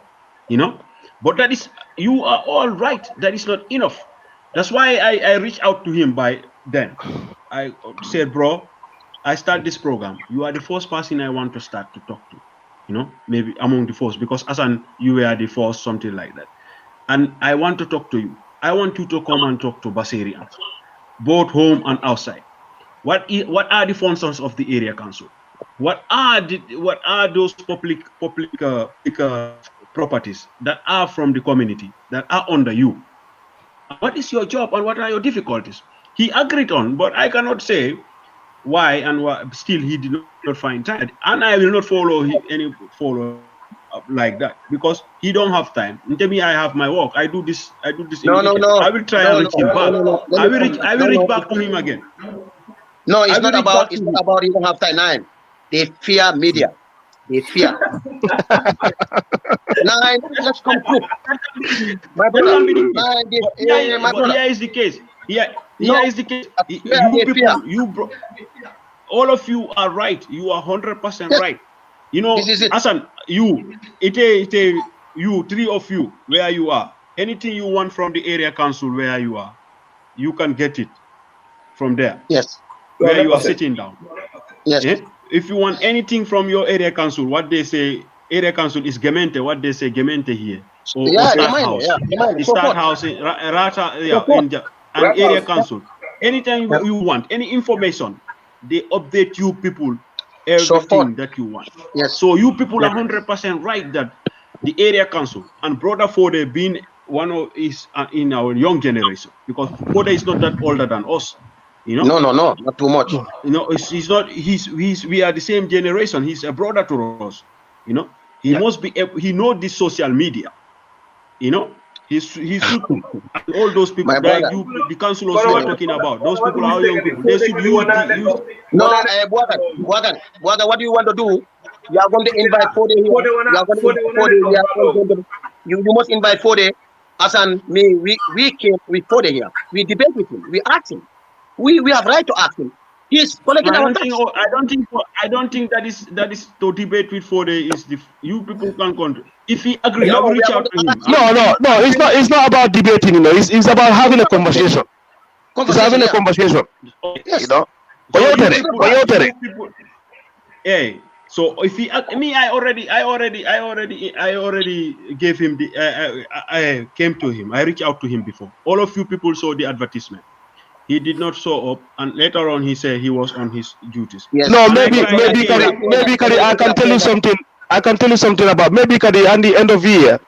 S2: But that is, you are all right. That is not enough. That's why I reached out to him by then. I said, bro, I start this program. You are the first person I want to start to talk to, maybe among the first, because Asan, you were the first, something like that. And I want to talk to you. I want you to come and talk to Baserians, both home and outside. What are the functions of the area council? What are those public properties that are from the community that are under you? What is your job and what are your difficulties? He agreed on, but I cannot say why and why. Still, he did not find time, and I will not follow any like that because he don't have time. Tell me, I have my work. I do this.
S4: No.
S2: I will try and reach him back. I will reach back to him again.
S4: No, it's not about you don't have time. They fear media. They fear. Nine, let's come quick. My brother,
S2: here is the case. Here is the case. All of you are right. You are 100% right. Hassan, you, three of you, where you are. Anything you want from the area council where you are, you can get it from there.
S4: Yes.
S2: Where you are sitting down.
S4: Yes.
S2: If you want anything from your area council, what they say, area council is Gemente, what they say, Gemente here. Or Start House, and area council. Anytime you want, any information, they update you people everything that you want.
S4: Yes.
S2: So you people are 100% right that the area council and Brother Fode being one of is in our young generation, because Fode is not that older than us.
S4: No, not too much.
S2: He's not. We are the same generation. He's a brother to us. He must be. He knows this social media. He's all those people like you, the councillors you are talking about. Those people are young people. They should use.
S4: No, Bwagan, what do you want to do? You are going to invite Fode here. You are going to you must invite Fode. Hassan, me, we came with Fode here. We debate with him. We asked him. We have right to ask him. He's collecting our tax.
S2: I don't think that is to debate with Fode is you people can control. If he agrees, I will reach out to him.
S6: No. It's not about debating. It's about having a conversation. It's having a conversation.
S4: Yes.
S2: Hey, so if he I already gave him I came to him. I reached out to him before. All of you people saw the advertisement. He did not show up, and later on he said he was on his duties.
S6: Yes. No, maybe Kari, I can tell you something. I can tell you something about maybe Kari, and the end of year,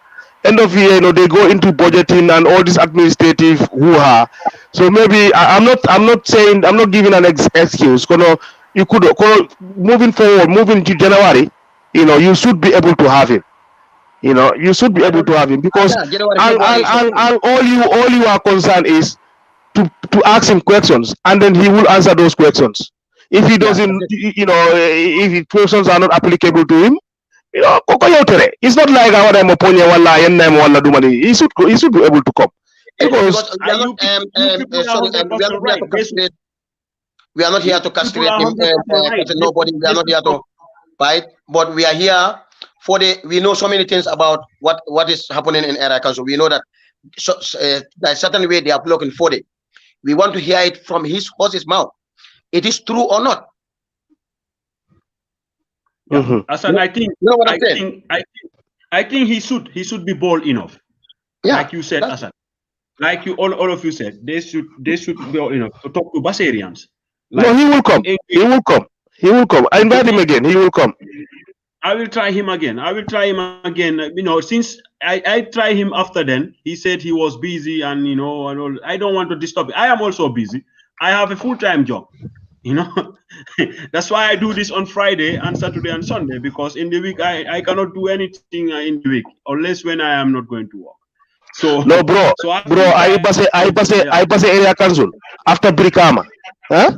S6: they go into budgeting and all this administrative hoo-ha. So maybe I'm not giving an excuse. You could moving forward, moving to January, you should be able to have him. You should be able to have him because and all you are concerned is to ask him questions, and then he will answer those questions. If he doesn't, if his questions are not applicable to him, it's not like he should be able to come. Because
S4: we are not here to castrate him. Nobody. We are not here to fight, but we are here we know so many things about what is happening in area council. We know that there's certain way they are blocking Fode. We want to hear it from his horse's mouth. It is true or not.
S2: Hassan, I think he should be bold enough.
S4: Yeah,
S2: like you said, Hassan. Like all of you said, they should be bold enough to talk to Baserians.
S6: No, he will come. He will come. He will come. I invite him again. He will come.
S2: I will try him again. I will try him again. You know, since I try him after then, he said he was busy and, you know, and all. I don't want to disturb. I am also busy. I have a full-time job, you know. That's why I do this on Friday and Saturday and Sunday, because in the week I cannot do anything in the week unless when I am not going to work. So
S6: no, bro,
S2: so
S6: I pass area council after Brikama, huh?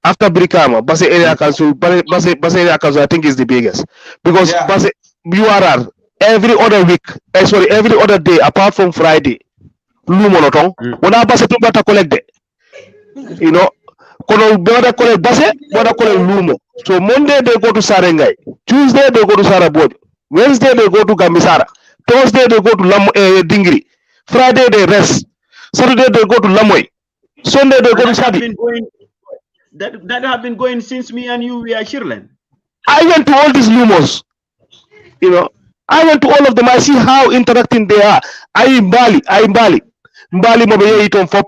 S6: After Brikama, Basse area council, Basse area council, I think is the biggest because Basse URR every other week, sorry, every other day apart from Friday, Lumonotong. When I Basse to better collect it, you know, kono better collect Basse, better collect Lumo. So Monday they go to Sarengai, Tuesday they go to Sarabod, Wednesday they go to Gambisara, Thursday they go to Dingri, Friday they rest, Saturday they go to Lamoy, Sunday they go to Sadi.
S2: That have been going since me and you were Shirland.
S6: I went to all these lumos, you know. I went to all of them. I see how interacting they are. I am Bali. Mbali mo be iton fop.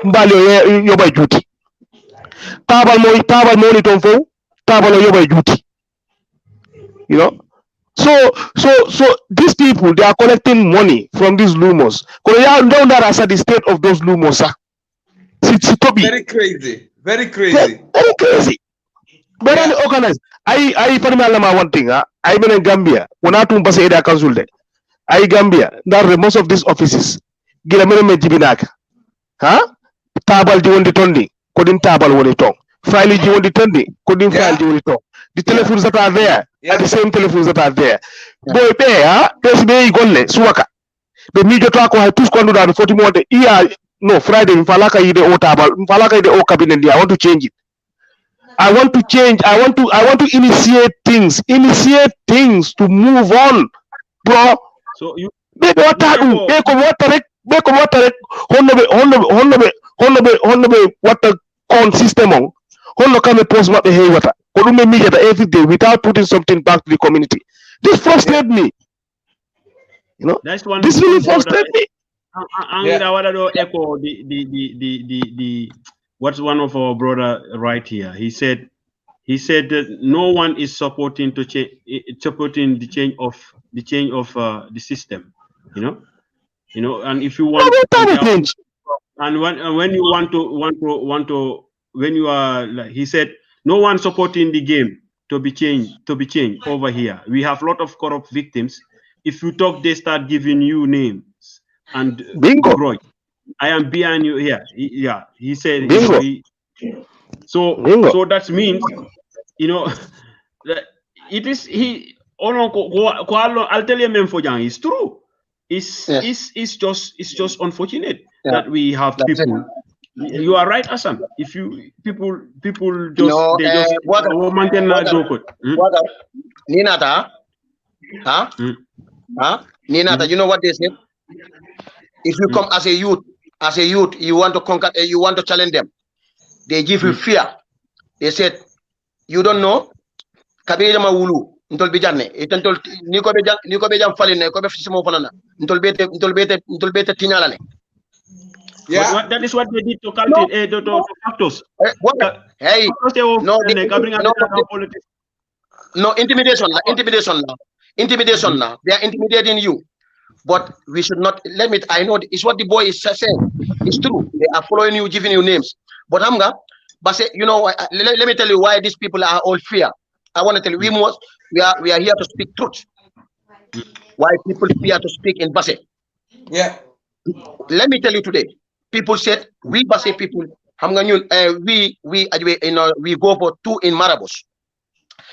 S6: Mbali yo by duty. Tabal mo ni ton fo. Tabal yo by duty. You know. So these people, they are collecting money from these lumos. Because you don't understand the state of those lumos, sir.
S1: Very crazy. Very crazy.
S6: Very crazy. Very organized. I for one thing. I been in Gambia. When I to pass area council there. I Gambia. Now most of these offices. Gila me jibinaka. Huh? Tabal di wondi tondi. Kodin tabal woni tong. File di wondi tondi. Kodin file di wondi tong. The telephones that are there are the same telephones that are there. Boy pay pesi be golle suwaka. Be mi joto ako hay tous kondu da 40 monde. Iya no Friday mfalaka ide o tabal. Mfalaka ide o cabinet. I want to change it. I want to change. I want to initiate things to move on, bro.
S2: So you
S6: make what what con system on honno come post what the hey water every day without putting something back to the community. This frustrates me. You know,
S2: that's one.
S6: This really frustrates me.
S2: I want to echo the what's one of our brother right here. He said that no one is supporting the change of the system. You know, and if you want, and when you want to, when you are like he said, no one supporting the game to be changed over here. We have a lot of corrupt victims. If you talk, they start giving you names and
S6: bingo.
S2: Roy, I am behind you here. He said.
S6: Bingo.
S2: So that means, you know, it is he. I'll tell you, Memfojang, it's true. It's just unfortunate that we have people. You are right, Hassan. If you people just
S4: no,
S2: they just
S4: Ninata, huh? Ninata, you know what they say? If you come as a youth, you want to conquer, you want to challenge them. They give you fear. They said, you don't know. Kabiri ma wulu. Ntol bijanne. Itentol niko bejam faline. Ko be fisimo fanana. Ntol bete tinyalane.
S2: Yeah. That is what they did to cultivate to factors.
S4: Hey, no intimidation. Intimidation now. They are intimidating you. But we should not I know it's what the boy is saying. It's true. They are following you, giving you names. But Hamga, you know, let me tell you why these people are all fear. I want to tell you, we are here to speak truth. Why people fear to speak in Basse?
S1: Yeah.
S4: Let me tell you today. People said we Basse people, we go for 2 in Marabos.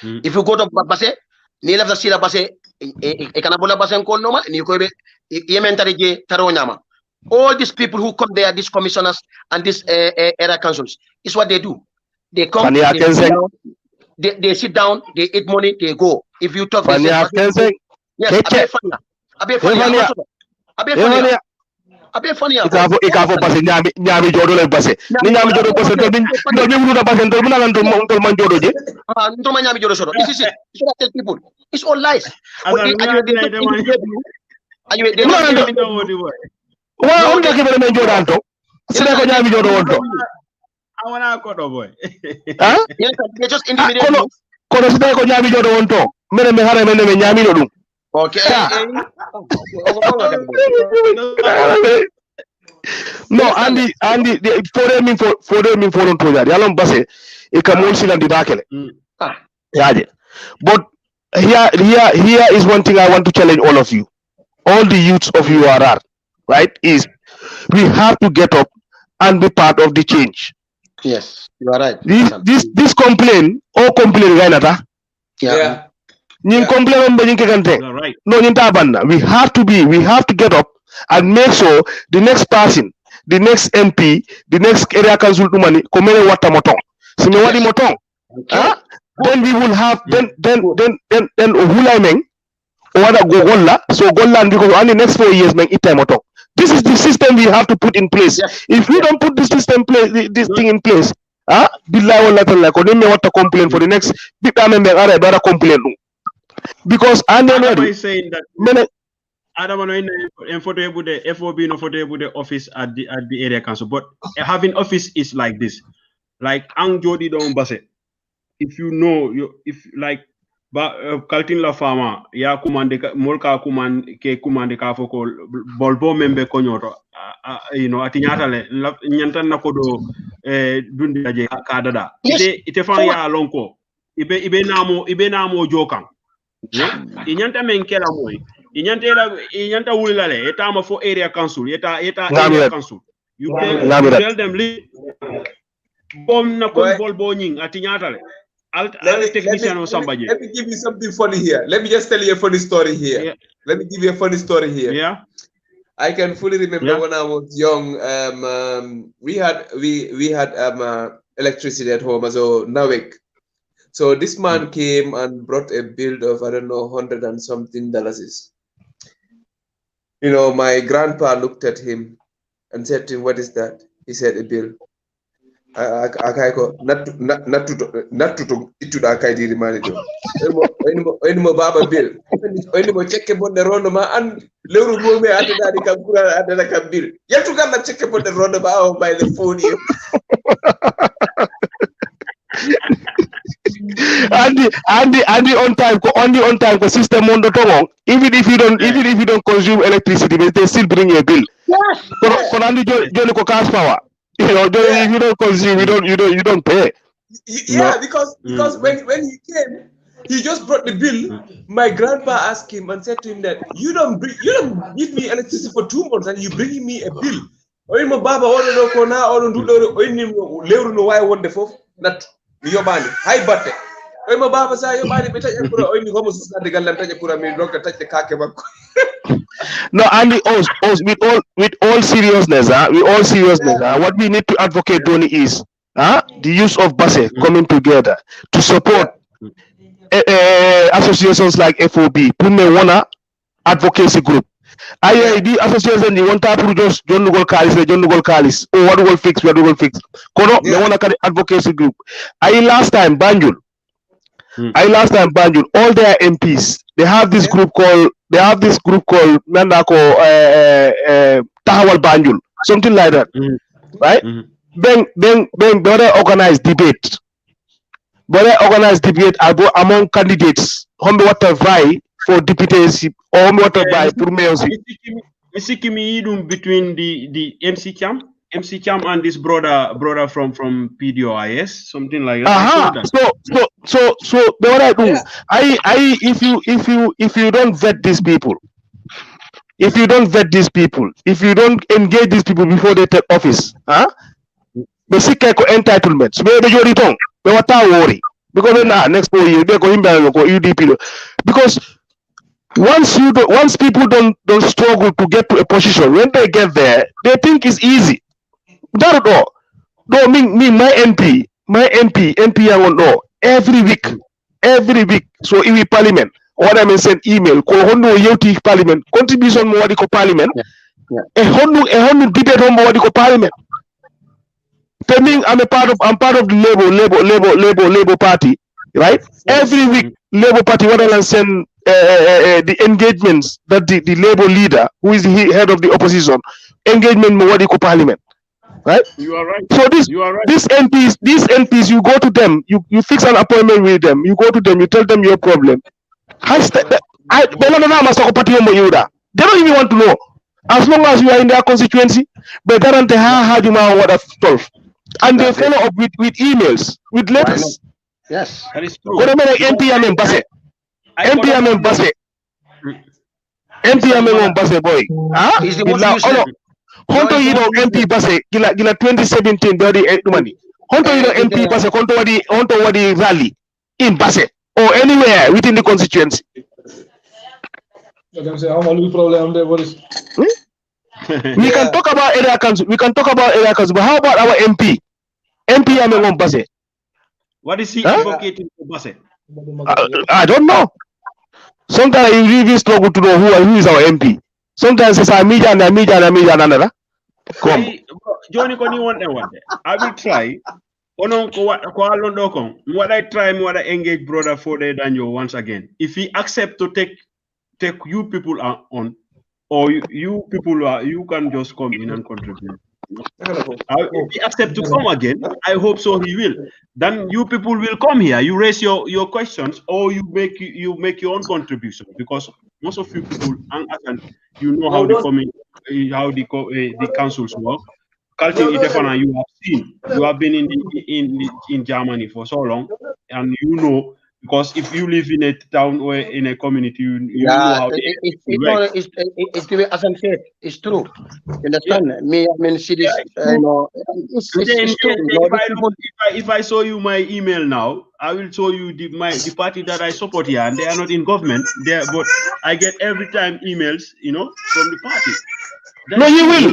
S4: If you go to Basse, ni left the sila Basse, ekanabola Basse call normal, ni ko be yementari je taronyama. All these people who come there, these commissioners and these area councils, is what they do. They come, they sit down, they eat money, they go. If you talk, they say, yes, abe funny.
S6: Ikafo Basse nyami jodo le Basse. Ni nyami jodo Basse to ni wulu da Basse to muna ngantol man jodo je.
S4: Ntoma nyami jodo sodo. This is it. You should tell people. It's all lies.
S6: Wa on da ke bele men jodo alto. Sile ko nyami jodo wonto.
S2: wanna kodo boy.
S6: Huh?
S4: Yes, they just intimidate
S6: Kono
S4: you.
S6: kono sida ko nyami jodo wonto. Mene me hare mene me nyami do dum.
S4: Okay.
S6: Yeah. No, Andy, for on toja. Yalom base, e kamol silandi bakele. Yaje. But here is one thing I want to challenge all of you. All the youths of URR, right? Is we have to get up and be part of the change.
S4: Yes, you are right.
S6: This complaint, all complaint right.
S5: Yeah.
S6: Complaint
S2: Right.
S6: No, we have to get up and make sure the next person, the next MP, the next area council money, komele wata motong. Sime wadi motong. Then we will have then Ohulameng or Gogola. So Golan because only next 4 years make it time motong. This is the system we have to put in place.
S4: Yes.
S6: If we don't put this system this thing in place, billahi wala like only what to complain for the next people better complain. Because
S2: Adam is saying that Adam in photo the FOB no photo the office at the area council, but having office is like this. Like Ang Jodi don't basse. If you know if like Kaltin La Fama ya kumande molka kumande ka foko bolbo membe konyoto atinyata le nyanta nakodo dundi aje kadada ite fan ya lonko ibe namo jokan inyanta menkela moy inyanta wulila le eta ma fo area council area council you tell them bom na ko bolbo nying atinyata le technician or somebody.
S5: Let me give you something funny here. Let me just tell you a funny story here.
S2: Yeah.
S5: Let me give you a funny story here.
S2: Yeah.
S5: I can fully remember when I was young. We had electricity at home, so Nawek. So this man came and brought a bill of I don't know $100 and something. My grandpa looked at him and said to him, "What is that?" He said, "A bill." Not to itu da kai diri manager enmo baba bill enmo check bonde rondo ma an lewru mo me adda di kam kura adda kam bill yeltu galla check bonde rondo ba by the phone you Andy on time ko system on the tongue even if you don't consume electricity they still bring you a bill. Yes. For Andy Johnny ko cash power. If you don't consume, you don't pay. Yeah, because when he came, he just brought the bill. My grandpa asked him and said to him that you don't give me electricity for 2 months and you bringing me a bill. Oimo baba ono kona ono nduloro oimo lewru no why wonde fof nat yobani hay batte. Oimo baba sa yobani beta yakura oimi homo susade gallam taje kura mi lokka taje kake makko. No, Andy, with all seriousness, what we need to advocate, Donny, is the use of BASE coming together to support associations like FOB, Punewana Advocacy Group. IID association, you want to just John Lugol Kalis, or what will fix, Kono, they want to advocacy group. Last time, Banjul, all their MPs, they have this group called Nandako Tahawal Banjul, something like that, right? Then they organize debate. Among candidates, what to vie for deputyship or what to vie for mayorship.
S2: Between the MC Cam and this brother from PDOIS, something like that. So what I do, if you don't vet these people, if you don't engage these people before they take office, the sick entitlements, where the jury tongue, they were worry because next 4 years they go in go UDP because once people don't struggle to get to a position, when they get there, they think it's easy. That at all. No, me, my MP, I won't know every week. So in the parliament, what I mean send email, call Hondo Yoti Parliament, contribution more the parliament, a Hondo debate on more the parliament. Telling I'm part of the Labour Party, right? Every week, Labour Party what I send the engagements that the Labour leader, who is the head of the opposition, engagement more the parliament.
S6: right?
S2: You are right.
S6: So
S2: You are right.
S6: these MPs, you go to them, you fix an appointment with them, you go to them, you tell them your problem. They don't even want to know. As long as you are in their constituency, they guarantee how you know what 12. And they follow up with emails, with letters.
S4: Yes.
S2: That is true.
S6: What about MPM Basse? MPM Basse. MPM Basse boy. Ah?
S4: He's the most useless.
S6: Honto you know MP Basse gila 2017 body money. Honto you know MP Basse honto wadi rally in Basse or anywhere within the constituency.
S7: We can
S6: talk about area council. We can talk about area council, but how about our MP? MP Amengom Basse.
S2: What is he advocating for Basse?
S6: I don't know. Sometimes you really struggle to know who is our MP. Sometimes it's a media and another. Come.
S2: Johnny, can you want that one? I will try. What I try, what I engage brother Fode Daniel once again. If he accept to take you people on, or you people you can just come in and contribute. If he accept to come again, I hope so he will. Then you people will come here. You raise your questions, or you make your own contribution, because most of you people you know how the councils work. Culture Itefana, you have seen. You have been in Germany for so long, and you know. Because if you live in a town or in a community, you know how
S4: it's the way Hassan said. It's true. You understand? Me, I mean, see this. You know, it's true.
S2: If I show you my email now, I will show you the party that I support here, and they are not in government. But I get every time emails, from the party.
S6: No, you will.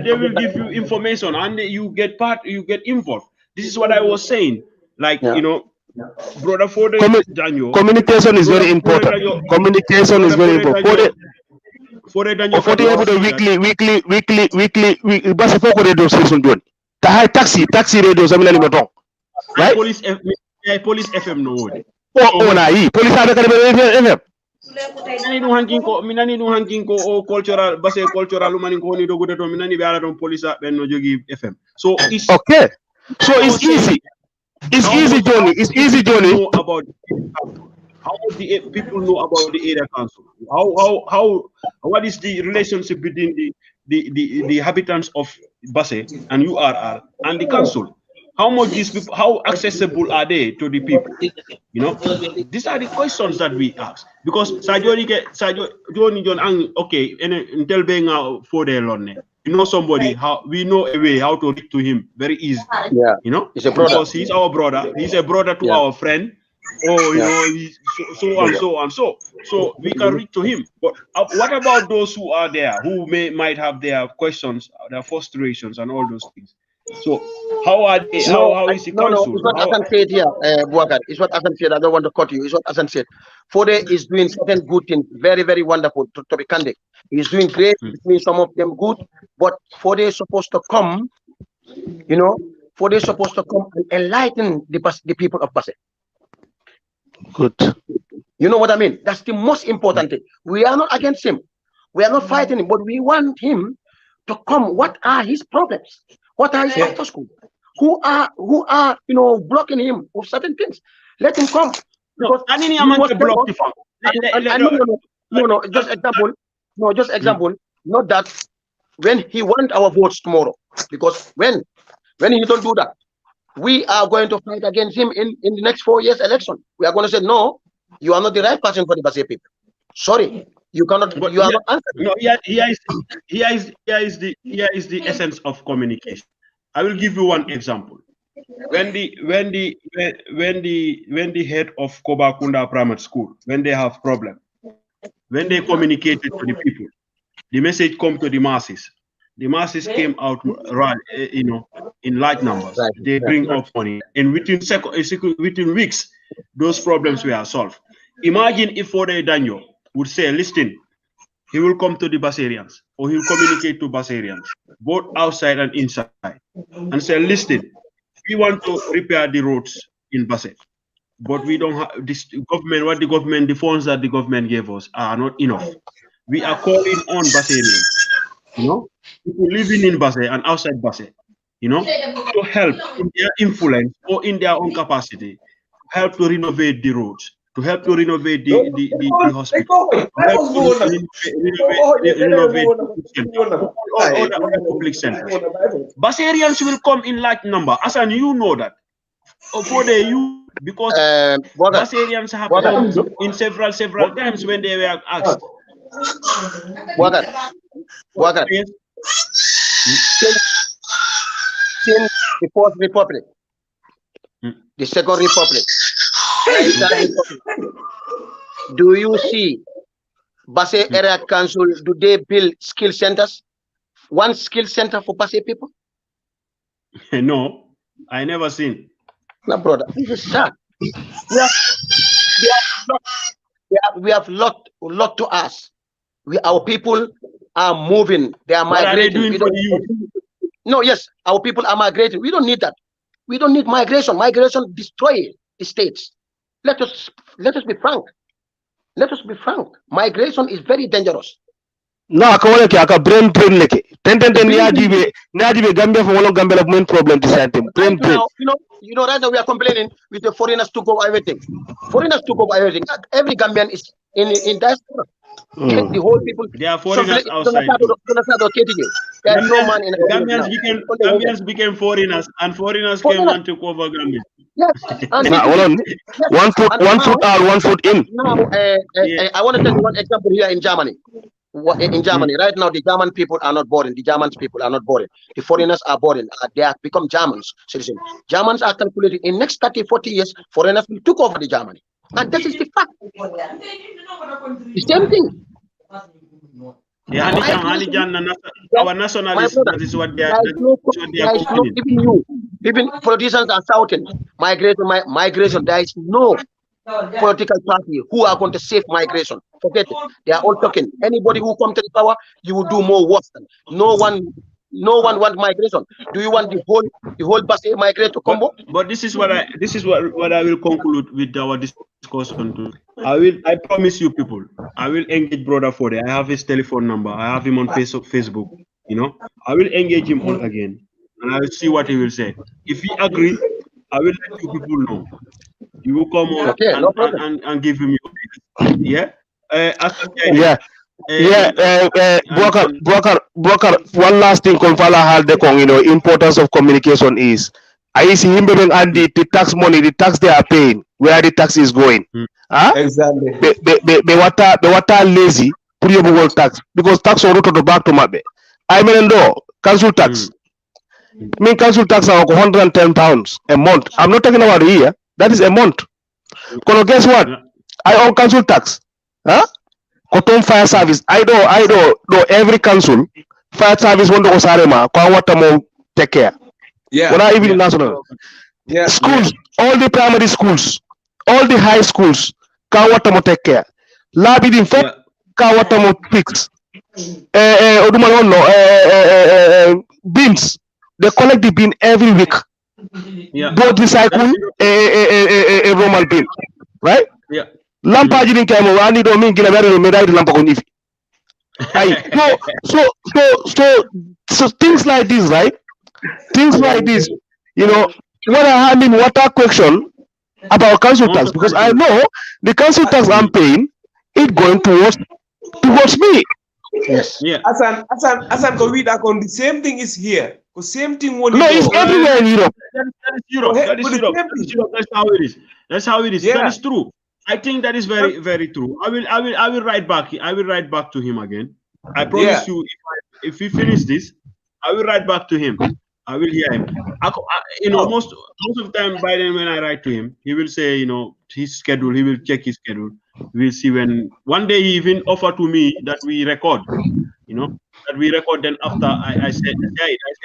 S2: They will give you information, and you get involved. This is what I was saying. Like, brother Fode Daniel.
S6: Communication is very important. Communication is very important.
S2: Fode Daniel.
S6: Weekly. Basi foko radio station doon. Taxi radio sa minali matong. Right?
S2: Police FM no wodi.
S6: Na yi. Police ada kada FM.
S2: Minani no hanking ko o cultural base cultural lumani ko ni dogo to minani be ala don police ben no jogi FM. So it's
S6: okay. So it's easy. It's easy, Johnny. It's easy, Johnny.
S2: How the people know about the area council? What is the relationship between the inhabitants of Basse and URR and the council? How much these people? How accessible are they to the people? These are the questions that we ask, because Johnny John okay, and tell Benga for the lonely. Somebody we know a way how to reach to him very easy.
S4: Yeah,
S2: he's a brother. Because he's our brother. He's a brother to our friend. So we can reach to him. But what about those who are there who might have their questions, their frustrations, and all those things? So how are they? How is the council?
S4: It's what Hassan said here, Buakar. It's what Hassan said. I don't want to cut you. It's what Hassan said. Fode is doing certain good things, very, very wonderful. To be candid, he's doing great. He's doing some of them good, but Fode is supposed to come. Fode is supposed to come and enlighten the people of Basse.
S6: Good.
S4: You know what I mean? That's the most important thing. We are not against him. We are not fighting him, but we want him to come. What are his problems? What are his status quo? Who are blocking him of certain things? Let him come.
S2: No,
S4: just example. Not that when he want our votes tomorrow, because when he don't do that, we are going to fight against him in the next 4 years election. We are going to say, no, you are not the right person for the Basse people. Sorry, you cannot. But you are not answering.
S2: No, here is the essence of communication. I will give you one example. When the head of Kobakunda Primary School, when they have problem, when they communicated to the people, the message come to the masses. The masses came out, in large numbers. Right. They bring up money, and within weeks, those problems were solved. Imagine if Fode Daniel would say, listen, he will come to the Basserians, or he will communicate to Basserians, both outside and inside, and say, listen, we want to repair the roads in Basse, but we don't have this government. The funds that the government gave us are not enough. We are calling on Basserians you know, people living in Basse and outside Basse, you know, to help in their influence or in their own capacity, to help to renovate the roads, to help to renovate the hospital, to help to renovate all the public centers. Basserians will come in large number. Asan, you know that. For the you, because Basserians have come in several times when they were asked.
S4: Wagar. Since the Fourth Republic, the Second Republic, do you see Basse Area Council, do they build skill centers? One skill center for Basse people?
S2: No, I never seen.
S4: No, brother, this is sad. We have lot to ask. Our people are moving. They are migrating.
S2: What are they doing for you?
S4: No, yes, our people are migrating. We don't need that. We don't need migration. Migration destroy the states. Let us be frank. Let us be frank. Migration is very dangerous.
S6: No, akawale ki aka brain leke. Ten niajibe Gambia for one Gambia of main problem this time. Brain.
S4: You know, right now we are complaining with the foreigners took over everything. Foreigners took over everything. Every Gambian is in diaspora. The whole people.
S2: They are foreigners outside.
S4: There is no man in
S2: Gambians became foreigners, and foreigners came and took over Gambia.
S4: Yes.
S6: One foot out, 1 foot in.
S4: Now, I want to tell you one example here in Germany. In Germany, right now, the German people are not boring. The German people are not boring. The foreigners are boring. They have become Germans, citizens. Germans are calculating in next 30, 40 years, foreigners will take over the Germany. And that is the fact. The same thing.
S2: Yeah, our nationalists, that is what they are
S4: even politicians are shouting, migration, there is no political party who are going to save migration. Forget it. They are all talking. Anybody who comes to the power, you will do more worse than. No one wants migration. Do you want the whole Basse migrate to Combo?
S2: But this is what I will conclude with our discussion. I promise you people, I will engage Brother Fode. I have his telephone number. I have him on Facebook. You know, I will engage him on again, and I will see what he will say. If he agree, I will let you people know. You will come on and give him your yeah.
S6: Broker, one last thing Konfala had the importance of communication is I see him and the tax money, the tax they are paying, where the tax is going.
S5: Exactly.
S6: They were lazy put your tax because tax or to the back to Mabe. I mean council tax. Council tax are £110 a month. I'm not talking about a year. That is a month. Guess what? I owe council tax. Cotton fire service. I know every council fire service want to go Sarema. What take care.
S5: Yeah.
S6: When I even national.
S5: Yeah.
S6: Schools, all the primary schools, all the high schools, Kawatamo take care. Labi din fo Kawatamo fix. Beans. They collect the bean every week.
S2: Yeah.
S6: Both recycle a Roman bean. Right?
S2: Yeah.
S6: Lampa didn't come around, don't mean get a better medal lamp on if. So things like this, right? Things like this, you know, when I hand in water question about council tax, because I know the council tax I'm paying, it's going towards me.
S4: Yes.
S2: Yeah.
S5: Asan, go read that on the same thing is here. The same thing.
S6: No, it's everywhere in Europe.
S2: That is Europe. That's how it is. That's how it is.
S5: Yeah.
S2: That is true. I think that is very, very true. I will write back. I will write back to him again. I promise you, if we finish this, I will write back to him. I will hear him. Most of the time by then when I write to him, he will say, his schedule. He will check his schedule. We'll see when. One day he even offered to me that we record. That we record. Then after I said,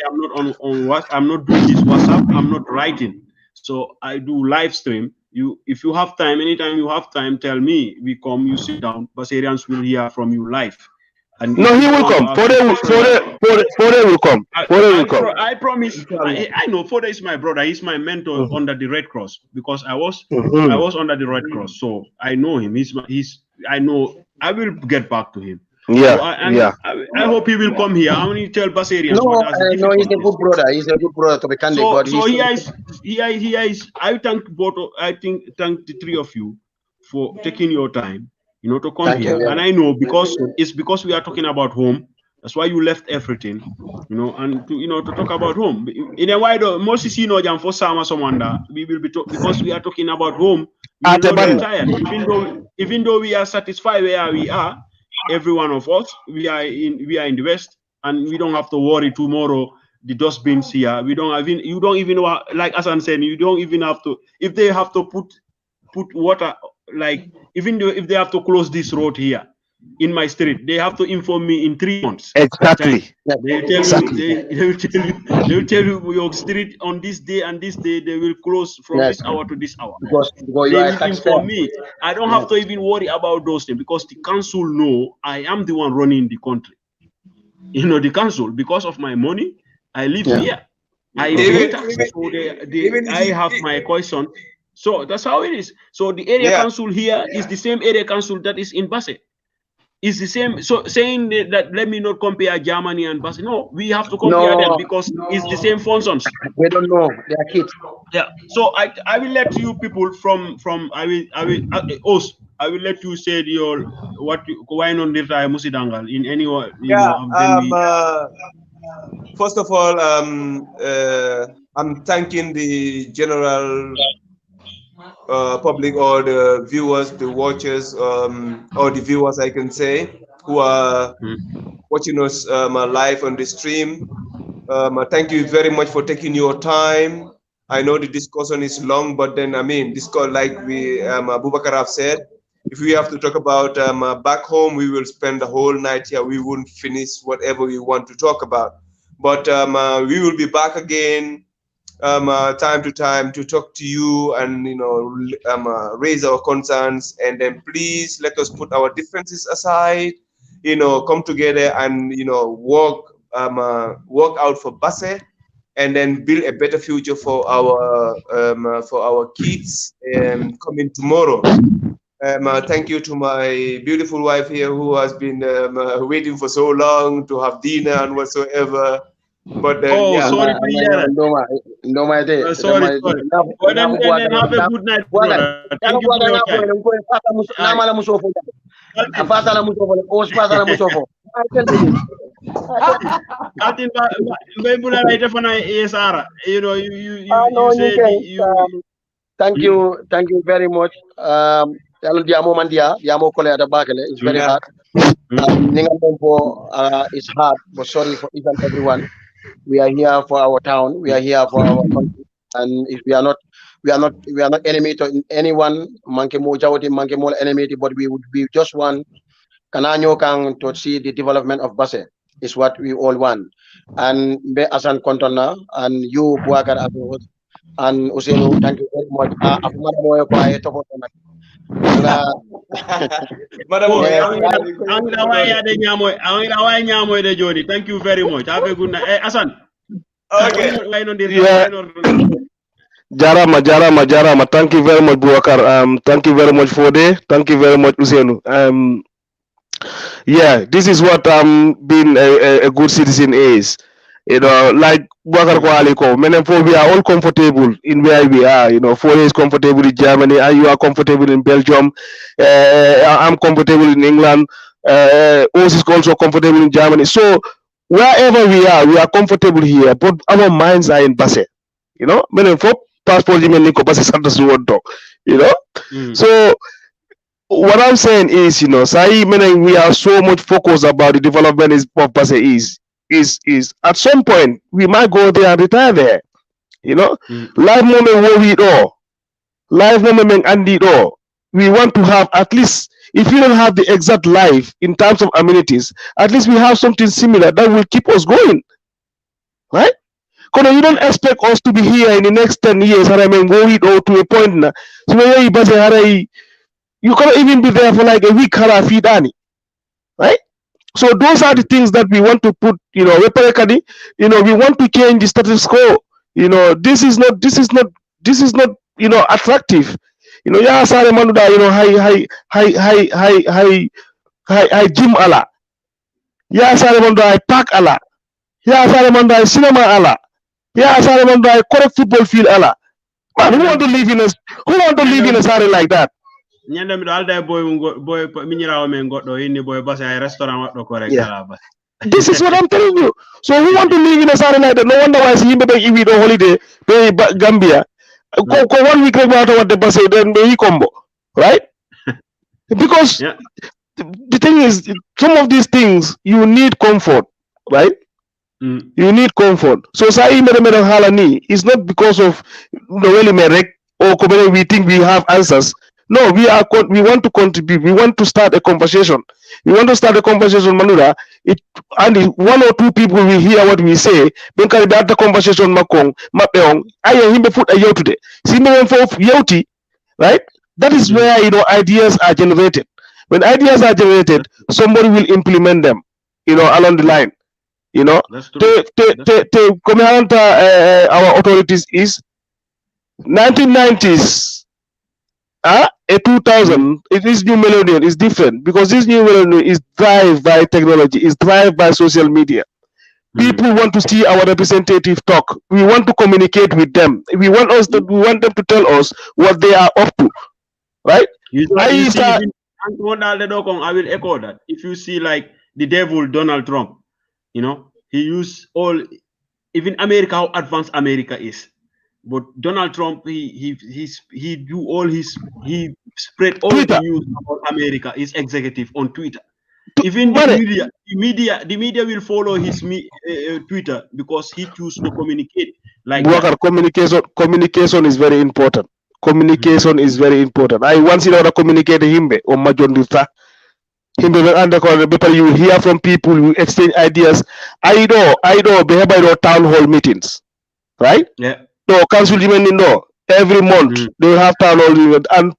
S2: I'm not on WhatsApp. I'm not doing this WhatsApp. I'm not writing. So I do live stream. If you have time, anytime you have time, tell me. We come. You sit down. Basserians will hear from you live. And
S6: no, he will come. Fode will come.
S2: I promise. I know Fode is my brother. He's my mentor under the Red Cross because I was under the Red Cross. So I know him. I know. I will get back to him.
S6: Yeah,
S2: So
S6: yeah.
S2: I hope he will come here. I only tell Basarians,
S4: No,
S2: but that's the
S4: no, he's a
S2: difficulties.
S4: good brother. He's a good brother to be candid,
S2: So
S4: but
S2: so
S4: he's
S2: here is I thank thank the three of you for taking your time, to come
S4: Thank you.
S2: here.
S4: Yeah.
S2: And I know because we are talking about home. That's why you left everything, and to talk about home. In a wider Moses, Jam for Sama Somanda, we will be because we are talking about home. We will
S6: Ate
S2: not
S6: ban.
S2: get tired, even though we are satisfied where we are. Every one of us, we are in the West, and we don't have to worry tomorrow. The dustbins here, you don't even know, like Asan said, you don't even have to, if they have to put water, like even though if they have to close this road here in my street, they have to inform me in 3 months.
S6: Exactly.
S2: They tell
S6: Exactly.
S2: you, they will tell you your street on this day and this day they will close from
S4: Yes.
S2: this hour to this hour.
S4: Because
S2: They
S4: you are a
S2: will
S4: taxpayer.
S2: inform me. I don't have to even worry about those things because the council know I am the one running the country. The council, because of my money, I live here. I pay tax, so I have my question. So that's how it is. So the area council here is the same area council that is in Basse. It's the same. So saying that let me not compare Germany and Basse. No, we have to compare them because it's the same functions.
S4: They don't know. They are kids.
S2: Yeah. So I will let you people from I will let you say your why not retire Musidangal in any way.
S5: First of all, I'm thanking the general public or the viewers, the watchers, or the viewers, I can say, who are watching us live on the stream. Thank you very much for taking your time. I know the discussion is long, but then this call, like Abubakar have said, if we have to talk about back home, we will spend the whole night here. We won't finish whatever we want to talk about. But we will be back again time to time to talk to you and raise our concerns. And then please let us put our differences aside. Come together and work out for Basse, and then build a better future for our kids coming tomorrow. Thank you to my beautiful wife here who has been waiting for so long to have dinner and whatsoever. But then,
S2: sorry to hear that.
S4: No, my day.
S2: Sorry. But then have a good night, brother. Thank you for your time. I think
S4: Thank you very much. It's very hard. It's hard, but sorry for each and everyone. We are here for our town. We are here for our country, and if we are not enemy to anyone. Monkey more enemy, but we just want Kananyo Kang to see the development of Basse is what we all want. And Be Asan Kontona and you, Buakar Abu, and Usenu, thank you very much.
S2: Thank you very much. Have a good night. Hey, Asan.
S5: Okay.
S6: Jarama. Thank you very much, Buakar. Thank you very much, Fode. Thank you very much, Usenu. Yeah, this is what being a good citizen is. Like Buakar Kwaliko, we are all comfortable in where we are. Fode is comfortable in Germany, and you are comfortable in Belgium. I'm comfortable in England. Os is also comfortable in Germany. So wherever we are comfortable here, but our minds are in Basse. Passport So what I'm saying is, we are so much focused about the development of Basse is at some point we might go there and retire there. Life moment worry it all. Life moment and it all. We want to have at least, if you don't have the exact life in terms of amenities, at least we have something similar that will keep us going. Right? Because you don't expect us to be here in the next 10 years, worry it all to a point now. So you cannot even be there for like a week, right? So those are the things that we want to put, we want to change the status quo. This is not attractive. High Jim Allah. Ya sare mondo ay park ala. Ya sare mondo ay cinema ala. Ya sare mondo ay correct football field ala. Man, who want to live in a sare like that?
S2: Nyanda mi do alda boy minyirawo men goddo inni boy basa ay restaurant waddo correct
S6: Yeah.
S2: ala bas.
S6: This is what I'm telling you. So who want to live in a sare like that? No wonder why see him back if we do holiday to Gambia. Go 1 week like what the bus then he combo, right? Because
S2: Yeah.
S6: the thing is, some of these things you need comfort, right?
S2: Mm.
S6: You need comfort. So Sai Mere Halani is not because of Noeli Merek or Komere we think we have answers. No, we want to contribute. We want to start a conversation. We want to start a conversation, Manura. And if 1 or 2 people will hear what we say, then can be the conversation Makong, Mapeong. I him foot a year today. See me for Yoti, right? That is where ideas are generated. When ideas are generated, somebody will implement them, along the line.
S2: That's true.
S6: Our authorities is 1990s. A 2000, it is new millennium is different because this new millennium is driven by technology, is driven by social media. People want to see our representative talk. We want to communicate with them. We want them to tell us what they are up to, right?
S2: I will echo that. If you see like the devil Donald Trump, he used even America, how advanced America is. But Donald Trump, he spread all
S6: Twitter.
S2: the news about America, his executive on Twitter. Even the media will follow his Twitter because he choose to communicate like that.
S6: Communication is very important. Communication is very important. I once communicate himbe or majondita. Himbe you hear from people, you exchange ideas. I know behavior town hall meetings, right?
S2: Yeah.
S6: No, council every month they will have town hall event, and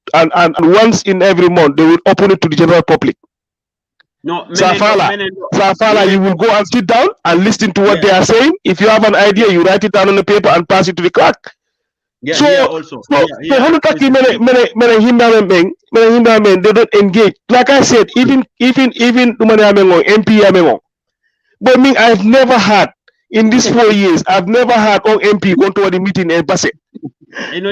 S6: once in every month they will open it to the general public.
S2: No,
S6: Safala, you will go and sit down and listen to what they are saying. If you have an idea, you write it down on the paper and pass it to the clerk.
S2: Yeah,
S6: So,
S2: here also.
S6: they don't engage. Like I said, even MP but me, I've never had in these 4 years, I've never had on MP go to the meeting in Basse.
S2: During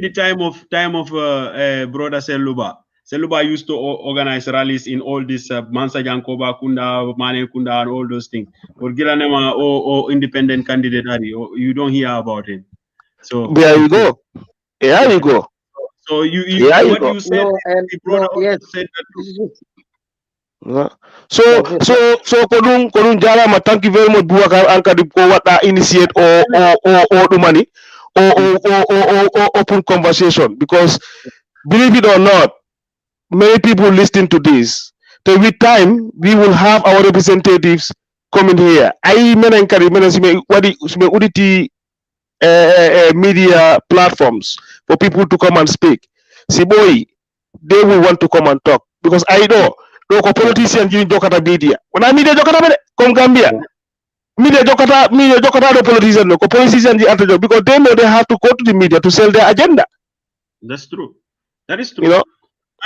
S2: the time of brother Seluba. Seluba used to organize rallies in all this Mansa Jankoba, Kunda, Mane Kunda, and all those things. But Giranema or independent candidate, you don't hear about him. So
S6: there you go. There you go.
S2: So you said, said
S6: that. So Kodun Jarama, thank you very much, Buakar Ankadi, for what I initiate or the money or open conversation, because believe it or not, many people listening to this. So with time, we will have our representatives coming here. I media platforms for people to come and speak. See, boy, they will want to come and talk because I know local politicians in Jokata media. When I media Jokata, come Gambia. Media Jokata, the politicians, local politicians because they know they have to go to the media to sell their agenda.
S2: That's true. That is true.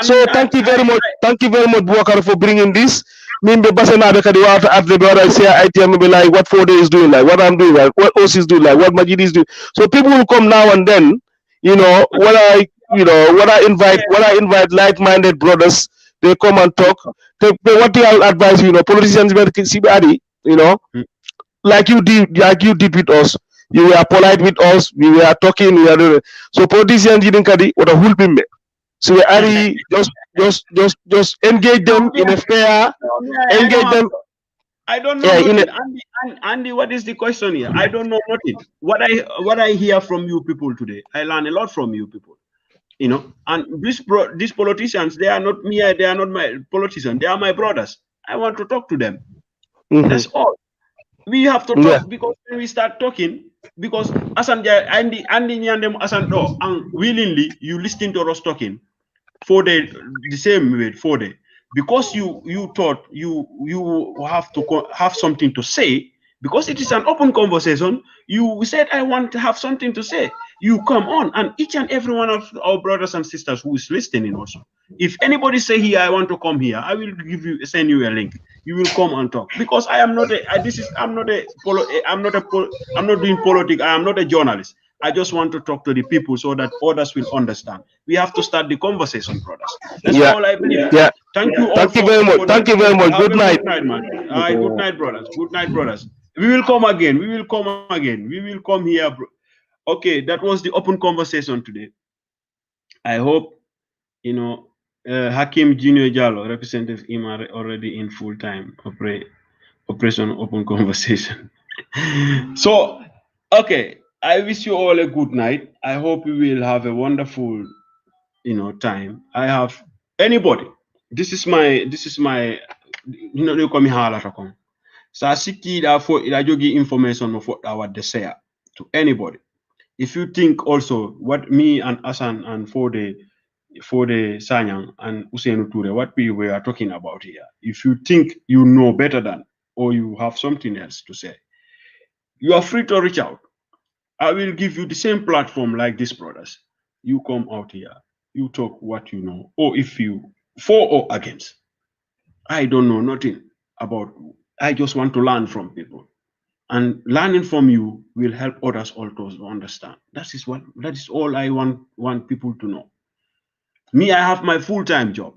S6: So thank you very much. Thank you very much, Buakar, for bringing this. Mimbe basena bekadi wata at the brother say idea maybe like what 4 days doing, like what I'm doing, like what OC is doing, like what Majid is doing. So people will come now and then, when I invite like-minded brothers, they come and talk. What I'll advise, politicians like you did with us. You were polite with us, we were talking, so politicians didn't carry what a whole bimbe. So Ari, just engage them in a fair, engage them.
S2: I don't know. Andy, what is the question here? I don't know nothing. What I hear from you people today, I learn a lot from you people. And these politicians, they are not me. They are not my politicians. They are my brothers. I want to talk to them. That's all. We have to talk because when we start talking, because Andy Nyandem Asando, and willingly you listen to us talking. 4 days, the same way, 4 days. Because you thought you have to have something to say, Because it is an open conversation. You said, I want to have something to say. You come on, and each and every one of our brothers and sisters who is listening also. If anybody say here, I want to come here, I will send you a link. You will come and talk. Because I am not I'm not doing politics. I am not a journalist. I just want to talk to the people so that others will understand. We have to start the conversation, brothers. That's all I believe.
S6: Yeah.
S2: Thank you all.
S6: Thank you very much. Thank you very much. Good night.
S2: Good night, man. Good night, brothers. Good night, brothers. We will come again. We will come again. We will come here, bro. Okay, that was the open conversation today. I hope, Hakim Junior Jallo, Representative Imar, already in full-time operation open conversation. So, okay, I wish you all a good night. I hope you will have a wonderful, time. I have anybody. This is my, they call me Halatakon. So I seek that for information of what I would say to anybody. If you think also what me and Asan and Fode Sanyang and Usain Ture, what we were talking about here, if you think you know better than, or you have something else to say, you are free to reach out. I will give you the same platform like this, brothers. You come out here, you talk what you know, or if you for or against. I don't know nothing about. I just want to learn from people, and learning from you will help others also to understand. That is all I want people to know. Me, I have my full-time job.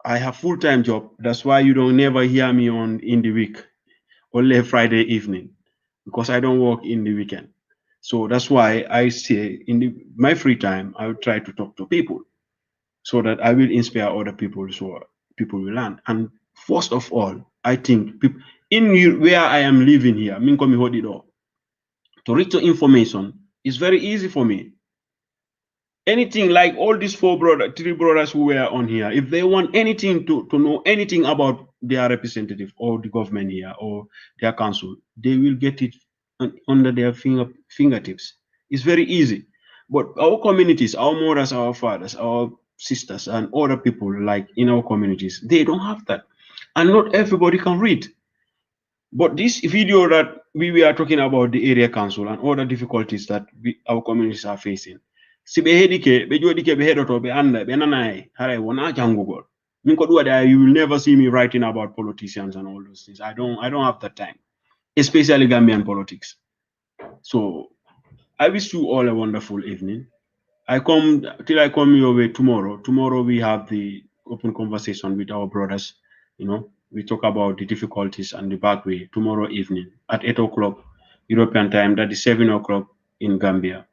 S2: I have full-time job. That's why you don't never hear me in the week, only Friday evening, because I don't work in the weekend. So that's why I say in my free time, I will try to talk to people so that I will inspire other people so people will learn. And first of all, I think people where I am living here, to reach the information is very easy for me. Anything like all these three brothers who were on here, if they want anything to know anything about their representative or the government here or their council, they will get it under their fingertips. It's very easy. But our communities, our mothers, our fathers, our sisters, and other people like in our communities, they don't have that. And not everybody can read. But this video that we are talking about the area council and other difficulties that our communities are facing. You will never see me writing about politicians and all those things. I don't have that time, especially Gambian politics. So I wish you all a wonderful evening. Till I come your way tomorrow. Tomorrow we have the open conversation with our brothers. We talk about the difficulties and the back way tomorrow evening at 8 o'clock European time. That is 7 o'clock in Gambia.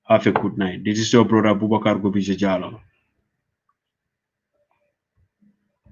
S2: Have a good night. This is your brother Bubakar Gobije Jallo.